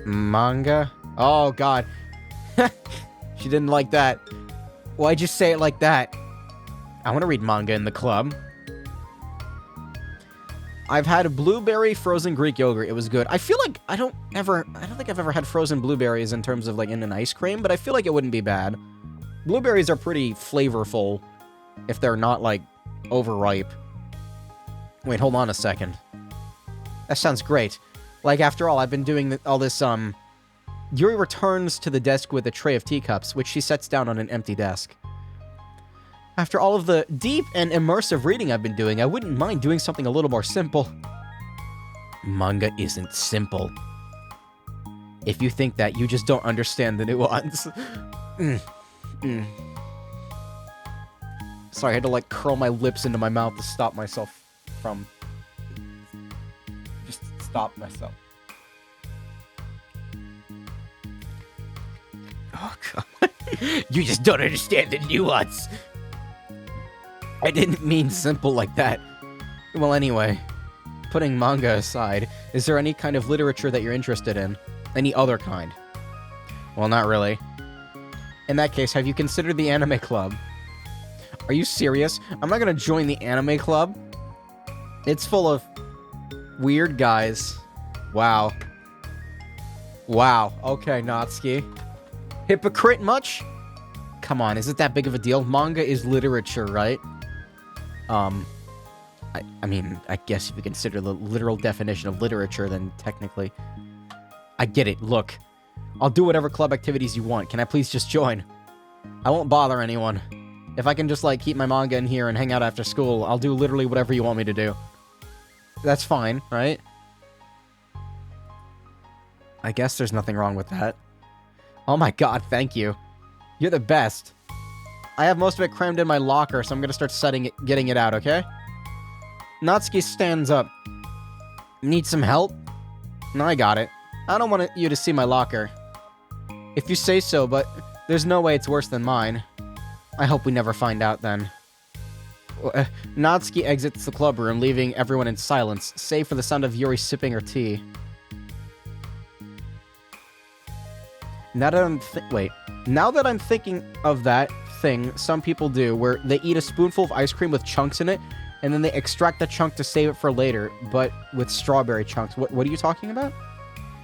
Manga? Oh, God. She didn't like that. Why'd you say it like that? I want to read manga in the club. I've had a blueberry frozen Greek yogurt. It was good. I feel like I don't think I've ever had frozen blueberries in terms of, like, in an ice cream, but I feel like it wouldn't be bad. Blueberries are pretty flavorful if they're not, like, overripe. Wait, hold on a second. That sounds great. Like, after all, I've been doing all this, Yuri returns to the desk with a tray of teacups, which she sets down on an empty desk. After all of the deep and immersive reading I've been doing, I wouldn't mind doing something a little more simple. Manga isn't simple. If you think that, you just don't understand the nuance. Sorry, I had to, like, curl my lips into my mouth to stop myself from... Just stop myself. Oh, God. You just don't understand the nuance. I didn't mean simple like that. Well, anyway, putting manga aside, is there any kind of literature that you're interested in? Any other kind? Well, not really. In that case, have you considered the anime club? Are you serious? I'm not gonna join the anime club. It's full of weird guys. Wow. Wow. Okay, Natsuki. Hypocrite much? Come on, is it that big of a deal? Manga is literature, right? I mean, I guess if you consider the literal definition of literature, then technically... I get it, look. I'll do whatever club activities you want. Can I please just join? I won't bother anyone. If I can just, like, keep my manga in here and hang out after school, I'll do literally whatever you want me to do. That's fine, right? I guess there's nothing wrong with that. Oh my god, thank you. You're the best. I have most of it crammed in my locker, so I'm gonna start getting it out, okay? Natsuki stands up. Need some help? No, I got it. I don't want you to see my locker. If you say so, but there's no way it's worse than mine. I hope we never find out then. Natsuki exits the club room, leaving everyone in silence, save for the sound of Yuri sipping her tea. Now that I'm thinking of that thing some people do, where they eat a spoonful of ice cream with chunks in it, and then they extract the chunk to save it for later, but with strawberry chunks. What are you talking about?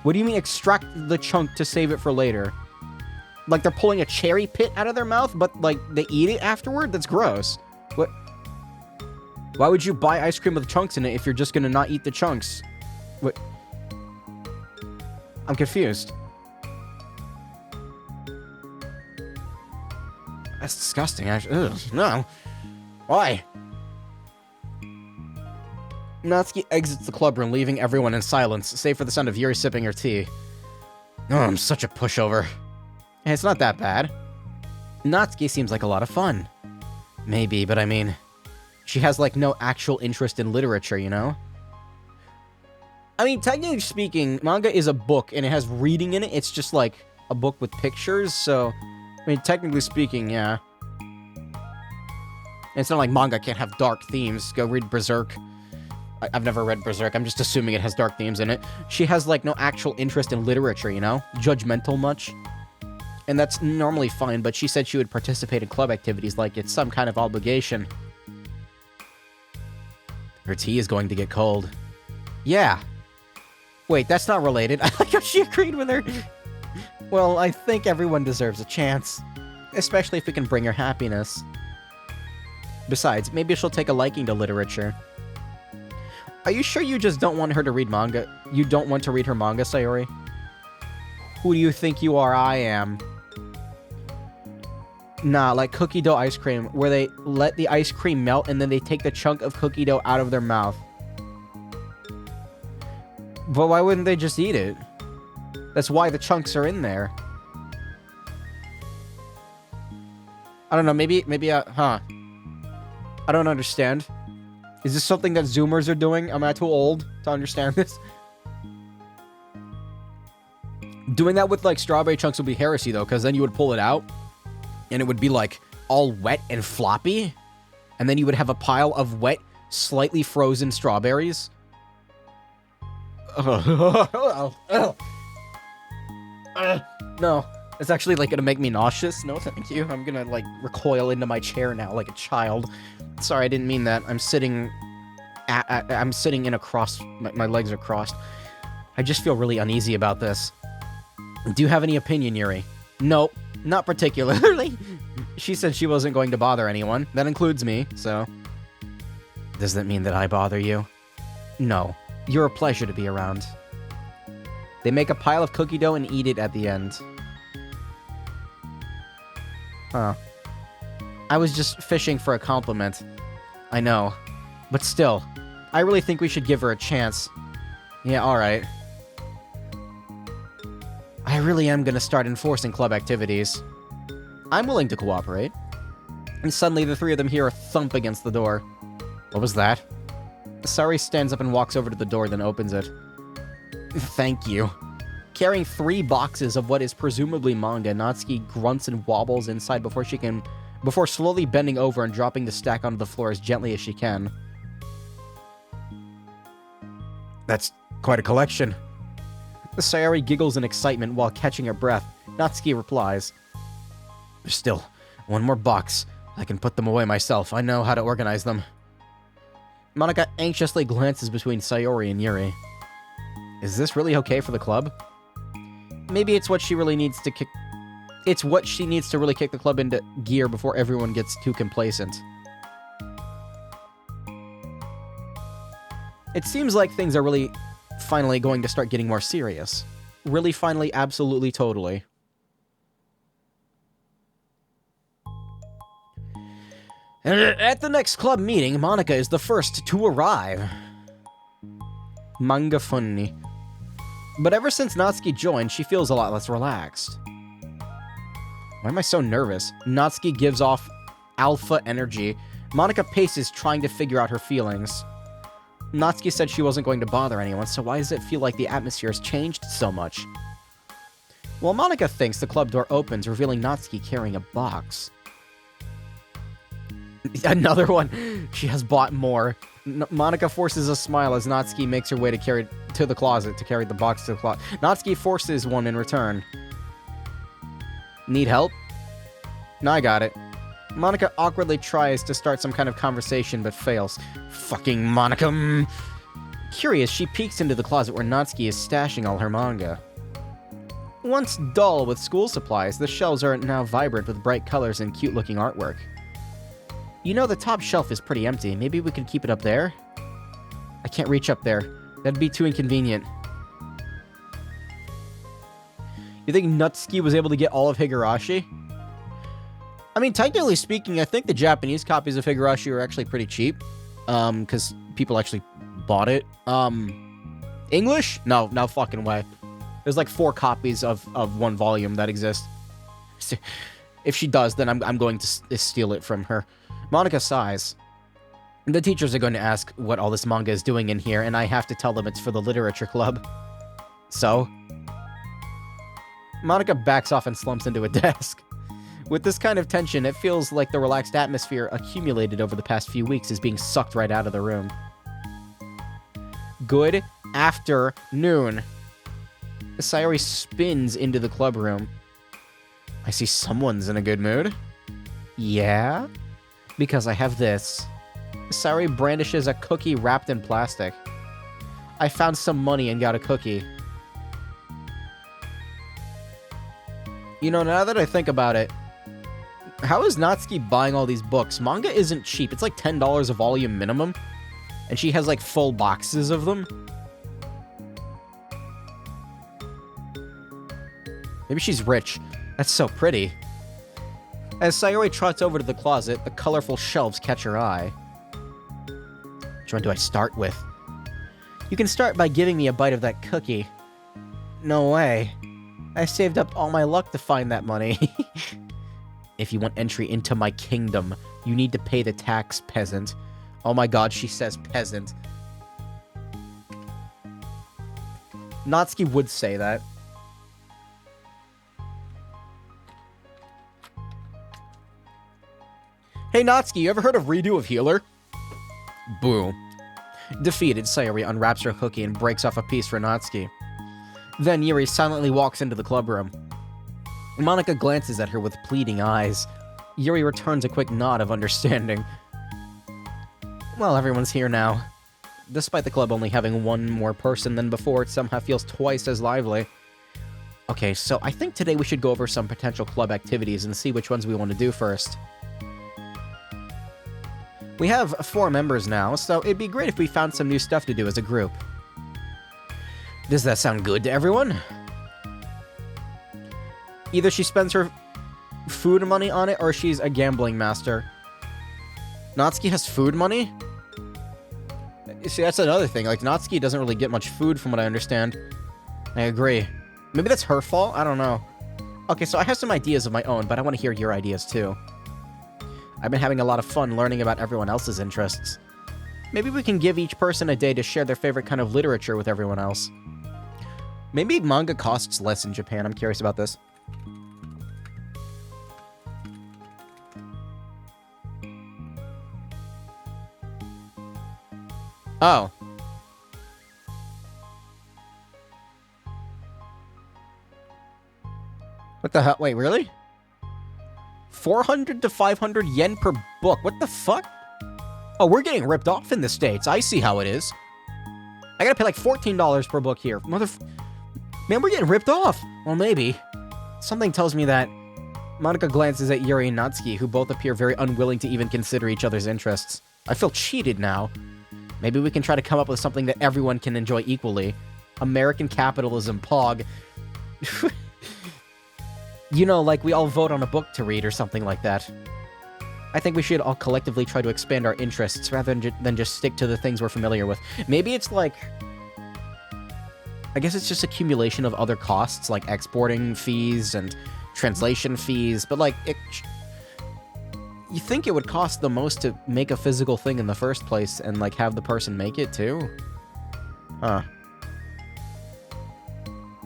What do you mean extract the chunk to save it for later? Like they're pulling a cherry pit out of their mouth, but like they eat it afterward? That's gross. What? Why would you buy ice cream with chunks in it if you're just gonna not eat the chunks? What? I'm confused. That's disgusting, actually. Ugh, no. Why? Natsuki exits the club room, leaving everyone in silence, save for the sound of Yuri sipping her tea. Oh, I'm such a pushover. Hey, it's not that bad. Natsuki seems like a lot of fun. Maybe, but I mean... She has, like, no actual interest in literature, you know? I mean, technically speaking, manga is a book, and it has reading in it. It's just, like, a book with pictures, so... I mean, technically speaking, yeah. It's not like manga can't have dark themes. Go read Berserk. I've never read Berserk. I'm just assuming it has dark themes in it. She has, like, no actual interest in literature, you know? Judgmental much. And that's normally fine, but she said she would participate in club activities like it's some kind of obligation. Her tea is going to get cold. Yeah. Wait, that's not related. I like how she agreed with her. Well, I think everyone deserves a chance. Especially if it can bring her happiness. Besides, maybe she'll take a liking to literature. Are you sure you just don't want her to read manga? You don't want to read her manga, Sayori? Who do you think you are? I am. Nah, like cookie dough ice cream, where they let the ice cream melt and then they take the chunk of cookie dough out of their mouth. But why wouldn't they just eat it? That's why the chunks are in there. I don't know, maybe, I don't understand. Is this something that Zoomers are doing? Am I too old to understand this? Doing that with, like, strawberry chunks would be heresy, though, because then you would pull it out, and it would be, like, all wet and floppy, and then you would have a pile of wet, slightly frozen strawberries. No, it's actually, like, gonna make me nauseous. No, thank you. I'm gonna, like, recoil into my chair now like a child. Sorry, I didn't mean that. I'm sitting in a cross... My legs are crossed. I just feel really uneasy about this. Do you have any opinion, Yuri? Nope, not particularly. She said she wasn't going to bother anyone. That includes me, so... Does that mean that I bother you? No. You're a pleasure to be around. They make a pile of cookie dough and eat it at the end. Huh. I was just fishing for a compliment. I know. But still, I really think we should give her a chance. Yeah, alright. really am gonna start enforcing club activities. I'm willing to cooperate. And suddenly the three of them hear a thump against the door. What was that? Sayori stands up and walks over to the door, then opens it. Thank you. Carrying 3 boxes of what is presumably manga, Natsuki grunts and wobbles inside before slowly bending over and dropping the stack onto the floor as gently as she can. That's quite a collection. Sayori giggles in excitement while catching her breath. Natsuki replies, There's still one more box. I can put them away myself. I know how to organize them. Monika anxiously glances between Sayori and Yuri. Is this really okay for the club? Maybe it's what she really needs to kick... It's what she needs to really kick the club into gear before everyone gets too complacent. It seems like things are really finally going to start getting more serious. Really, finally, absolutely, totally. And at the next club meeting, Monika is the first to arrive. Manga funny. But ever since Natsuki joined, she feels a lot less relaxed. Why am I so nervous? Natsuki gives off alpha energy. Monika paces, trying to figure out her feelings. Natsuki said she wasn't going to bother anyone, so why does it feel like the atmosphere has changed so much? Well, Monika thinks the club door opens, revealing Natsuki carrying a box. Another one! She has bought more. Monika forces a smile as Natsuki makes her way to the closet to carry the box to the closet. Natsuki forces one in return. Need help? No, I got it. Monika awkwardly tries to start some kind of conversation, but fails. Fucking Monika. Curious, she peeks into the closet where Natsuki is stashing all her manga. Once dull with school supplies, the shelves are now vibrant with bright colors and cute-looking artwork. You know, the top shelf is pretty empty. Maybe we could keep it up there? I can't reach up there. That'd be too inconvenient. You think Natsuki was able to get all of Higurashi? I mean, technically speaking, I think the Japanese copies of Higurashi are actually pretty cheap. Because people actually bought it. English? No fucking way. There's like 4 copies of one volume that exist. If she does, then I'm going to steal it from her. Monika sighs. The teachers are going to ask what all this manga is doing in here, and I have to tell them it's for the literature club. So? Monika backs off and slumps into a desk. With this kind of tension, it feels like the relaxed atmosphere accumulated over the past few weeks is being sucked right out of the room. Good afternoon. Sayori spins into the club room. I see someone's in a good mood. Yeah? Because I have this. Sayori brandishes a cookie wrapped in plastic. I found some money and got a cookie. You know, now that I think about it, how is Natsuki buying all these books? Manga isn't cheap. It's like $10 a volume minimum. And she has like full boxes of them. Maybe she's rich. That's so pretty. As Sayori trots over to the closet, the colorful shelves catch her eye. Which one do I start with? You can start by giving me a bite of that cookie. No way. I saved up all my luck to find that money. If you want entry into my kingdom, you need to pay the tax, peasant. Oh my god, she says peasant. Natsuki would say that. Hey Natsuki, you ever heard of Redo of Healer? Boo. Defeated, Sayori unwraps her cookie and breaks off a piece for Natsuki. Then Yuri silently walks into the club room. Monika glances at her with pleading eyes. Yuri returns a quick nod of understanding. Well, everyone's here now. Despite the club only having one more person than before, it somehow feels twice as lively. Okay, so I think today we should go over some potential club activities and see which ones we want to do first. We have 4 members now, so it'd be great if we found some new stuff to do as a group. Does that sound good to everyone? Either she spends her food money on it, or she's a gambling master. Natsuki has food money? See, that's another thing. Like, Natsuki doesn't really get much food from what I understand. I agree. Maybe that's her fault? I don't know. Okay, so I have some ideas of my own, but I want to hear your ideas too. I've been having a lot of fun learning about everyone else's interests. Maybe we can give each person a day to share their favorite kind of literature with everyone else. Maybe manga costs less in Japan. I'm curious about this. Oh. What the hell? Wait, really? 400 to 500 yen per book. What the fuck? Oh, we're getting ripped off in the States. I see how it is. I gotta pay like $14 per book here. Man, we're getting ripped off. Well, maybe. Something tells me that Monica glances at Yuri and Natsuki, who both appear very unwilling to even consider each other's interests. I feel cheated now. Maybe we can try to come up with something that everyone can enjoy equally. American capitalism, POG. You know, like we all vote on a book to read or something like that. I think we should all collectively try to expand our interests rather than just stick to the things we're familiar with. Maybe it's like... I guess it's just accumulation of other costs, like exporting fees and translation fees, but like... you think it would cost the most to make a physical thing in the first place and like have the person make it too? Huh.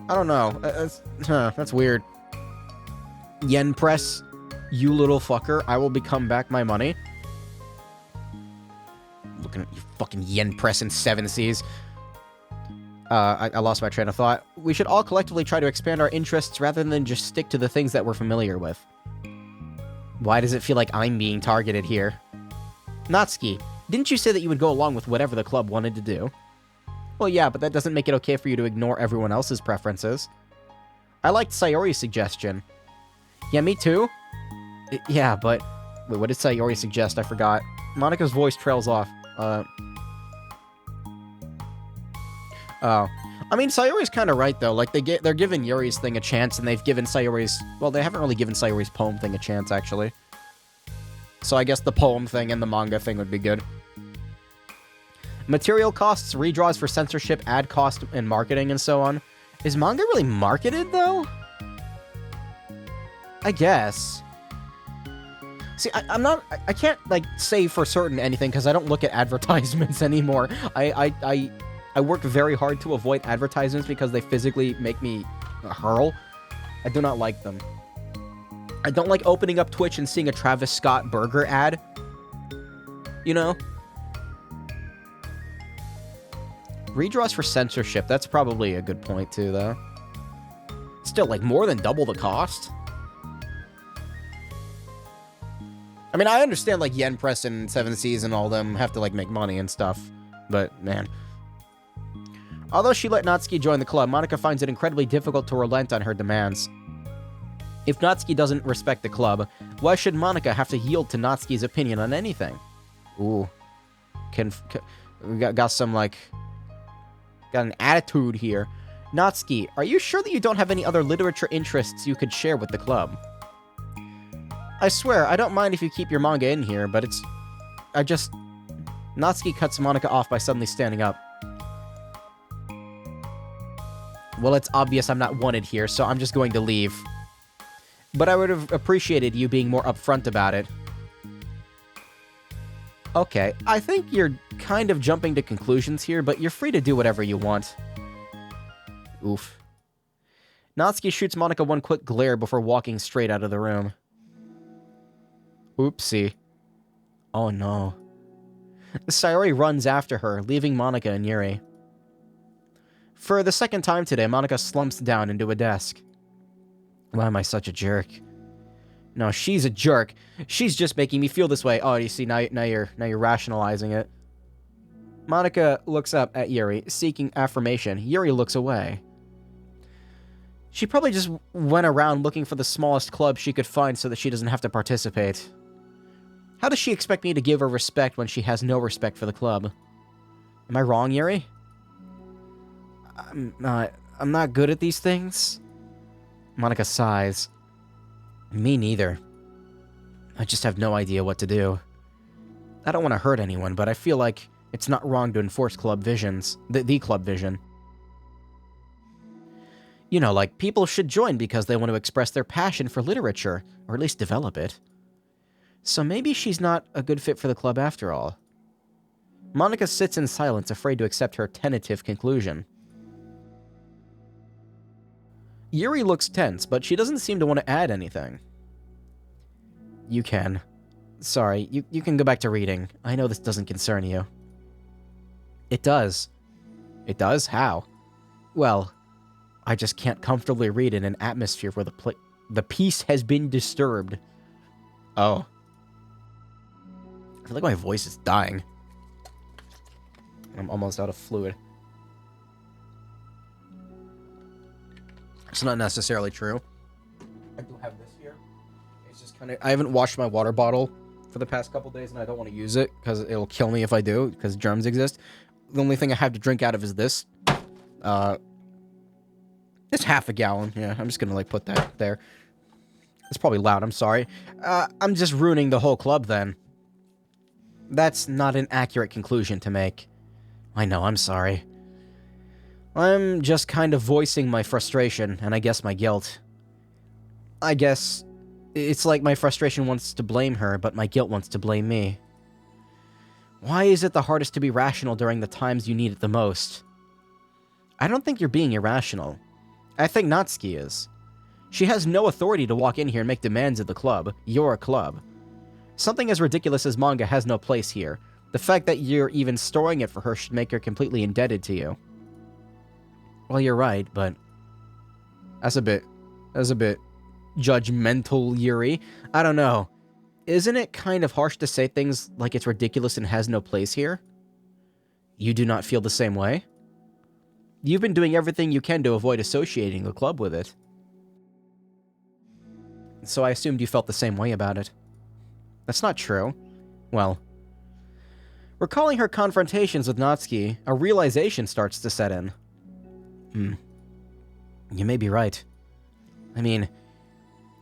I don't know. That's weird. Yen press, you little fucker. I will become back my money. Looking at you fucking yen press in 7 Seas. I lost my train of thought. We should all collectively try to expand our interests rather than just stick to the things that we're familiar with. Why does it feel like I'm being targeted here? Natsuki, didn't you say that you would go along with whatever the club wanted to do? Well, yeah, but that doesn't make it okay for you to ignore everyone else's preferences. I liked Sayori's suggestion. Yeah, me too? Yeah, but... Wait, what did Sayori suggest? I forgot. Monica's voice trails off. Oh. I mean, Sayori's kind of right, though. Like, they're giving Yuri's thing a chance, and they've given Sayori's... Well, they haven't really given Sayori's poem thing a chance, actually. So I guess the poem thing and the manga thing would be good. Material costs, redraws for censorship, ad cost, and marketing, and so on. Is manga really marketed, though? I guess. See, I can't, like, say for certain anything, because I don't look at advertisements anymore. I work very hard to avoid advertisements because they physically make me hurl. I do not like them. I don't like opening up Twitch and seeing a Travis Scott burger ad. You know? Redraws for censorship. That's probably a good point, too, though. Still, like, more than double the cost. I mean, I understand, like, Yen Press and 7 Seas and all them have to, like, make money and stuff. But, man. Although she let Natsuki join the club, Monica finds it incredibly difficult to relent on her demands. If Natsuki doesn't respect the club, why should Monica have to yield to Natsuki's opinion on anything? Ooh. We got some, like... Got an attitude here. Natsuki, are you sure that you don't have any other literature interests you could share with the club? I swear, I don't mind if you keep your manga in here, but it's... Natsuki cuts Monica off by suddenly standing up. Well, it's obvious I'm not wanted here, so I'm just going to leave. But I would have appreciated you being more upfront about it. Okay, I think you're kind of jumping to conclusions here, but you're free to do whatever you want. Oof. Natsuki shoots Monica one quick glare before walking straight out of the room. Oopsie. Oh no. Sayori runs after her, leaving Monica and Yuri. For the second time today, Monica slumps down into a desk. Why am I such a jerk? No, she's a jerk. She's just making me feel this way. Oh, you see, now you're rationalizing it. Monica looks up at Yuri, seeking affirmation. Yuri looks away. She probably just went around looking for the smallest club she could find so that she doesn't have to participate. How does she expect me to give her respect when she has no respect for the club? Am I wrong, Yuri? I'm not good at these things. Monica sighs. Me neither. I just have no idea what to do. I don't want to hurt anyone, but I feel like it's not wrong to enforce club visions. The club vision. You know, like, people should join because they want to express their passion for literature, or at least develop it. So maybe she's not a good fit for the club after all. Monica sits in silence, afraid to accept her tentative conclusion. Yuri looks tense, but she doesn't seem to want to add anything. You can. Sorry, you can go back to reading. I know this doesn't concern you. It does. It does? How? Well, I just can't comfortably read in an atmosphere where the peace has been disturbed. Oh. I feel like my voice is dying. I'm almost out of fluid. It's not necessarily true. I do have this here. It's just kind of... I haven't washed my water bottle for the past couple days, and I don't want to use it, because it'll kill me if I do, because germs exist. The only thing I have to drink out of is this. It's half a gallon. Yeah, I'm just gonna, like, put that there. It's probably loud, I'm sorry. I'm just ruining the whole club, then. That's not an accurate conclusion to make. I know, I'm sorry. I'm just kind of voicing my frustration, and I guess my guilt. I guess it's like my frustration wants to blame her, but my guilt wants to blame me. Why is it the hardest to be rational during the times you need it the most? I don't think you're being irrational. I think Natsuki is. She has no authority to walk in here and make demands of the club. You're a club. Something as ridiculous as manga has no place here. The fact that you're even storing it for her should make her completely indebted to you. Well, you're right, but... That's a bit judgmental, Yuri. I don't know. Isn't it kind of harsh to say things like it's ridiculous and has no place here? You do not feel the same way? You've been doing everything you can to avoid associating the club with it. So I assumed you felt the same way about it. That's not true. Well, recalling her confrontations with Natsuki, a realization starts to set in. You may be right. I mean,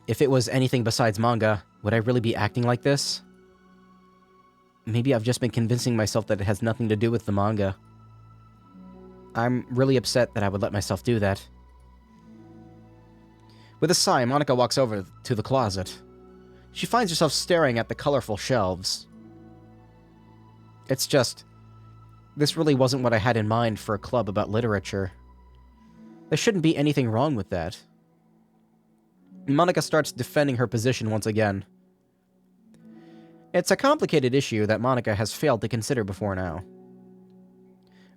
if it was anything besides manga, would I really be acting like this? Maybe I've just been convincing myself that it has nothing to do with the manga. I'm really upset that I would let myself do that. With a sigh, Monica walks over to the closet. She finds herself staring at the colorful shelves. It's just... this really wasn't what I had in mind for a club about literature. There shouldn't be anything wrong with that. Monica starts defending her position once again. It's a complicated issue that Monica has failed to consider before now.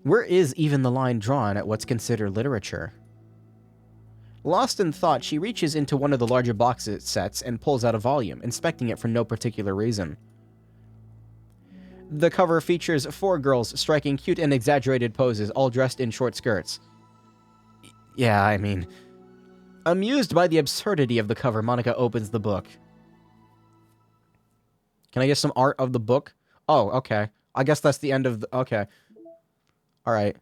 Where is even the line drawn at what's considered literature? Lost in thought, she reaches into one of the larger box sets and pulls out a volume, inspecting it for no particular reason. The cover features 4 girls striking cute and exaggerated poses, all dressed in short skirts. Yeah, I mean... Amused by the absurdity of the cover, Monica opens the book. Can I get some art of the book? Oh, okay. I guess that's the end of the... Okay. Alright.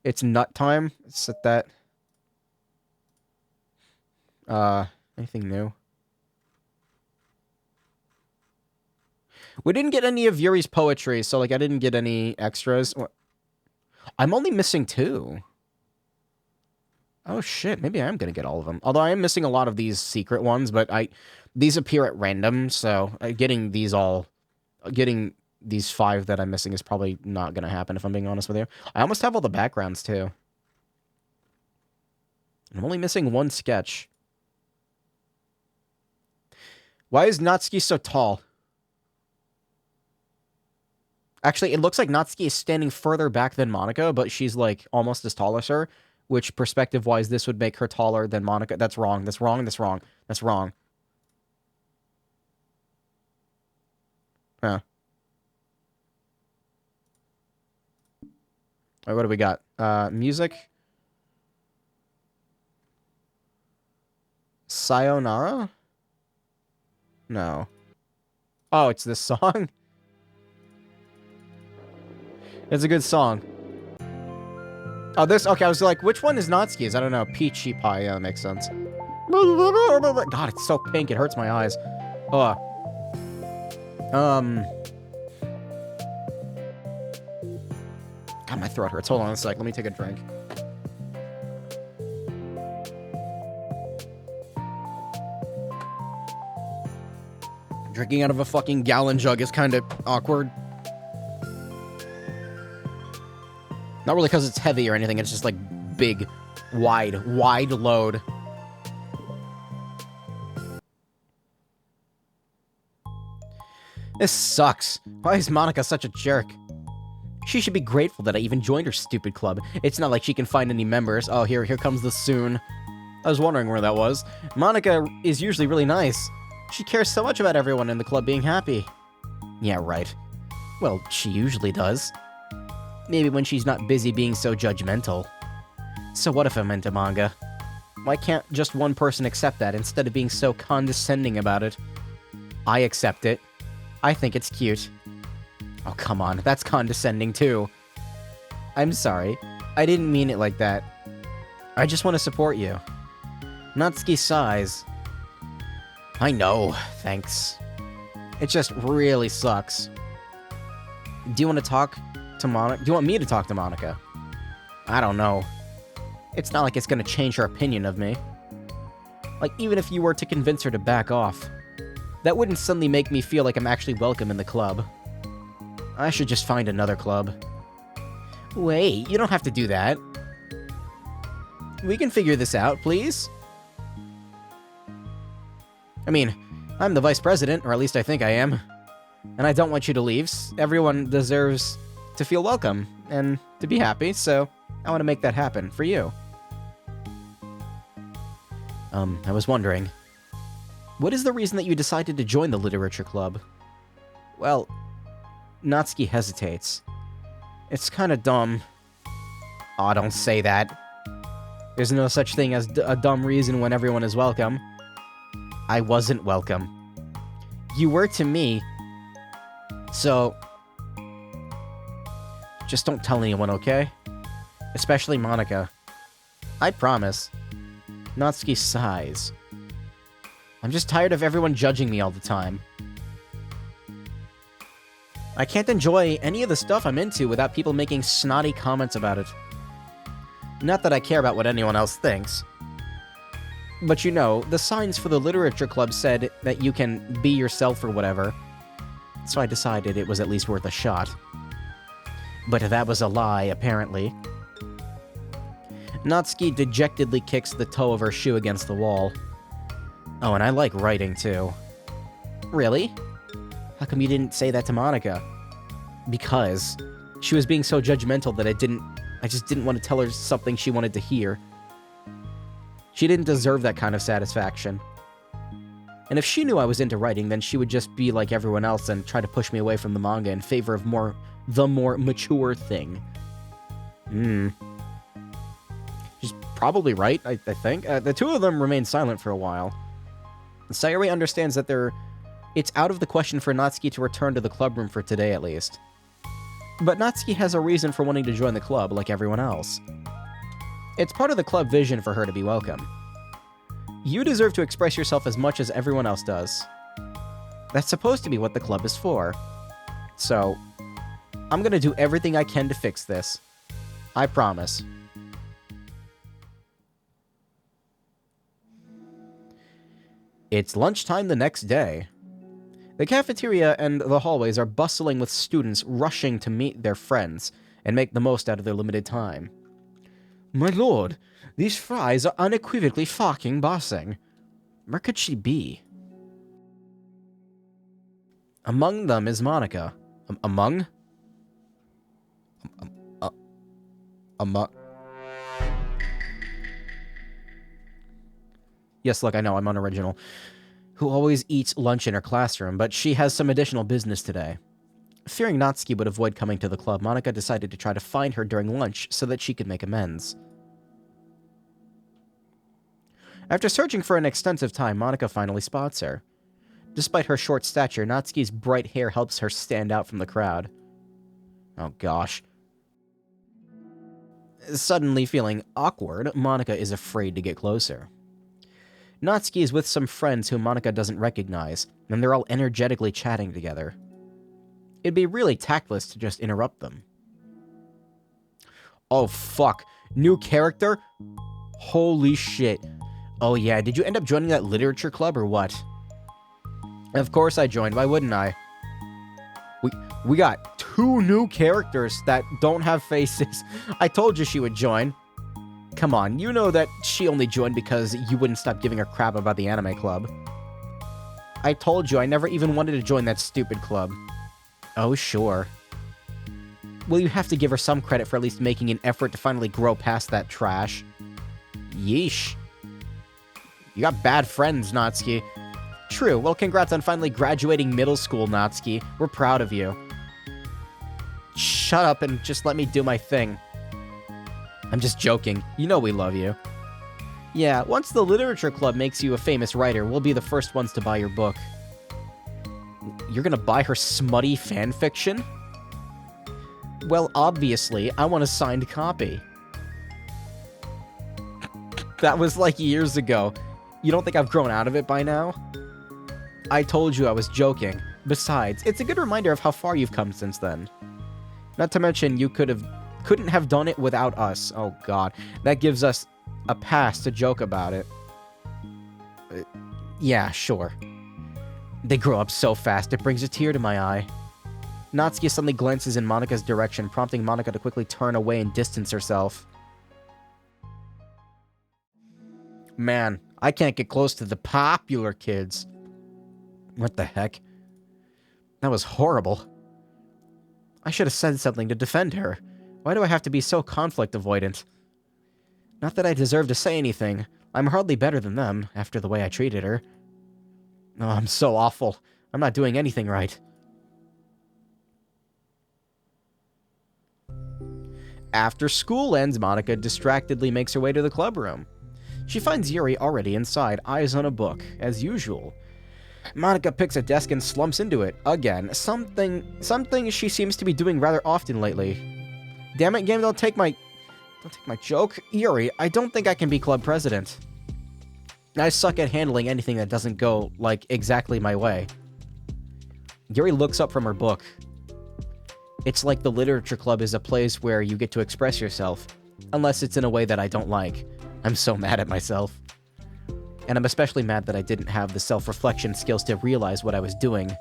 It's nut time. Set that. Anything new? We didn't get any of Yuri's poetry, so, like, I didn't get any extras. I'm only missing 2. Oh, shit. Maybe I am going to get all of them. Although I am missing a lot of these secret ones, but these appear at random, so getting these 5 that I'm missing is probably not going to happen, if I'm being honest with you. I almost have all the backgrounds, too. I'm only missing 1 sketch. Why is Natsuki so tall? Actually, it looks like Natsuki is standing further back than Monica, but she's, like, almost as tall as her. Which, perspective-wise, this would make her taller than Monica. That's wrong. That's wrong. That's wrong. That's wrong. Huh. Alright, what do we got? Music? Sayonara? No. Oh, it's this song? It's a good song. Oh, this... Okay, I was like, which one is Natsuki's? I don't know. Peachy Pie. Yeah, that makes sense. God, it's so pink. It hurts my eyes. God, my throat hurts. Hold on a sec. Let me take a drink. Drinking out of a fucking gallon jug is kind of awkward. Not really because it's heavy or anything, it's just like big, wide load. This sucks. Why is Monica such a jerk? She should be grateful that I even joined her stupid club. It's not like she can find any members. Oh, here comes the soon. I was wondering where that was. Monica is usually really nice. She cares so much about everyone in the club being happy. Yeah, right. Well, she usually does. Maybe when she's not busy being so judgmental. So what if I'm into manga? Why can't just one person accept that instead of being so condescending about it? I accept it. I think it's cute. Oh, come on. That's condescending, too. I'm sorry. I didn't mean it like that. I just want to support you. Natsuki sighs. I know, thanks. It just really sucks. Do you want to talk to Monica? Do you want me to talk to Monica? I don't know. It's not like it's going to change her opinion of me. Like, even if you were to convince her to back off, that wouldn't suddenly make me feel like I'm actually welcome in the club. I should just find another club. Wait, you don't have to do that. We can figure this out, please? I mean, I'm the vice president, or at least I think I am. And I don't want you to leave. Everyone deserves to feel welcome and to be happy, so I want to make that happen for you. I was wondering, what is the reason that you decided to join the literature club? Well, Natsuki hesitates. It's kind of dumb. Aw, don't say that. There's no such thing as a dumb reason when everyone is welcome. I wasn't welcome. You were to me. So, just don't tell anyone, okay? Especially Monica. I promise. Natsuki sighs. I'm just tired of everyone judging me all the time. I can't enjoy any of the stuff I'm into without people making snotty comments about it. Not that I care about what anyone else thinks. But you know, the signs for the literature club said that you can be yourself or whatever. So I decided it was at least worth a shot. But that was a lie, apparently. Natsuki dejectedly kicks the toe of her shoe against the wall. Oh, and I like writing, too. Really? How come you didn't say that to Monica? Because she was being so judgmental that I just didn't want to tell her something she wanted to hear. She didn't deserve that kind of satisfaction. And if she knew I was into writing, then she would just be like everyone else and try to push me away from the manga in favor of the more mature thing. She's probably right, I think. The two of them remain silent for a while. Sayori understands that it's out of the question for Natsuki to return to the club room for today, at least. But Natsuki has a reason for wanting to join the club, like everyone else. It's part of the club vision for her to be welcome. You deserve to express yourself as much as everyone else does. That's supposed to be what the club is for. So, I'm gonna do everything I can to fix this. I promise. It's lunchtime the next day. The cafeteria and the hallways are bustling with students rushing to meet their friends and make the most out of their limited time. My lord, these fries are unequivocally fucking bossing. Where could she be? Among them is Monica. Among? Yes, look, I know, I'm unoriginal. Who always eats lunch in her classroom, but she has some additional business today. Fearing Natsuki would avoid coming to the club, Monica decided to try to find her during lunch so that she could make amends. After searching for an extensive time, Monica finally spots her. Despite her short stature, Natsuki's bright hair helps her stand out from the crowd. Oh gosh. Suddenly feeling awkward, Monica is afraid to get closer. Natsuki is with some friends whom Monica doesn't recognize, and they're all energetically chatting together. It'd be really tactless to just interrupt them. Oh fuck. New character? Holy shit. Oh yeah, did you end up joining that literature club or what? Of course I joined, why wouldn't I? We got 2 new characters that don't have faces. I told you she would join. Come on, you know that she only joined because you wouldn't stop giving her crap about the anime club. I told you I never even wanted to join that stupid club. Oh, sure. Well, you have to give her some credit for at least making an effort to finally grow past that trash. Yeesh. You got bad friends, Natsuki. True, well, congrats on finally graduating middle school, Natsuki. We're proud of you. Shut up and just let me do my thing. I'm just joking. You know we love you. Yeah, once the literature club makes you a famous writer, we'll be the first ones to buy your book. You're gonna buy her smutty fanfiction? Well, obviously, I want a signed copy. That was like years ago. You don't think I've grown out of it by now? I told you I was joking. Besides, it's a good reminder of how far you've come since then. Not to mention, you couldn't have done it without us. Oh god. That gives us a pass to joke about it. Yeah, sure. They grow up so fast, it brings a tear to my eye. Natsuki suddenly glances in Monika's direction, prompting Monika to quickly turn away and distance herself. Man, I can't get close to the popular kids. What the heck? That was horrible. I should have said something to defend her. Why do I have to be so conflict avoidant? Not that I deserve to say anything. I'm hardly better than them, after the way I treated her. Oh, I'm so awful. I'm not doing anything right. After school ends, Monika distractedly makes her way to the club room. She finds Yuri already inside, eyes on a book, as usual. Monika picks a desk and slumps into it, again. Something she seems to be doing rather often lately. Damn it, game, don't take my joke. Yuri, I don't think I can be club president. I suck at handling anything that doesn't go, like, exactly my way. Yuri looks up from her book. It's like the literature club is a place where you get to express yourself, unless it's in a way that I don't like. I'm so mad at myself. And I'm especially mad that I didn't have the self-reflection skills to realize what I was doing.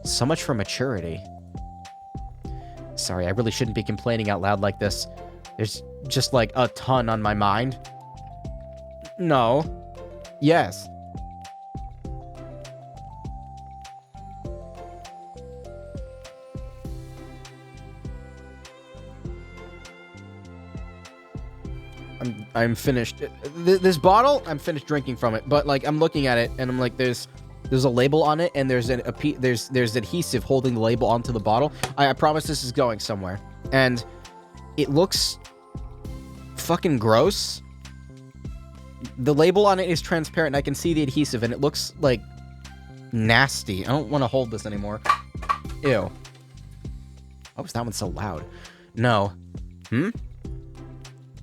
So much for maturity. Sorry, I really shouldn't be complaining out loud like this. There's just like a ton on my mind. No. Yes. I'm finished. This bottle, I'm finished drinking from it. But like, I'm looking at it and I'm like, there's a label on it and there's adhesive holding the label onto the bottle. I promise this is going somewhere. And it looks fucking gross. The label on it is transparent and I can see the adhesive and it looks like nasty. I don't want to hold this anymore. Ew. Why was that one so loud? No.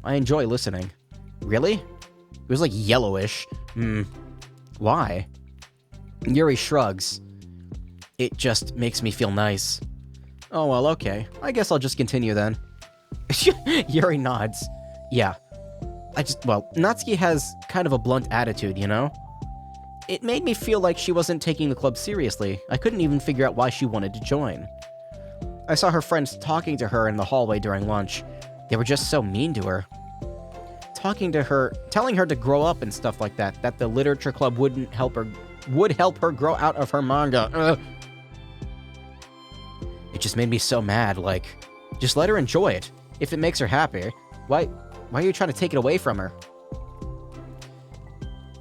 I enjoy listening. Really? It was like yellowish. Why? Yuri shrugs. It just makes me feel nice. Oh well, okay. I guess I'll just continue then. Yuri nods. Yeah. Natsuki has kind of a blunt attitude, you know? It made me feel like she wasn't taking the club seriously. I couldn't even figure out why she wanted to join. I saw her friends talking to her in the hallway during lunch. They were just so mean to her. Talking to her, telling her to grow up and stuff like that, that the literature club would help her grow out of her manga. Ugh. It just made me so mad, like, just let her enjoy it. If it makes her happy, why are you trying to take it away from her?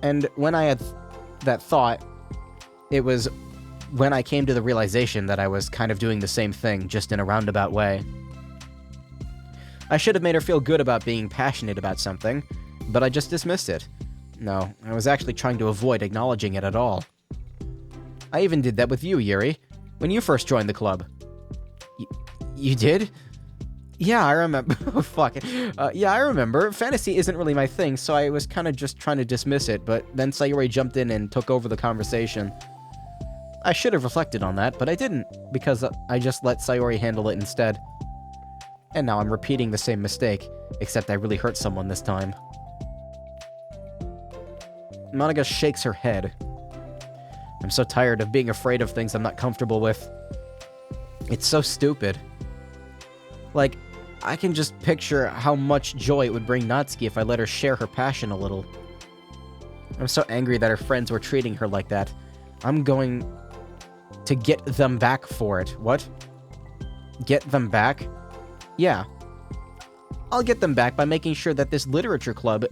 And when I had that thought, it was when I came to the realization that I was kind of doing the same thing, just in a roundabout way. I should have made her feel good about being passionate about something, but I just dismissed it. No, I was actually trying to avoid acknowledging it at all. I even did that with you, Yuri, when you first joined the club. You did? Yeah, I remember. Oh, fuck. Yeah, I remember. Fantasy isn't really my thing, so I was kind of just trying to dismiss it, but then Sayori jumped in and took over the conversation. I should have reflected on that, but I didn't, because I just let Sayori handle it instead. And now I'm repeating the same mistake, except I really hurt someone this time. Monika shakes her head. I'm so tired of being afraid of things I'm not comfortable with. It's so stupid. Like, I can just picture how much joy it would bring Natsuki if I let her share her passion a little. I'm so angry that her friends were treating her like that. I'm going to get them back for it. What? Get them back? Yeah. I'll get them back by making sure that this is the literature club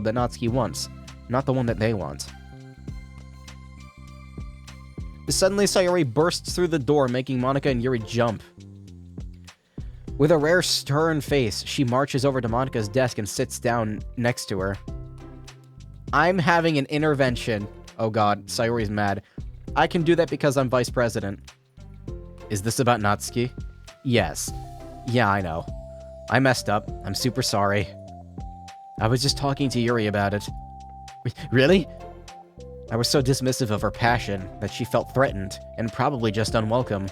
that Natsuki wants, not the one that they want. Suddenly, Sayori bursts through the door, making Monika and Yuri jump. With a rare stern face, she marches over to Monika's desk and sits down next to her. I'm having an intervention. Oh god, Sayori's mad. I can do that because I'm vice president. Is this about Natsuki? Yes. Yeah, I know. I messed up. I'm super sorry. I was just talking to Yuri about it. Really? I was so dismissive of her passion that she felt threatened and probably just unwelcome.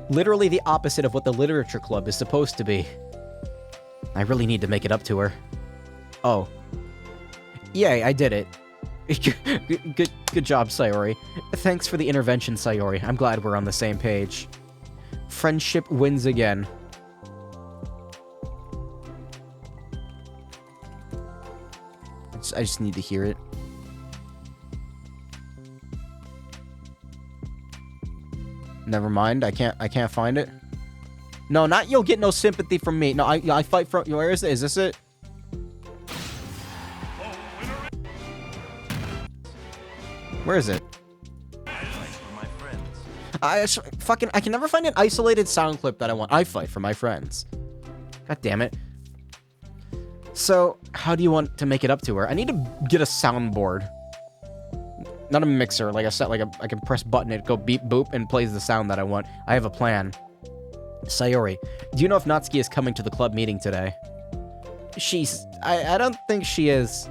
Literally the opposite of what the literature club is supposed to be. I really need to make it up to her. Oh. Yay, I did it. Good job, Sayori. Thanks for the intervention, Sayori. I'm glad we're on the same page. Friendship wins again. I just need to hear it. Never mind. I can't find it. No, not you'll get no sympathy from me. No, I fight for. Where is it? Is this it? Where is it? I can never find an isolated sound clip that I want. I fight for my friends. God damn it. So, how do you want to make it up to her? I need to get a soundboard. Not a mixer, like a set, I can press button, it go beep boop, and plays the sound that I want. I have a plan. Sayori, do you know if Natsuki is coming to the club meeting today? I don't think she is.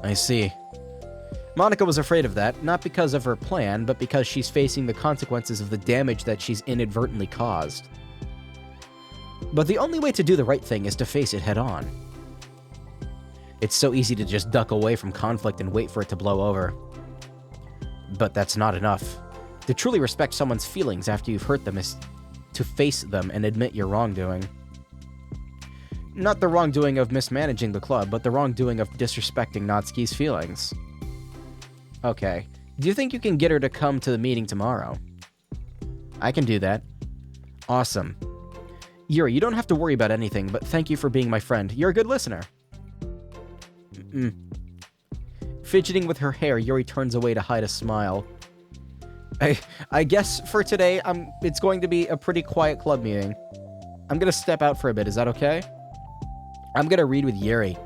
I see. Monika was afraid of that, not because of her plan, but because she's facing the consequences of the damage that she's inadvertently caused. But the only way to do the right thing is to face it head on. It's so easy to just duck away from conflict and wait for it to blow over. But that's not enough. To truly respect someone's feelings after you've hurt them is to face them and admit your wrongdoing. Not the wrongdoing of mismanaging the club, but the wrongdoing of disrespecting Natsuki's feelings. Okay. Do you think you can get her to come to the meeting tomorrow? I can do that. Awesome. Yuri, you don't have to worry about anything, but thank you for being my friend. You're a good listener. Fidgeting with her hair, Yuri turns away to hide a smile. I guess for today, it's going to be a pretty quiet club meeting. I'm gonna step out for a bit, is that okay? I'm gonna read with Yuri.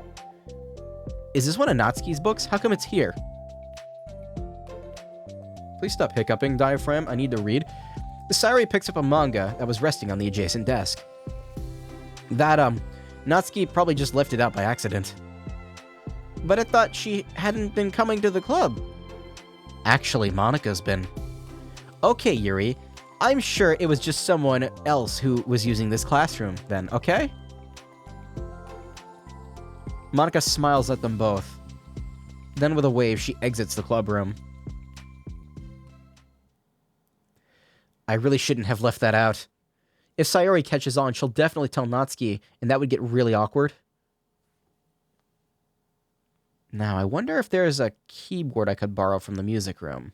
Is this one of Natsuki's books? How come it's here? Please stop hiccuping, Diaphragm. I need to read. Sayori picks up a manga that was resting on the adjacent desk. That, Natsuki probably just left it out by accident. But I thought she hadn't been coming to the club. Actually, Monika's been. Okay, Yuri. I'm sure it was just someone else who was using this classroom then, okay? Monika smiles at them both. Then with a wave, she exits the club room. I really shouldn't have left that out. If Sayori catches on, she'll definitely tell Natsuki, and that would get really awkward. Now, I wonder if there's a keyboard I could borrow from the music room.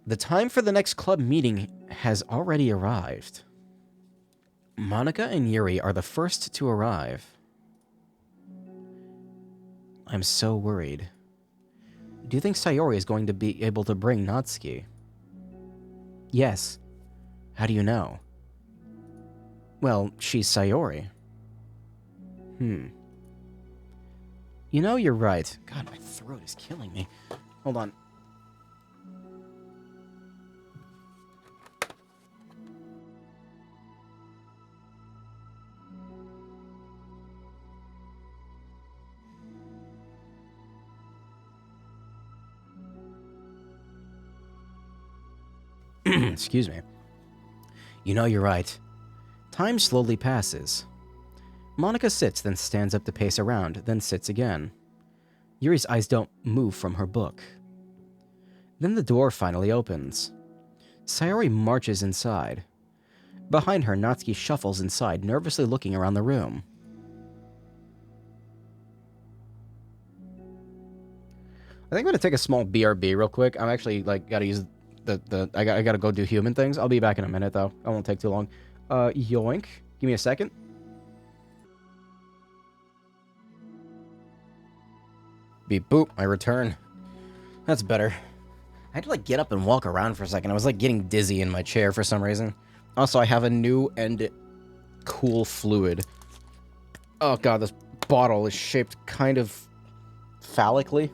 The time for the next club meeting has already arrived. Monika and Yuri are the first to arrive. I'm so worried. Do you think Sayori is going to be able to bring Natsuki? Yes. How do you know? Well, she's Sayori. You know, you're right. God, my throat is killing me. Hold on. Excuse me. You know you're right. Time slowly passes. Monica sits, then stands up to pace around, then sits again. Yuri's eyes don't move from her book. Then the door finally opens. Sayori marches inside. Behind her, Natsuki shuffles inside, nervously looking around the room. I think I'm gonna take a small BRB real quick. I'm actually, like, gotta use I gotta go do human things. I'll be back in a minute, though. I won't take too long. Yoink. Give me a second. Beep boop, I return. That's better. I had to, like, get up and walk around for a second. I was, like, getting dizzy in my chair for some reason. Also, I have a new and cool fluid. Oh god, this bottle is shaped kind of phallically.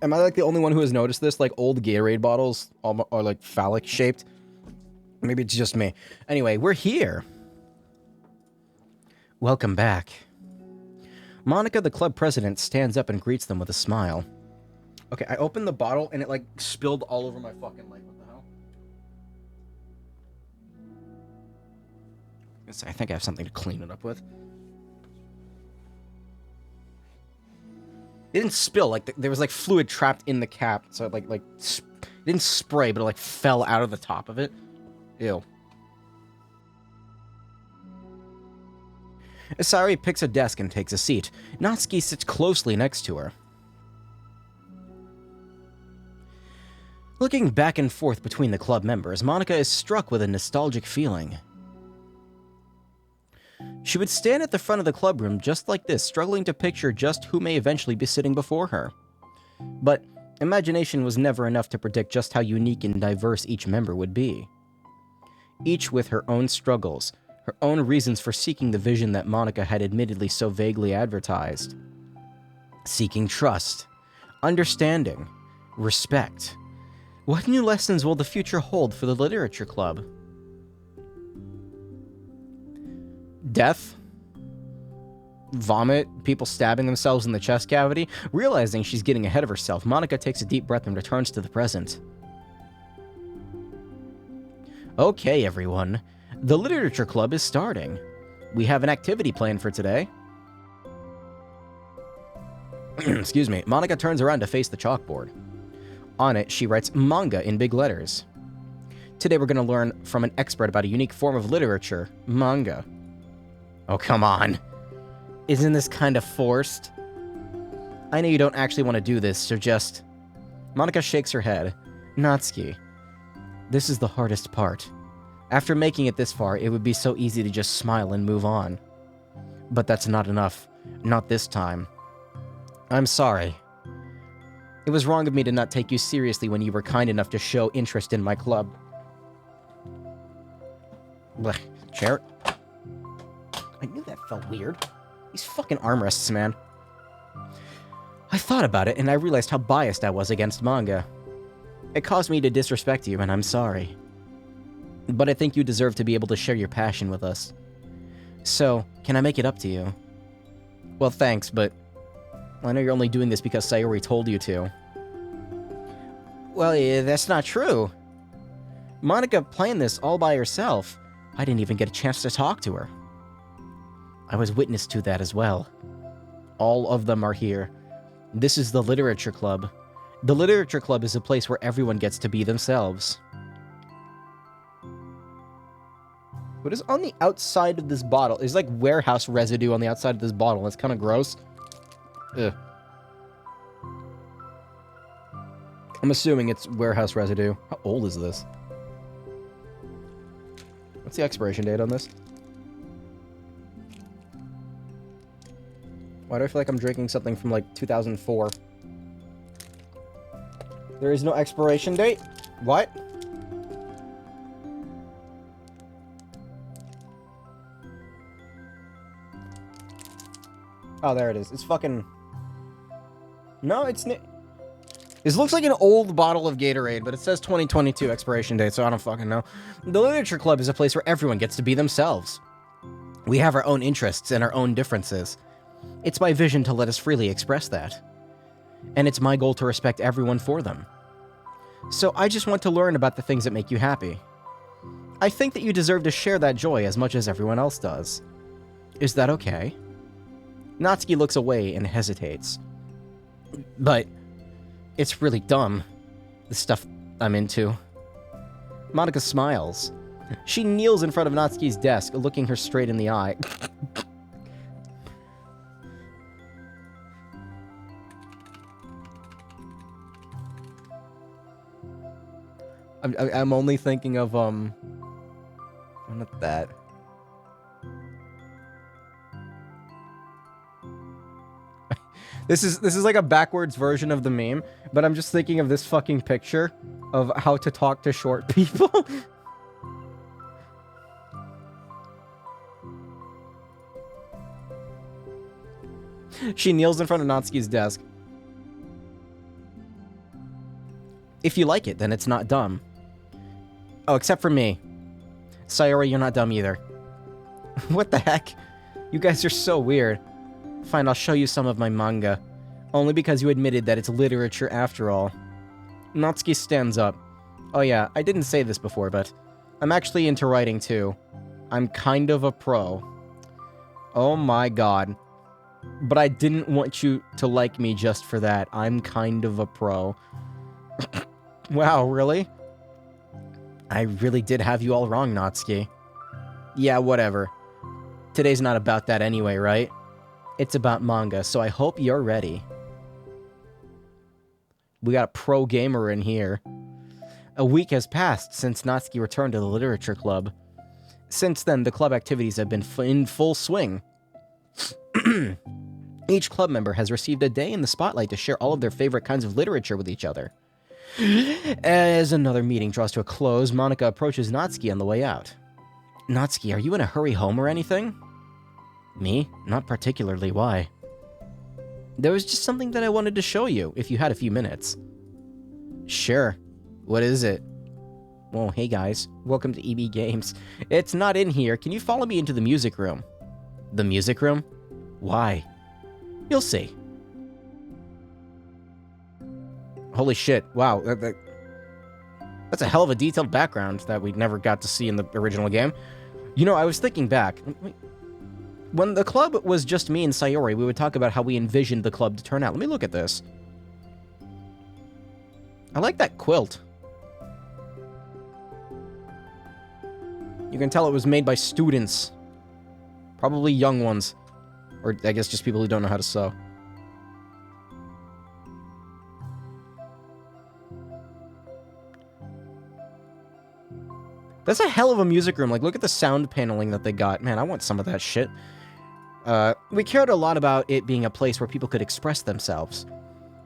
Am I, like, the only one who has noticed this? Like, old Gatorade bottles are, like, phallic shaped? Maybe it's just me. Anyway, we're here. Welcome back. Monica, the club president, stands up and greets them with a smile. Okay, I opened the bottle and it, like, spilled all over my fucking leg. What the hell? I think I have something to clean it up with. It didn't spill, like, there was, like, fluid trapped in the cap, so it, it didn't spray, but it, like, fell out of the top of it. Ew. Sayori picks a desk and takes a seat. Natsuki sits closely next to her. Looking back and forth between the club members, Monica is struck with a nostalgic feeling. She would stand at the front of the club room just like this, struggling to picture just who may eventually be sitting before her. But imagination was never enough to predict just how unique and diverse each member would be. Each with her own struggles, her own reasons for seeking the vision that Monica had admittedly so vaguely advertised. Seeking trust, understanding, respect. What new lessons will the future hold for the literature club? Death? Vomit? People stabbing themselves in the chest cavity? Realizing she's getting ahead of herself, Monica takes a deep breath and returns to the present. Okay, everyone. The literature club is starting. We have an activity planned for today. Excuse me. Monica turns around to face the chalkboard. On it, she writes manga in big letters. Today we're going to learn from an expert about a unique form of literature, manga. Oh, come on. Isn't this kind of forced? I know you don't actually want to do this, so just... Monica shakes her head. Natsuki, this is the hardest part. After making it this far, it would be so easy to just smile and move on. But that's not enough. Not this time. I'm sorry. It was wrong of me to not take you seriously when you were kind enough to show interest in my club. Blech. Chair. I knew that felt weird. These fucking armrests, man. I thought about it, and I realized how biased I was against manga. It caused me to disrespect you, and I'm sorry. But I think you deserve to be able to share your passion with us. So, can I make it up to you? Well, thanks, but... I know you're only doing this because Sayori told you to. Well, yeah, that's not true. Monica planned this all by herself. I didn't even get a chance to talk to her. I was witness to that as well. All of them are here. This is the literature club. The literature club is a place where everyone gets to be themselves. What is on the outside of this bottle? There's like warehouse residue on the outside of this bottle. That's kind of gross. Ugh. I'm assuming it's warehouse residue. How old is this? What's the expiration date on this? Why do I feel like I'm drinking something from like 2004? There is no expiration date? What? Oh, there it is. It's fucking... No, it's... This looks like an old bottle of Gatorade, but it says 2022 expiration date, so I don't fucking know. The Literature Club is a place where everyone gets to be themselves. We have our own interests and our own differences. It's my vision to let us freely express that. And it's my goal to respect everyone for them. So I just want to learn about the things that make you happy. I think that you deserve to share that joy as much as everyone else does. Is that okay? Natsuki looks away and hesitates. But it's really dumb, the stuff I'm into. Monika smiles. She kneels in front of Natsuki's desk, looking her straight in the eye. I'm only thinking of, not that. This is like a backwards version of the meme, but I'm just thinking of this fucking picture of how to talk to short people. She kneels in front of Natsuki's desk. If you like it, then it's not dumb. Oh, except for me. Sayori, you're not dumb either. What the heck? You guys are so weird. Fine, I'll show you some of my manga. Only because you admitted that it's literature after all. Natsuki stands up. Oh yeah, I didn't say this before, but I'm actually into writing too. I'm kind of a pro. Oh my god. But I didn't want you to like me just for that. I'm kind of a pro. Wow, really? I really did have you all wrong, Natsuki. Yeah, whatever. Today's not about that anyway, right? It's about manga, so I hope you're ready. We got a pro gamer in here. A week has passed since Natsuki returned to the literature club. Since then, the club activities have been in full swing. Each club member has received a day in the spotlight to share all of their favorite kinds of literature with each other. As another meeting draws to a close, Monika approaches Natsuki on the way out. Natsuki, are you in a hurry home or anything? Me? Not particularly, why? There was just something that I wanted to show you, if you had a few minutes. Sure. What is it? Well, hey guys. Welcome to EB Games. It's not in here. Can you follow me into the music room? The music room? Why? You'll see. Holy shit. Wow. That's a hell of a detailed background that we never got to see in the original game. You know, I was thinking back. When the club was just me and Sayori, we would talk about how we envisioned the club to turn out. Let me look at this. I like that quilt. You can tell it was made by students. Probably young ones. Or I guess just people who don't know how to sew. That's a hell of a music room. Like, look at the sound paneling that they got. Man, I want some of that shit. We cared a lot about it being a place where people could express themselves.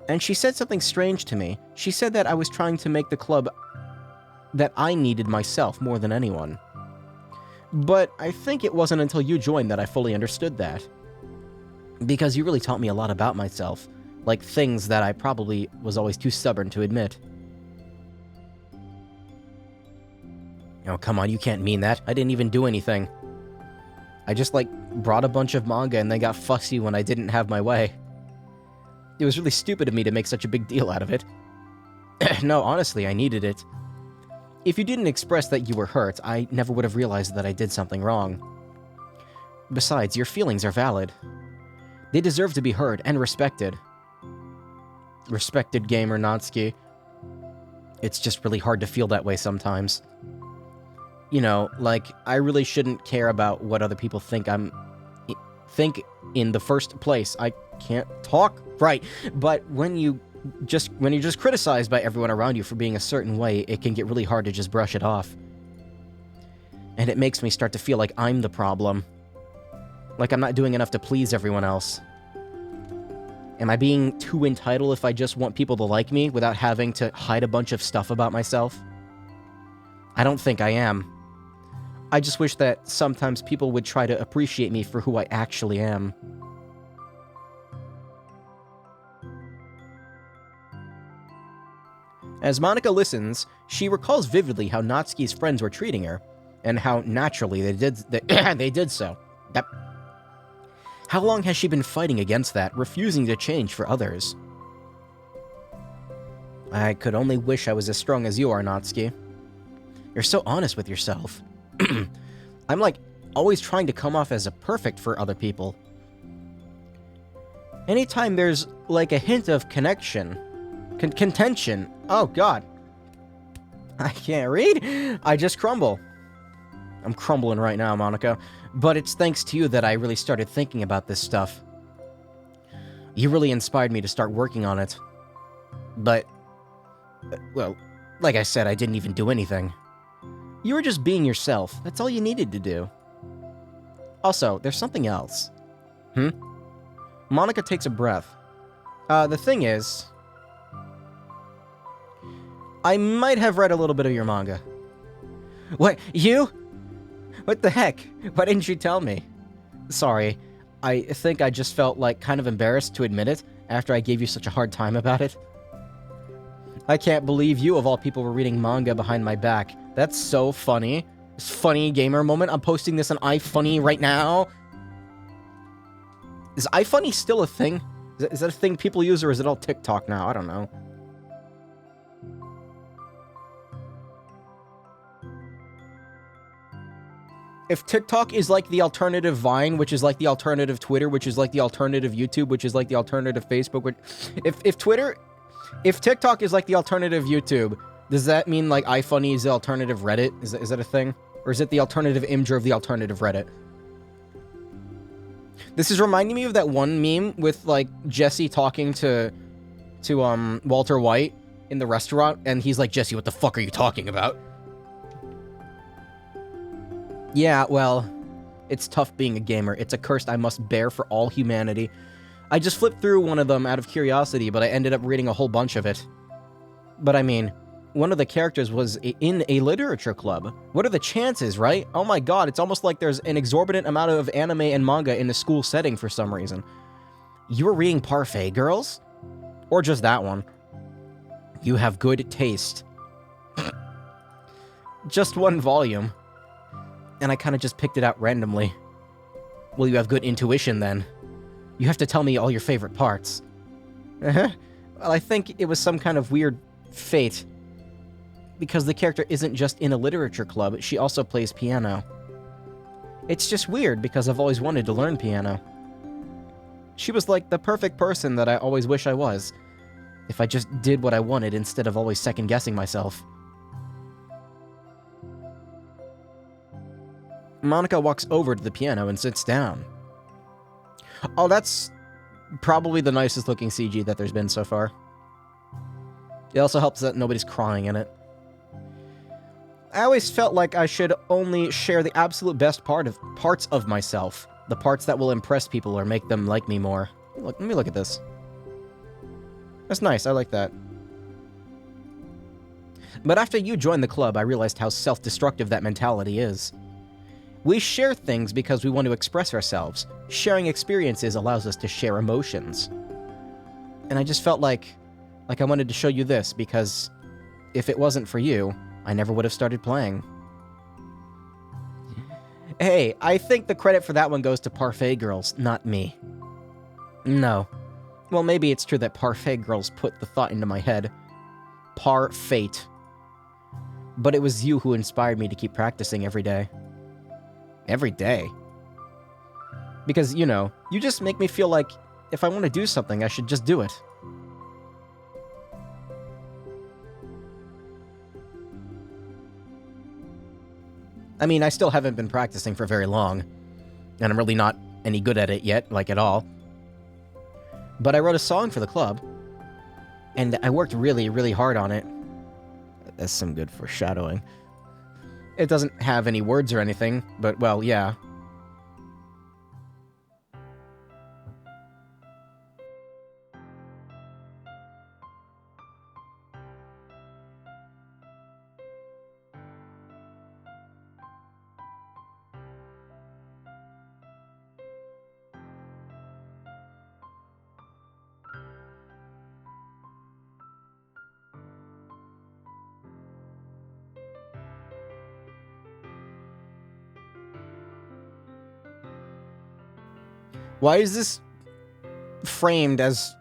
And she said something strange to me. She said that I was trying to make the club that I needed myself more than anyone. But I think it wasn't until you joined that I fully understood that. Because you really taught me a lot about myself. Like things that I probably was always too stubborn to admit. Oh, come on, you can't mean that. I didn't even do anything. I just, like, brought a bunch of manga and then got fussy when I didn't have my way. It was really stupid of me to make such a big deal out of it. No, honestly, I needed it. If you didn't express that you were hurt, I never would have realized that I did something wrong. Besides, your feelings are valid. They deserve to be heard and respected. Respected gamer Natsuki. It's just really hard to feel that way sometimes. You know, like, I really shouldn't care about what other people think think in the first place. I can't talk right. But when you're just criticized by everyone around you for being a certain way, it can get really hard to just brush it off. And it makes me start to feel like I'm the problem. Like I'm not doing enough to please everyone else. Am I being too entitled if I just want people to like me without having to hide a bunch of stuff about myself? I don't think I am. I just wish that sometimes people would try to appreciate me for who I actually am. As Monika listens, she recalls vividly how Natsuki's friends were treating her, and how naturally they did so. Yep. How long has she been fighting against that, refusing to change for others? I could only wish I was as strong as you are, Natsuki. You're so honest with yourself. I'm like always trying to come off as a perfect for other people. Anytime there's like a hint of contention. Oh god. I can't read. I just crumble. I'm crumbling right now, Monica. But it's thanks to you that I really started thinking about this stuff. You really inspired me to start working on it. But, well, like I said, I didn't even do anything. You were just being yourself. That's all you needed to do. Also, there's something else. Monica takes a breath. The thing is, I might have read a little bit of your manga. What, you? What the heck? Why didn't you tell me? Sorry, I think I just felt like kind of embarrassed to admit it after I gave you such a hard time about it. I can't believe you, of all people, were reading manga behind my back. That's so funny. This funny gamer moment. I'm posting this on iFunny right now. Is iFunny still a thing? Is that a thing people use, or is it all TikTok now? I don't know. If TikTok is like the alternative Vine, which is like the alternative Twitter, which is like the alternative YouTube, which is like the alternative Facebook, if TikTok is like the alternative YouTube, does that mean like iFunny is the alternative Reddit? Is that a thing? Or is it the alternative Imgur of the alternative Reddit? This is reminding me of that one meme with like Jesse talking to Walter White in the restaurant, and he's like, Jesse, what the fuck are you talking about? Yeah, well, it's tough being a gamer. It's a curse I must bear for all humanity. I just flipped through one of them out of curiosity, but I ended up reading a whole bunch of it. But I mean, one of the characters was in a literature club. What are the chances, right? Oh my god, it's almost like there's an exorbitant amount of anime and manga in a school setting for some reason. You were reading Parfait Girls? Or just that one? You have good taste. Just one volume. And I kind of just picked it out randomly. Well, you have good intuition, then. You have to tell me all your favorite parts. Well, I think it was some kind of weird fate. Because the character isn't just in a literature club, she also plays piano. It's just weird, because I've always wanted to learn piano. She was like the perfect person that I always wish I was. If I just did what I wanted instead of always second-guessing myself. Monica walks over to the piano and sits down. Oh, that's probably the nicest looking CG that there's been so far. It also helps that nobody's crying in it. I always felt like I should only share the absolute best parts of myself. The parts that will impress people or make them like me more. Look, let me look at this. That's nice, I like that. But after you joined the club, I realized how self-destructive that mentality is. We share things because we want to express ourselves. Sharing experiences allows us to share emotions. And I just felt like I wanted to show you this, because if it wasn't for you, I never would have started playing. Hey, I think the credit for that one goes to Parfait Girls, not me. No. Well, maybe it's true that Parfait Girls put the thought into my head. Parfait. But it was you who inspired me to keep practicing every day. Every day? Because, you know, you just make me feel like if I want to do something, I should just do it. I mean, I still haven't been practicing for very long, and I'm really not any good at it yet, like at all. But I wrote a song for the club, and I worked really, really hard on it. That's some good foreshadowing. It doesn't have any words or anything, but, well, yeah. Why is this framed as,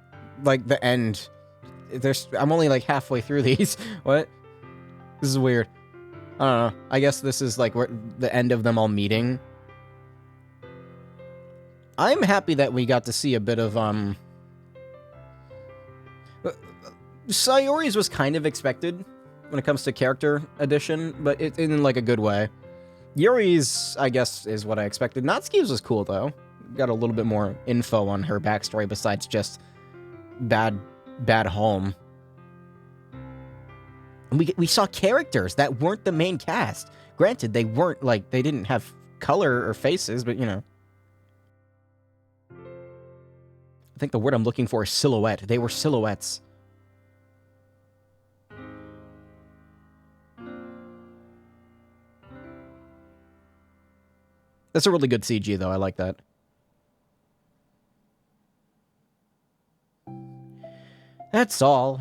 like, the end? I'm only like halfway through these. What? This is weird. I don't know. I guess this is like the end of them all meeting. I'm happy that we got to see a bit of, Sayori's was kind of expected when it comes to character addition, but it in like a good way. Yuri's, I guess, is what I expected. Natsuki's was cool, though. Got a little bit more info on her backstory besides just bad home. And we saw characters that weren't the main cast. Granted, they weren't, like, they didn't have color or faces, but, you know. I think the word I'm looking for is silhouette. They were silhouettes. That's a really good CG, though. I like that. That's all.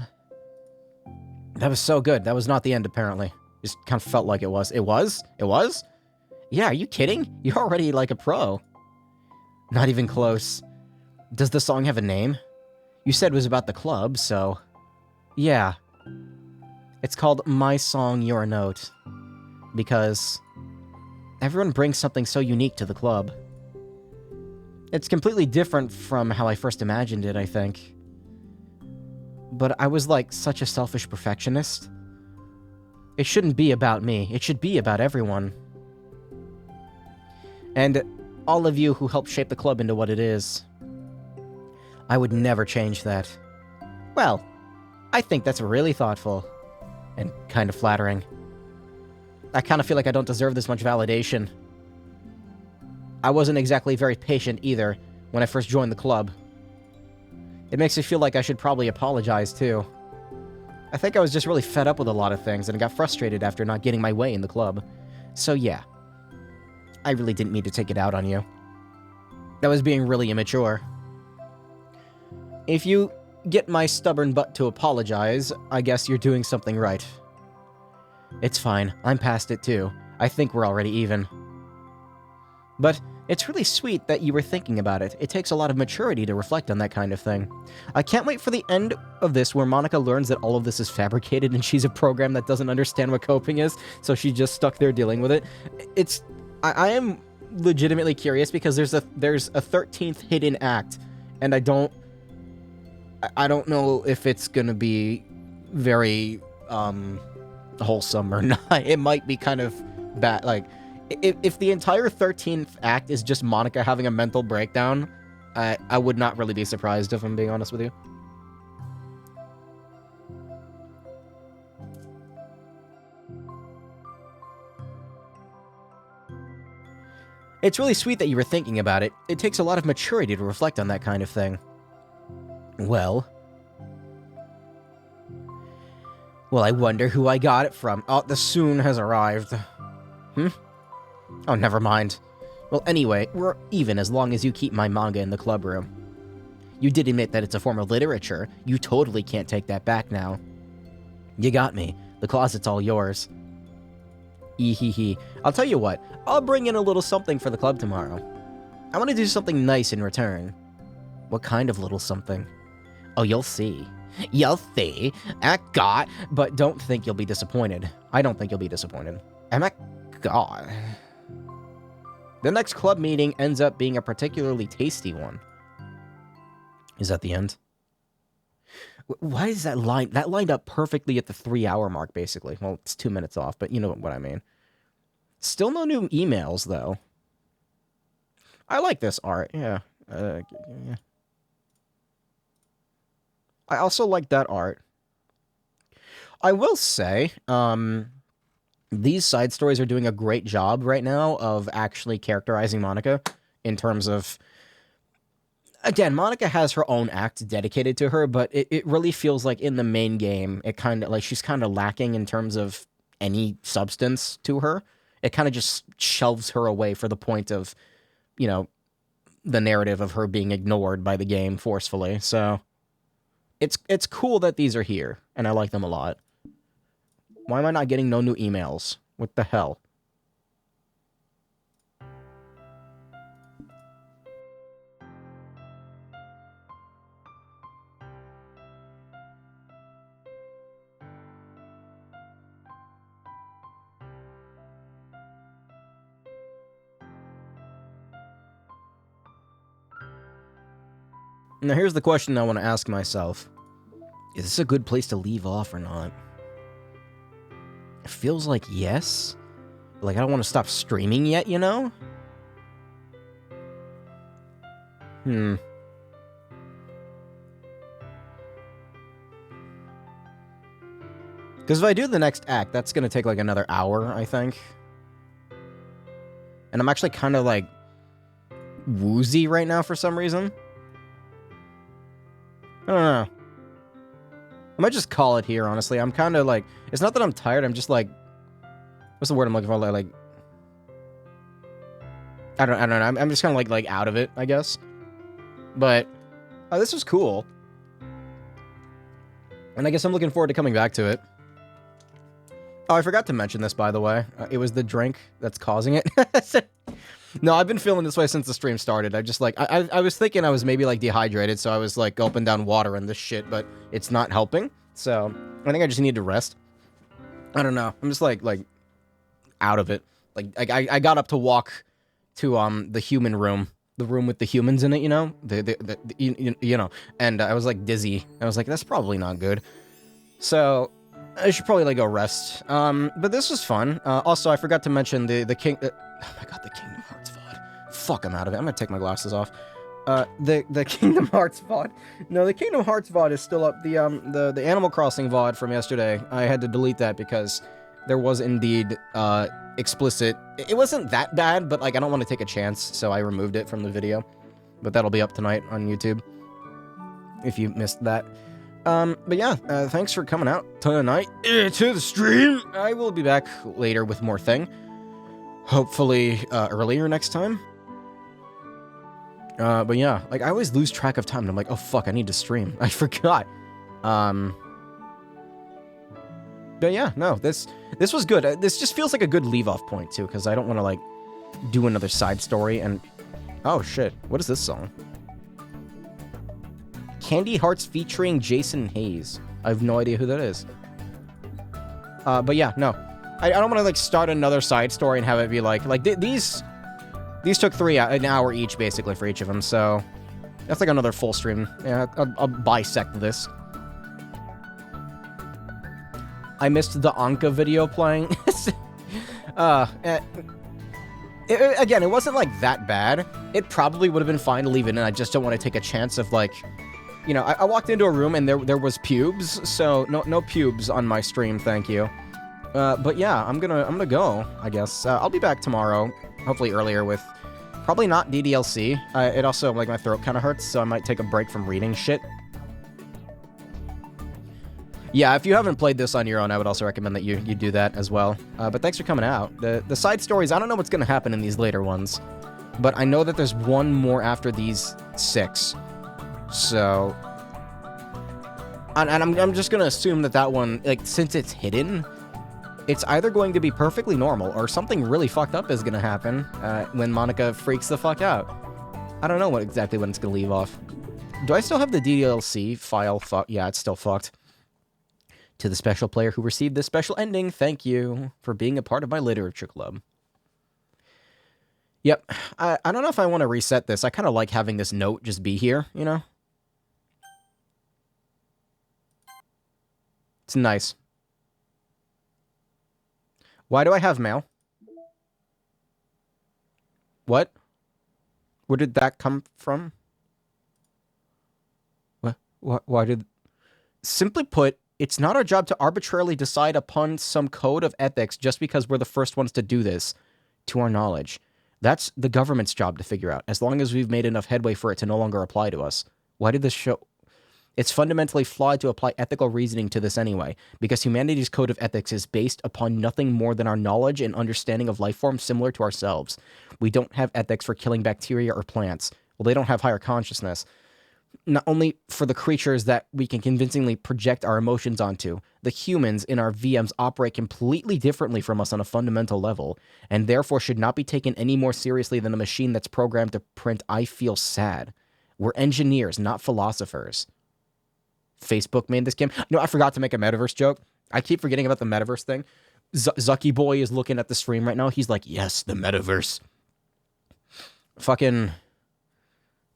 That was so good. That was not the end, apparently. Just kind of felt like it was. It was? It was? Yeah, are you kidding? You're already like a pro. Not even close. Does the song have a name? You said it was about the club, so... Yeah. It's called My Song, Your Note. Because... everyone brings something so unique to the club. It's completely different from how I first imagined it, I think. But I was like such a selfish perfectionist. It shouldn't be about me. It should be about everyone. And all of you who helped shape the club into what it is. I would never change that. Well, I think that's really thoughtful. And kind of flattering. I kind of feel like I don't deserve this much validation. I wasn't exactly very patient either when I first joined the club. It makes me feel like I should probably apologize too. I think I was just really fed up with a lot of things and got frustrated after not getting my way in the club. So yeah, I really didn't mean to take it out on you. I was being really immature. If you get my stubborn butt to apologize, I guess you're doing something right. It's fine. I'm past it too. I think we're already even. But it's really sweet that you were thinking about it. It takes a lot of maturity to reflect on that kind of thing. I can't wait for the end of this where Monica learns that all of this is fabricated and she's a program that doesn't understand what coping is, so she's just stuck there dealing with it. I am legitimately curious because there's a 13th hidden act, and I don't know if it's gonna be very wholesome or not. It might be kind of bad. Like, if the entire 13th act is just Monica having a mental breakdown, I would not really be surprised, if I'm being honest with you. It's really sweet that you were thinking about it. It takes a lot of maturity to reflect on that kind of thing. Well, I wonder who I got it from. Oh, the soon has arrived. Oh, never mind. Well, anyway, we're even as long as you keep my manga in the club room. You did admit that it's a form of literature. You totally can't take that back now. You got me. The closet's all yours. Ehehe. I'll tell you what. I'll bring in a little something for the club tomorrow. I want to do something nice in return. What kind of little something? Oh, you'll see. You'll see. God. But don't think you'll be disappointed. I don't think you'll be disappointed. God. The next club meeting ends up being a particularly tasty one. Is that the end? Why is that line? That lined up perfectly at the 3-hour mark, basically. Well, it's 2 minutes off, but you know what I mean. Still no new emails, though. I like this art, yeah. Yeah. I also like that art. I will say, these side stories are doing a great job right now of actually characterizing Monica in terms of... Again, Monica has her own act dedicated to her, but it really feels like in the main game, it kind of like she's kind of lacking in terms of any substance to her. It kind of just shelves her away for the point of, you know, the narrative of her being ignored by the game forcefully. So it's cool that these are here, and I like them a lot. Why am I not getting no new emails? What the hell? Now here's the question I want to ask myself. Is this a good place to leave off or not? It feels like yes. Like I don't want to stop streaming yet, you know? Because if I do the next act, that's going to take like another hour, I think. And I'm actually kind of like woozy right now for some reason. I don't know. I might just call it here, honestly. I'm kind of like... It's not that I'm tired, I'm just like... What's the word I'm looking for? Like... I don't know. I'm just kind of like out of it, I guess. But... this was cool. And I guess I'm looking forward to coming back to it. Oh, I forgot to mention this, by the way. It was the drink that's causing it. No, I've been feeling this way since the stream started. I just, like, I was thinking I was maybe, like, dehydrated, so I was, like, gulping down water and this shit, but it's not helping. So, I think I just need to rest. I don't know. I'm just, like, out of it. Like, I got up to walk to, the human room. The room with the humans in it, you know? You know. And I was, like, dizzy. I was like, that's probably not good. So... I should probably, like, go rest. But this was fun. Also, I forgot to mention the King... oh my god, the Kingdom Hearts VOD. Fuck, I'm out of it. I'm gonna take my glasses off. The Kingdom Hearts VOD. No, the Kingdom Hearts VOD is still up. The Animal Crossing VOD from yesterday, I had to delete that because there was indeed, explicit... It wasn't that bad, but, like, I don't want to take a chance, so I removed it from the video. But that'll be up tonight on YouTube. If you missed that. But yeah, thanks for coming out tonight to the stream. I will be back later with more thing. Hopefully, earlier next time. But yeah, like, I always lose track of time, and I'm like, oh fuck, I need to stream. I forgot. But yeah, no, this was good. This just feels like a good leave-off point, too, because I don't want to, like, do another side story, and... Oh, shit. What is this song? Candy Hearts featuring Jason Hayes. I have no idea who that is. But yeah, no. I don't want to, like, start another side story and have it be like these took an hour each, basically, for each of them, so that's like another full stream. Yeah, I'll bisect this. I missed the Anka video playing. Again, it wasn't, like, that bad. It probably would have been fine to leave it in. I just don't want to take a chance of, like... You know, I walked into a room and there was pubes, so no pubes on my stream, thank you. But yeah, I'm gonna go, I guess. I'll be back tomorrow, hopefully earlier with probably not DDLC. It also, like, my throat kind of hurts, so I might take a break from reading shit. Yeah, if you haven't played this on your own, I would also recommend that you do that as well. But thanks for coming out. The side stories, I don't know what's gonna happen in these later ones, but I know that there's one more after these 6. So, and I'm just gonna assume that one, like, since it's hidden, it's either going to be perfectly normal or something really fucked up is gonna happen when Monica freaks the fuck out. I don't know exactly when it's gonna leave off. Do I still have the DDLC file? Yeah, it's still fucked. To the special player who received this special ending, thank you for being a part of my literature club. Yep, I don't know if I want to reset this. I kind of like having this note just be here, you know? It's nice. Why do I have mail? What? Where did that come from? What? Why did... Simply put, it's not our job to arbitrarily decide upon some code of ethics just because we're the first ones to do this, to our knowledge. That's the government's job to figure out, as long as we've made enough headway for it to no longer apply to us. Why did this show... It's fundamentally flawed to apply ethical reasoning to this anyway, because humanity's code of ethics is based upon nothing more than our knowledge and understanding of life forms similar to ourselves. We don't have ethics for killing bacteria or plants. Well, they don't have higher consciousness. Not only for the creatures that we can convincingly project our emotions onto, the humans in our VMs operate completely differently from us on a fundamental level, and therefore should not be taken any more seriously than a machine that's programmed to print "I feel sad." We're engineers, not philosophers. Facebook made this game. No, I forgot to make a metaverse joke. I keep forgetting about the metaverse thing. Zucky Boy is looking at the stream right now. He's like, yes, the metaverse. Fucking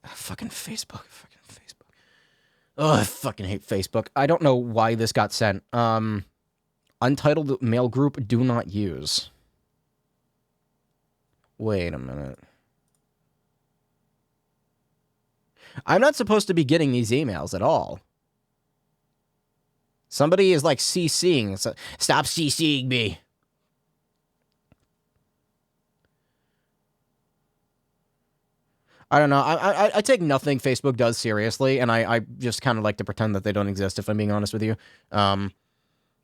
Facebook. Ugh, I fucking hate Facebook. I don't know why this got sent. Untitled mail group do not use. Wait a minute. I'm not supposed to be getting these emails at all. Somebody is like CCing. Stop CCing me. I don't know. I take nothing Facebook does seriously, and I just kind of like to pretend that they don't exist, if I'm being honest with you.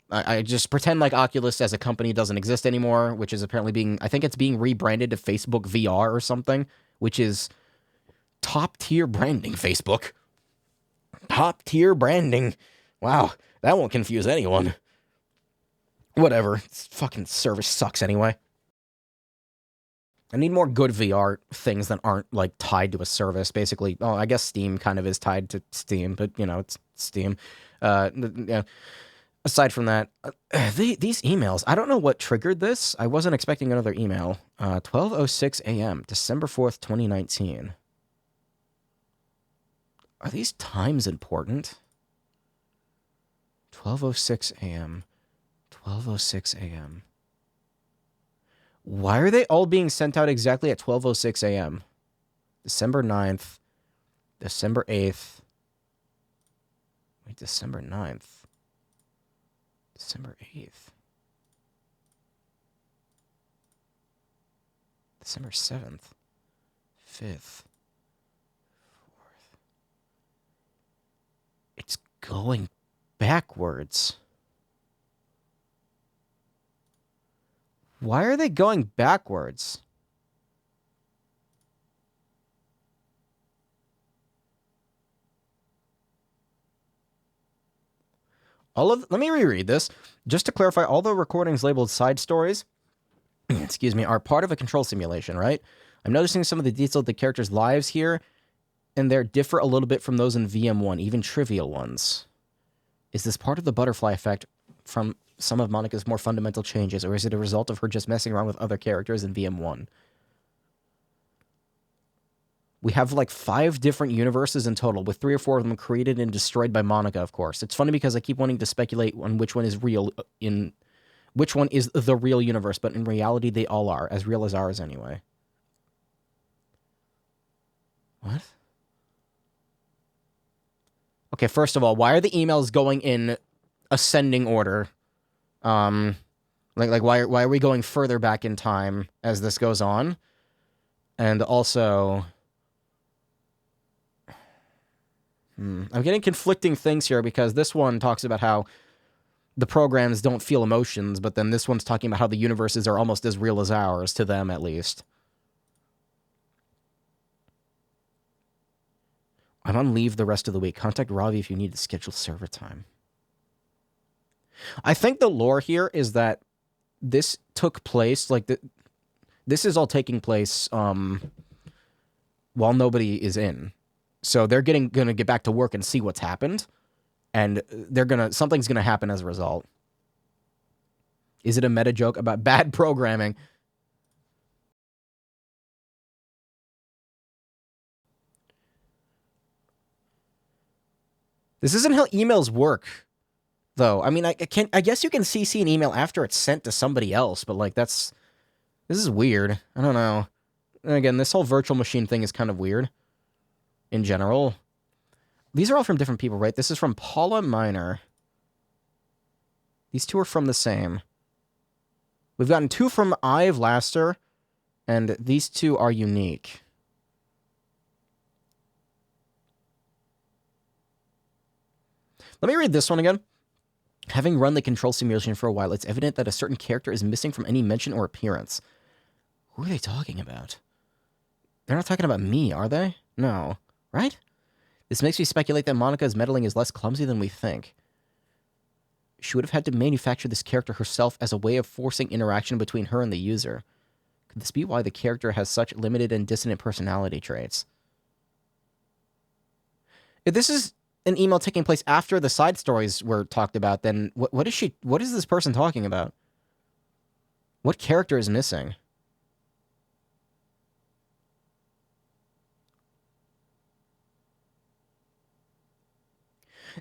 I just pretend like Oculus as a company doesn't exist anymore, which is apparently being, I think it's being rebranded to Facebook VR or something, which is top tier branding, Facebook. Top tier branding. Wow, that won't confuse anyone. Whatever. This fucking service sucks anyway. I need more good VR things that aren't, like, tied to a service, basically. Oh, I guess Steam kind of is tied to Steam, but, you know, it's Steam. Yeah. Aside from that, these emails, I don't know what triggered this. I wasn't expecting another email. 12:06 a.m., December 4th, 2019. Are these times important? 12:06 a.m., 12:06 a.m. Why are they all being sent out exactly at 12:06 a.m.? December 9th, December 8th. Wait, December 9th. December 8th. December 7th. 5th. 4th. It's going backwards. Why are they going backwards? Let me reread this. Just to clarify, all the recordings labeled side stories, excuse me, are part of a control simulation, right? I'm noticing some of the details of the characters' lives here, and they differ a little bit from those in VM1, even trivial ones. Is this part of the butterfly effect from some of Monica's more fundamental changes, or is it a result of her just messing around with other characters in VM1? We have like 5 different universes in total, with 3 or 4 of them created and destroyed by Monica, of course. It's funny because I keep wanting to speculate on which one is real, which one is the real universe, but in reality they all are, as real as ours anyway. What? Okay, first of all, why are the emails going in ascending order? Like why are we going further back in time as this goes on? And also, I'm getting conflicting things here because this one talks about how the programs don't feel emotions, but then this one's talking about how the universes are almost as real as ours, to them at least. I'm on leave the rest of the week. Contact Ravi if you need to schedule server time. I think the lore here is that this took place, like, this is all taking place while nobody is in. So they're gonna get back to work and see what's happened, and something's gonna happen as a result. Is it a meta joke about bad programming? This isn't how emails work, though. I mean, I guess you can CC an email after it's sent to somebody else, but like this is weird. I don't know. And again, this whole virtual machine thing is kind of weird in general. These are all from different people, right? This is from Paula Minor. These 2 are from the same. We've gotten 2 from Ive Laster, and these 2 are unique. Let me read this one again. Having run the control simulation for a while, it's evident that a certain character is missing from any mention or appearance. Who are they talking about? They're not talking about me, are they? No. Right? This makes me speculate that Monica's meddling is less clumsy than we think. She would have had to manufacture this character herself as a way of forcing interaction between her and the user. Could this be why the character has such limited and dissonant personality traits? If this is an email taking place after the side stories were talked about, then what is this person talking about? What character is missing?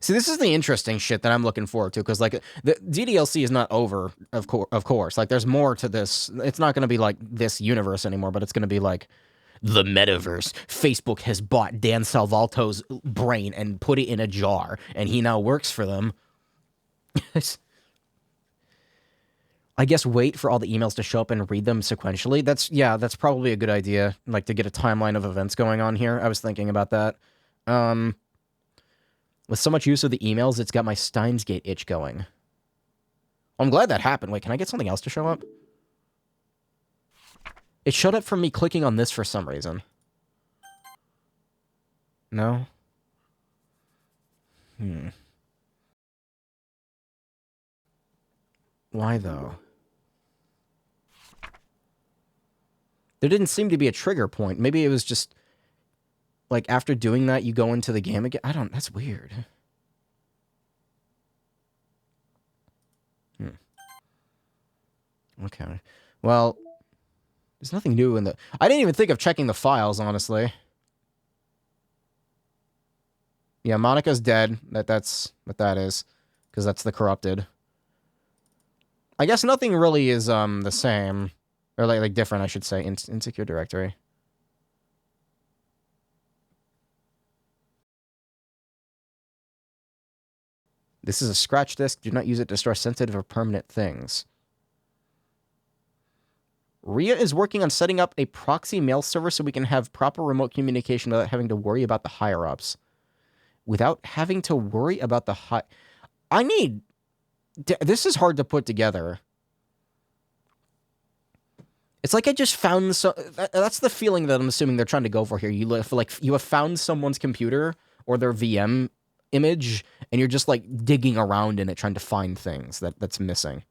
See, this is the interesting shit that I'm looking forward to, because, like, the DDLC is not over, of course. Like, there's more to this. It's not going to be, like, this universe anymore, but it's going to be, like, the metaverse. Facebook has bought Dan Salvalto's brain and put it in a jar, and he now works for them. I guess wait for all the emails to show up and read them sequentially. That's probably a good idea, like, to get a timeline of events going on here. I was thinking about that. With so much use of the emails, it's got my Steins Gate itch going. I'm glad that happened. Wait, can I get something else to show up? It showed up from me clicking on this for some reason. No? Why, though? There didn't seem to be a trigger point. Maybe it was just, like, after doing that, you go into the game again? That's weird. Okay. Well, there's nothing new in the... I didn't even think of checking the files, honestly. Yeah, Monica's dead. That's what that is. Because that's the corrupted. I guess nothing really is the same. Or like different, I should say. Insecure directory. This is a scratch disk. Do not use it to store sensitive or permanent things. Ria is working on setting up a proxy mail server so we can have proper remote communication without having to worry about the higher-ups. Without having to worry about the high... This is hard to put together. It's like I just found... That's the feeling that I'm assuming they're trying to go for here. You have found someone's computer or their VM image, and you're just, like, digging around in it trying to find things that's missing.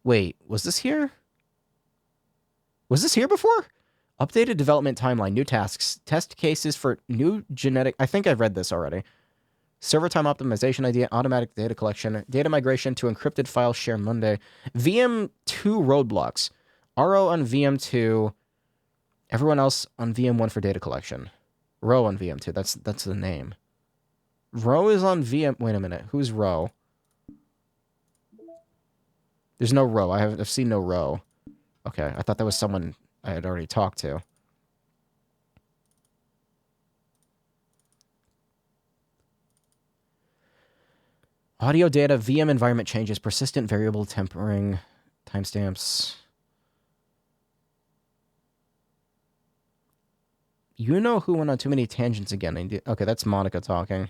Wait, was this here? Was this here before? Updated development timeline, new tasks, test cases for new genetic... I think I've read this already. Server time optimization idea, automatic data collection, data migration to encrypted file share Monday. VM2 roadblocks. RO on VM2. Everyone else on VM1 for data collection. Ro on VM2. That's the name. Ro is on VM... Wait a minute. Who's Ro? There's no Ro. I've seen no Ro. Okay, I thought that was someone I had already talked to. Audio data, VM environment changes, persistent variable tempering, timestamps. You know who went on too many tangents again. Okay, that's Monica talking.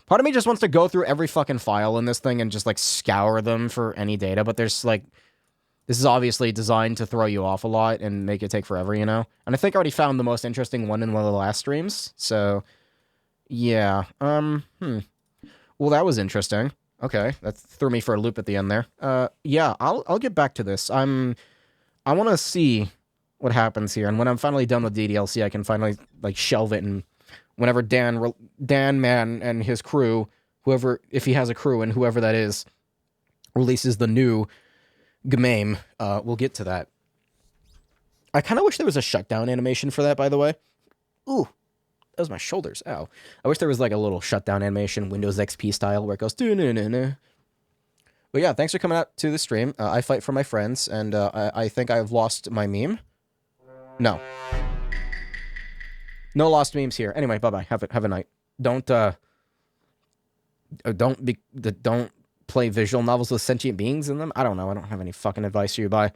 Part of me just wants to go through every fucking file in this thing and just, like, scour them for any data, but there's, like... This is obviously designed to throw you off a lot and make it take forever, you know? And I think I already found the most interesting one in one of the last streams, so... Yeah, Well, that was interesting. Okay, that threw me for a loop at the end there. Yeah, I'll get back to this. I want to see what happens here, and when I'm finally done with DDLC, I can finally, like, shelve it, and whenever Dan Man and his crew, whoever, if he has a crew and whoever that is, releases the new game, we'll get to that. I kind of wish there was a shutdown animation for that, by the way. Ooh, that was my shoulders. Ow. I wish there was, like, a little shutdown animation, Windows XP style, where it goes... But yeah, thanks for coming out to the stream. I fight for my friends, and I think I've lost my meme. No. No lost memes here. Anyway, bye-bye. Have a night. Don't play visual novels with sentient beings in them. I don't know. I don't have any fucking advice for you. Bye.